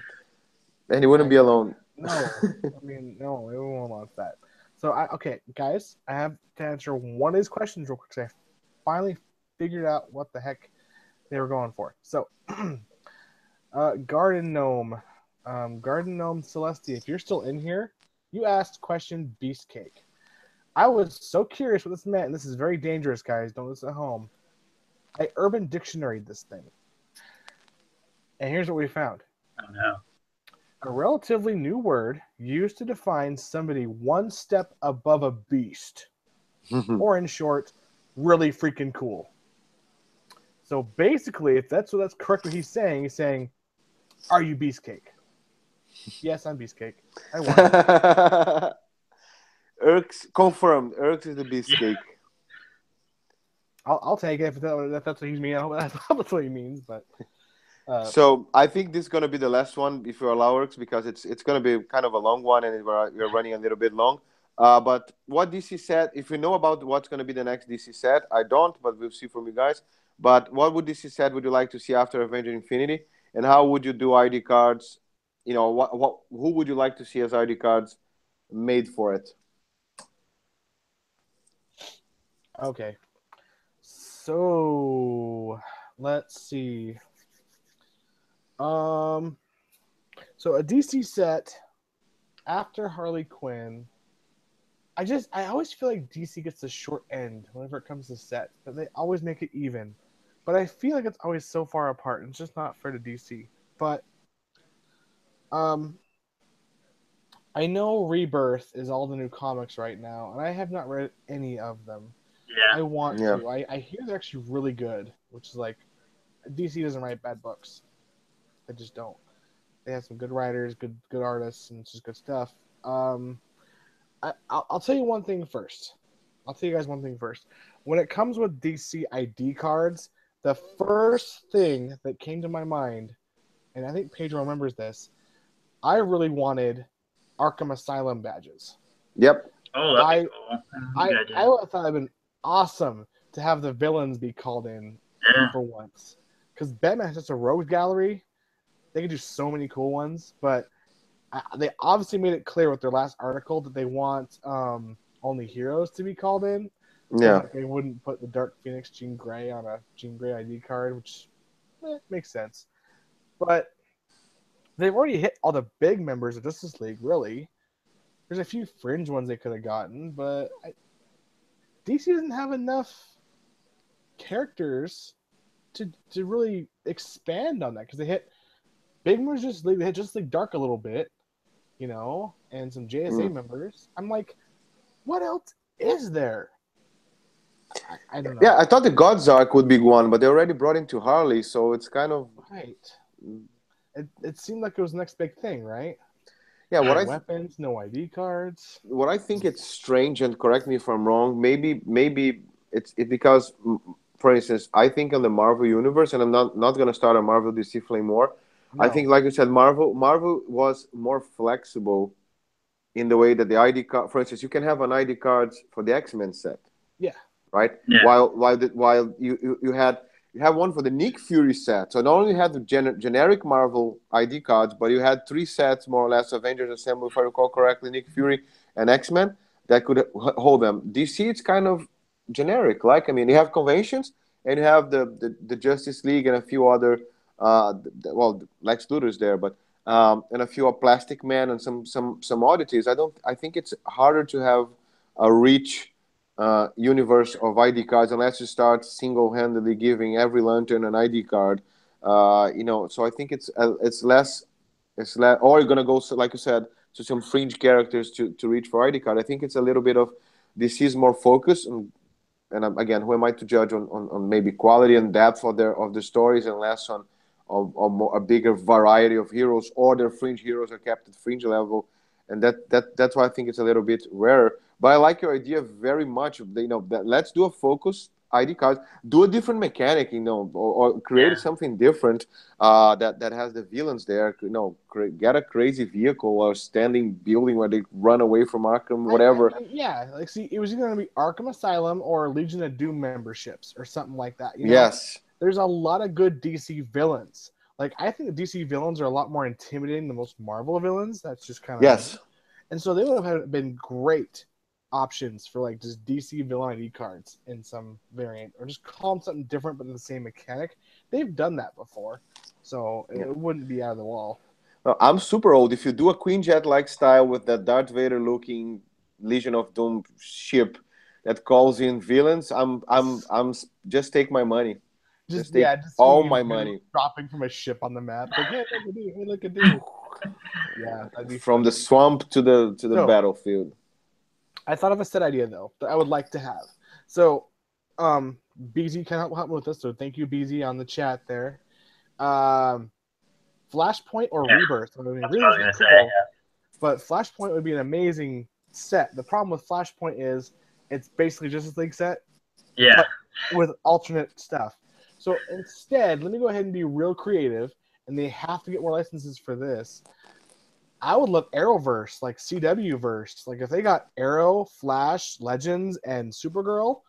Speaker 2: And he wouldn't be alone.
Speaker 1: No. I mean, no, everyone wants that. So, okay, guys, I have to answer one of these questions real quick because I finally figured out what the heck they were going for. So, Garden Gnome Celestia, if you're still in here, you asked question Beastcake. I was so curious what this meant, and this is very dangerous, guys. Don't listen at home. I Urban Dictionary'd this thing. And here's what we found.
Speaker 3: Oh, no.
Speaker 1: A relatively new word used to define somebody one step above a beast. Or in short, really freaking cool. So basically, if that's correct what he's saying, are you Beastcake? Yes, I'm Beastcake. I won.
Speaker 2: Urx confirmed. Urx is the Beastcake.
Speaker 1: I'll take it if that's what he means. I hope that's what he means. But
Speaker 2: so I think this is going to be the last one, if you allow Urx, because it's going to be kind of a long one, and we're running a little bit long. But what DC said, if you know about what's going to be the next DC set, I don't, but we'll see from you guys. But what would DC set would you like to see after Avenger Infinity, and how would you do ID cards? Who would you like to see as ID cards made for it?
Speaker 1: Okay. So let's see. So a DC set after Harley Quinn. I always feel like DC gets the short end whenever it comes to sets, but they always make it even. But I feel like it's always so far apart, and it's just not fair to DC. But I know Rebirth is all the new comics right now, and I have not read any of them. I
Speaker 3: Yeah.
Speaker 1: want
Speaker 2: Yeah.
Speaker 1: to. I hear they're actually really good, which is like DC doesn't write bad books. They just don't. They have some good writers, good artists, and it's just good stuff. I'll tell you one thing first. I'll tell you guys one thing first. When it comes with DC ID cards, the first thing that came to my mind, and I think Pedro remembers this, I really wanted Arkham Asylum badges.
Speaker 2: Yep.
Speaker 3: Oh, that'd
Speaker 1: I
Speaker 3: be cool. That's a
Speaker 1: I
Speaker 3: good
Speaker 1: I
Speaker 3: idea.
Speaker 1: would have thought it'd been awesome to have the villains be called in
Speaker 3: Yeah.
Speaker 1: for once. Because Batman has such a rogue gallery, they could do so many cool ones. But they obviously made it clear with their last article that they want only heroes to be called in. So
Speaker 2: Yeah.
Speaker 1: like they wouldn't put the Dark Phoenix Jean Grey on a Jean Grey ID card, which makes sense. But they've already hit all the big members of Justice League, really. There's a few fringe ones they could have gotten, but DC doesn't have enough characters to really expand on that because they hit big members Justice League, they hit Justice League Dark a little bit, and some JSA members. I'm like, what else is there? I don't know.
Speaker 2: Yeah, I thought the God's Arc would be one, but they already brought into Harley, so it's kind of
Speaker 1: Right. It seemed like it was the next big thing, right?
Speaker 2: yeah.
Speaker 1: No weapons, no ID cards.
Speaker 2: What I think it's strange, and correct me if I'm wrong. Maybe it's because, for instance, I think in the Marvel universe, and I'm not gonna start a Marvel DC flame war. I
Speaker 1: No.
Speaker 2: think, like you said, Marvel was more flexible in the way that the ID card, for instance, you can have an ID cards for the X-Men set.
Speaker 1: Yeah.
Speaker 2: Right.
Speaker 3: Yeah.
Speaker 2: While you have one for the Nick Fury set. So not only had the generic Marvel ID cards, but you had 3 sets more or less: Avengers Assemble, if I recall correctly, Nick Fury, and X-Men that could hold them. DC, it's kind of generic. Like, I mean, you have conventions and you have the Justice League and a few other Lex Luthor's there, but and a few Plastic Man and some oddities. I think it's harder to have a rich universe of ID cards unless you start single-handedly giving every lantern an ID card. So I think it's less, or you're gonna go, like you said, to some fringe characters to reach for ID card. I think it's a little bit of this is more focused, and again, who am I to judge on maybe quality and depth of the stories, and less on a bigger variety of heroes, or their fringe heroes are kept at fringe level, and that's why I think it's a little bit rarer. But I like your idea very much. That let's do a focus ID card, do a different mechanic, or create something different that has the villains there. Get a crazy vehicle or standing building where they run away from Arkham, whatever.
Speaker 1: Yeah, like see, it was either going to be Arkham Asylum or Legion of Doom memberships or something like that.
Speaker 2: Yes.
Speaker 1: There's a lot of good DC villains. Like I think the DC villains are a lot more intimidating than most Marvel villains. That's just kind of
Speaker 2: yes.
Speaker 1: And so they would have been great options for like just DC villain ID cards in some variant, or just call them something different but the same mechanic. They've done that before, so it wouldn't be out of the wall.
Speaker 2: Well, I'm super old. If you do a Quinjet-like style with that Darth Vader-looking Legion of Doom ship that calls in villains, I'm just take my money. Just take all my money.
Speaker 1: Dropping from a ship on the map. Like, hey, look at you. Yeah, that'd be
Speaker 2: from
Speaker 1: funny.
Speaker 2: the swamp to the battlefield.
Speaker 1: I thought of a set idea though that I would like to have. So, BZ can help me with this. So thank you, BZ, on the chat there. Flashpoint or Rebirth. I mean,
Speaker 3: That's what I was gonna say. Yeah.
Speaker 1: But Flashpoint would be an amazing set. The problem with Flashpoint is it's basically Justice League set.
Speaker 3: Yeah.
Speaker 1: But with alternate stuff. So instead, let me go ahead and be real creative, and they have to get more licenses for this. I would love Arrowverse, like CW verse. Like if they got Arrow, Flash, Legends, and Supergirl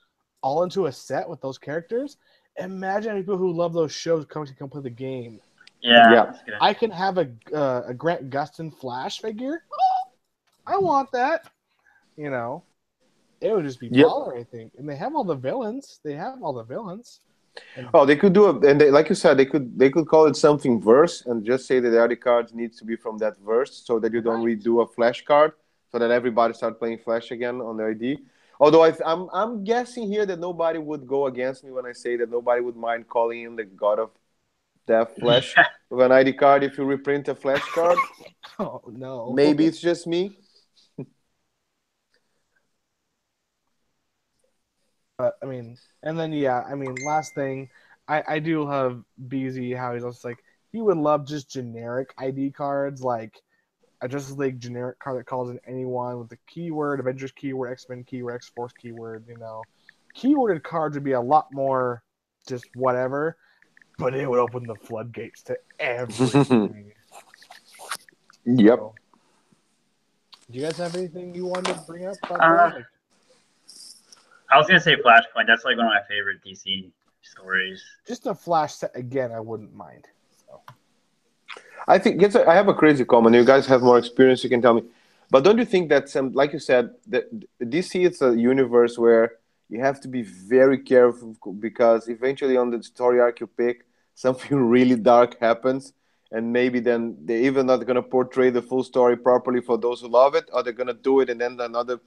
Speaker 1: all into a set with those characters, imagine people who love those shows coming to come play the game.
Speaker 3: Yeah.
Speaker 1: I can have a Grant Gustin Flash figure. Oh, I want that. It would just be baller, I think. And they have all the villains.
Speaker 2: They could do and like you said, they could call it something verse and just say that the ID cards needs to be from that verse, so that you don't redo a Flash card, so that everybody start playing Flash again on the ID. Although I'm guessing here that nobody would go against me when I say that nobody would mind calling in the God of that flash with an ID card if you reprint a flash card.
Speaker 1: Oh no.
Speaker 2: Maybe it's just me.
Speaker 1: But I mean, and then yeah, I mean, last thing, I do love BZ how he's also like he would love just generic ID cards like a Justice League generic card that calls in anyone with the keyword, Avengers keyword, X-Men keyword, X-Force keyword. You know, keyworded cards would be a lot more just whatever, but it would open the floodgates to everything.
Speaker 2: Yep.
Speaker 1: So, do you guys have anything you wanted to bring up about
Speaker 3: Uh,
Speaker 1: that? Like,
Speaker 3: I was gonna say Flashpoint. That's like one of my favorite DC stories.
Speaker 1: just a Flash set again, I wouldn't mind. So.
Speaker 2: I think I have a crazy comment. You guys have more experience. You can tell me. But don't you think that like you said, that DC is a universe where you have to be very careful because eventually on the story arc you pick, something really dark happens, and maybe then they're even not going to portray the full story properly for those who love it, or they're going to do it and then another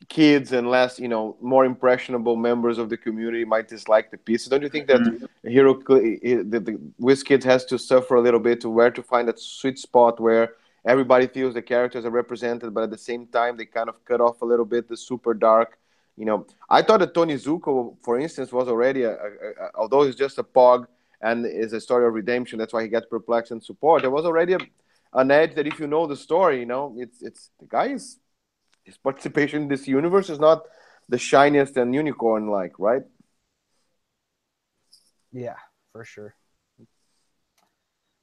Speaker 2: kids and less, more impressionable members of the community might dislike the piece. Don't you think that the WizKids has to suffer a little bit to where to find that sweet spot where everybody feels the characters are represented, but at the same time they kind of cut off a little bit the super dark. I thought that Tony Zuko, for instance, was already although he's just a pog and is a story of redemption. That's why he gets perplexed and support. There was already an edge that if you know the story, it's the guy is. His participation in this universe is not the shiniest and unicorn-like, right?
Speaker 1: Yeah, for sure.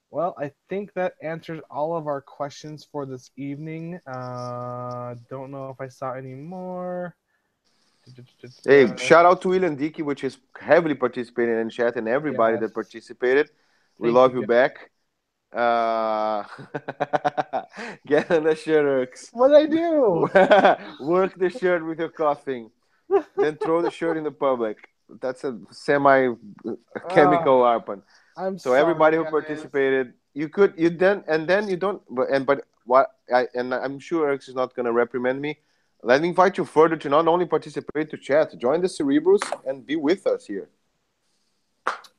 Speaker 1: Well, I think that answers all of our questions for this evening. Don't know if I saw any more.
Speaker 2: Hey, shout out to William Dickey, which is heavily participating in chat, and everybody that participated. We love you back. Get on the shirt, Urks.
Speaker 1: What did I do?
Speaker 2: Work the shirt with your coughing. Then throw the shirt in the public. That's a semi-chemical weapon.
Speaker 1: I'm
Speaker 2: so
Speaker 1: sorry,
Speaker 2: everybody who
Speaker 1: guys.
Speaker 2: participated, I'm sure Alex is not going to reprimand me. Let me invite you further to not only participate to chat, join the Cere-Bros and be with us here.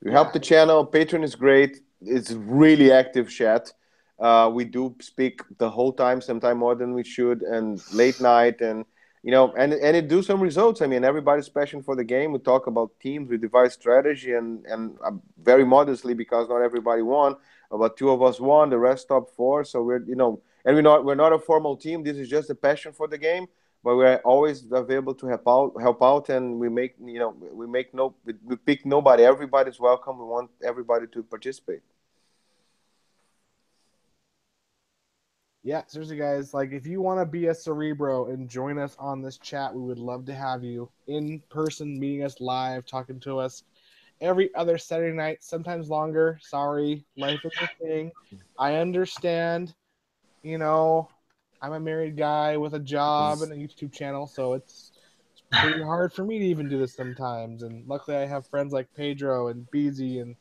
Speaker 2: You help the channel. Patreon is great. It's really active chat. We do speak the whole time, sometimes more than we should, and late night, and and it do some results. I mean, everybody's passion for the game. We talk about teams, we devise strategy, and very modestly because not everybody won, but two of us won, the rest top four. So we're and we're not a formal team. This is just a passion for the game. But we're always available to help out, and we pick nobody. Everybody's welcome. We want everybody to participate.
Speaker 1: Yeah, seriously, guys. Like, if you want to be a Cere-Bro and join us on this chat, we would love to have you in person, meeting us live, talking to us every other Saturday night, sometimes longer. Sorry, life is a thing. I understand. I'm a married guy with a job and a YouTube channel, so it's pretty hard for me to even do this sometimes. And luckily, I have friends like Pedro and Beezy and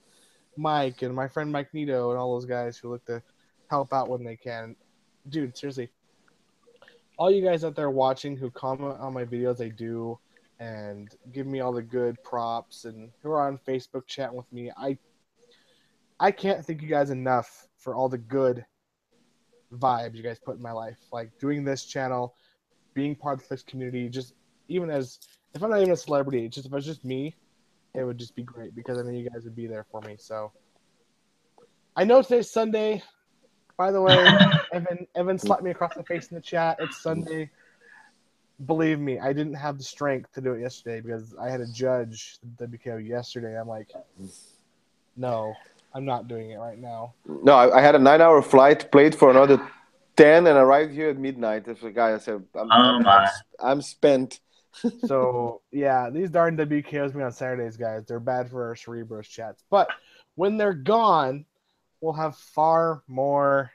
Speaker 1: Mike and my friend Mike Nito and all those guys who look to help out when they can. Dude, seriously, all you guys out there watching who comment on my videos, I do, and give me all the good props and who are on Facebook chatting with me, I can't thank you guys enough for all the good vibes you guys put in my life. Like doing this channel, being part of this community, just even as if I'm not even a celebrity, just if it was just me, it would just be great because I know you guys would be there for me. So I know today's Sunday. By the way, Evan slapped me across the face in the chat. It's Sunday. Believe me, I didn't have the strength to do it yesterday because I had to judge the WKO yesterday. I'm like, no, I'm not doing it right now.
Speaker 2: No, I had a 9-hour flight, played for another 10, and arrived here at midnight. That's the guy I said, I'm spent.
Speaker 1: So, yeah, these darn WKOs me on Saturdays, guys. They're bad for our Cere-Bros chats. But when they're gone, we'll have far more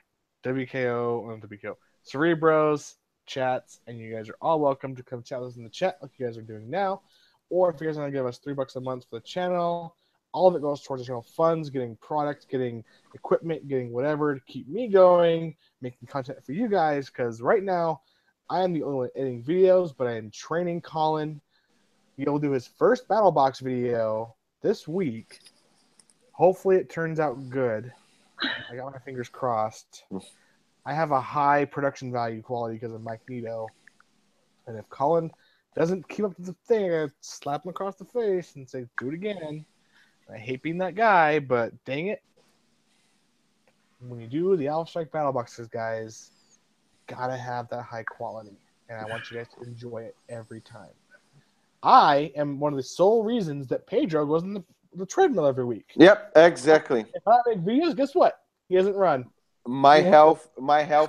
Speaker 1: Cere-Bros chats, and you guys are all welcome to come chat with us in the chat like you guys are doing now. Or if you guys want to give us $3 a month for the channel, all of it goes towards the channel funds, getting products, getting equipment, getting whatever to keep me going, making content for you guys. Because right now, I am the only one editing videos, but I am training Colin. He'll do his first BattleBox video this week. Hopefully it turns out good. I got my fingers crossed. I have a high production value quality because of Mike Nito. And if Colin doesn't keep up to the thing, I gotta slap him across the face and say, do it again. I hate being that guy, but dang it. When you do the Alpha Strike battle boxes, guys, gotta have that high quality. And I want you guys to enjoy it every time. I am one of the sole reasons that Pedro goes on the treadmill every week.
Speaker 2: Yep, exactly.
Speaker 1: If I make videos, guess what? He doesn't run.
Speaker 2: My health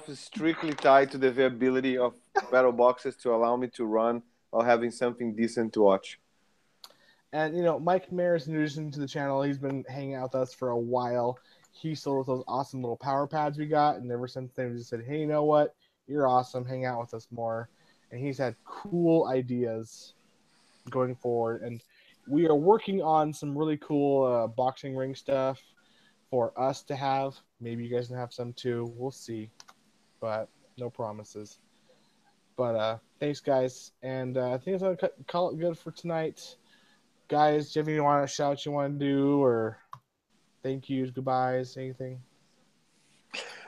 Speaker 2: is strictly tied to the availability of battle boxes to allow me to run while having something decent to watch.
Speaker 1: And, you know, Mike Maris, in addition to the channel, he's been hanging out with us for a while. He sold those awesome little power pads we got, and ever since then, we just said, hey, you know what? You're awesome. Hang out with us more. And he's had cool ideas going forward. And we are working on some really cool boxing ring stuff for us to have. Maybe you guys can have some too. We'll see. But no promises. But thanks, guys. And I think I'm going to call it good for tonight. Guys, do you have any shout you want to do, or thank yous, goodbyes, anything?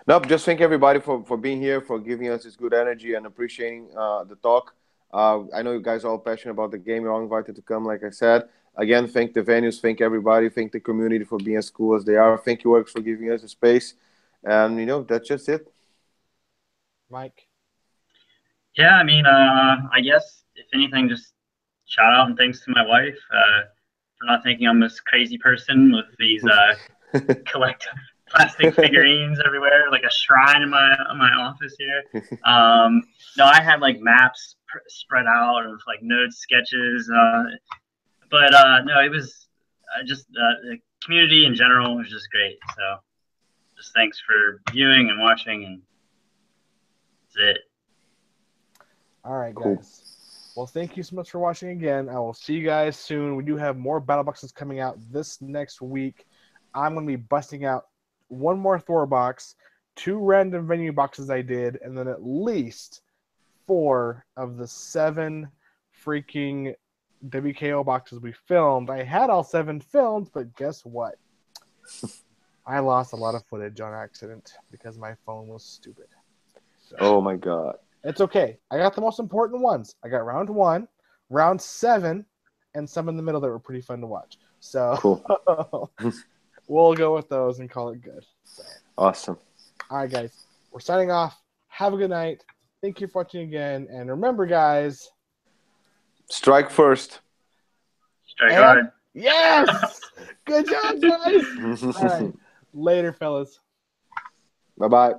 Speaker 2: Nope, just thank everybody for being here, for giving us this good energy and appreciating the talk. I know you guys are all passionate about the game. You're all invited to come, like I said. Again, thank the venues, thank everybody, thank the community for being as cool as they are. Thank you, Works, for giving us the space. And, you know, that's just it.
Speaker 1: Mike?
Speaker 3: Yeah, I mean, I guess, if anything, just shout out and thanks to my wife for not thinking I'm this crazy person with these collective plastic figurines everywhere, like a shrine in my office here. No, I had like maps spread out of like notes, sketches, but no, it was just the community in general was just great. So just thanks for viewing and watching, and that's it.
Speaker 1: All right,
Speaker 2: Cool.
Speaker 1: guys. Well, thank you so much for watching again. I will see you guys soon. We do have more battle boxes coming out this next week. I'm going to be busting out one more Thor box, 2 random venue boxes I did, and then at least 4 of the 7 freaking WKO boxes we filmed. I had all 7 filmed, but guess what? I lost a lot of footage on accident because my phone was stupid. So.
Speaker 2: Oh, my God.
Speaker 1: It's okay. I got the most important ones. I got round 1, round 7, and some in the middle that were pretty fun to watch. So
Speaker 2: Cool.
Speaker 1: We'll go with those and call it good. So.
Speaker 2: Awesome.
Speaker 1: All right, guys. We're signing off. Have a good night. Thank you for watching again. And remember, guys.
Speaker 2: Strike first.
Speaker 3: Strike hard.
Speaker 1: Yes! Good job, guys. All right. Later, fellas.
Speaker 2: Bye-bye.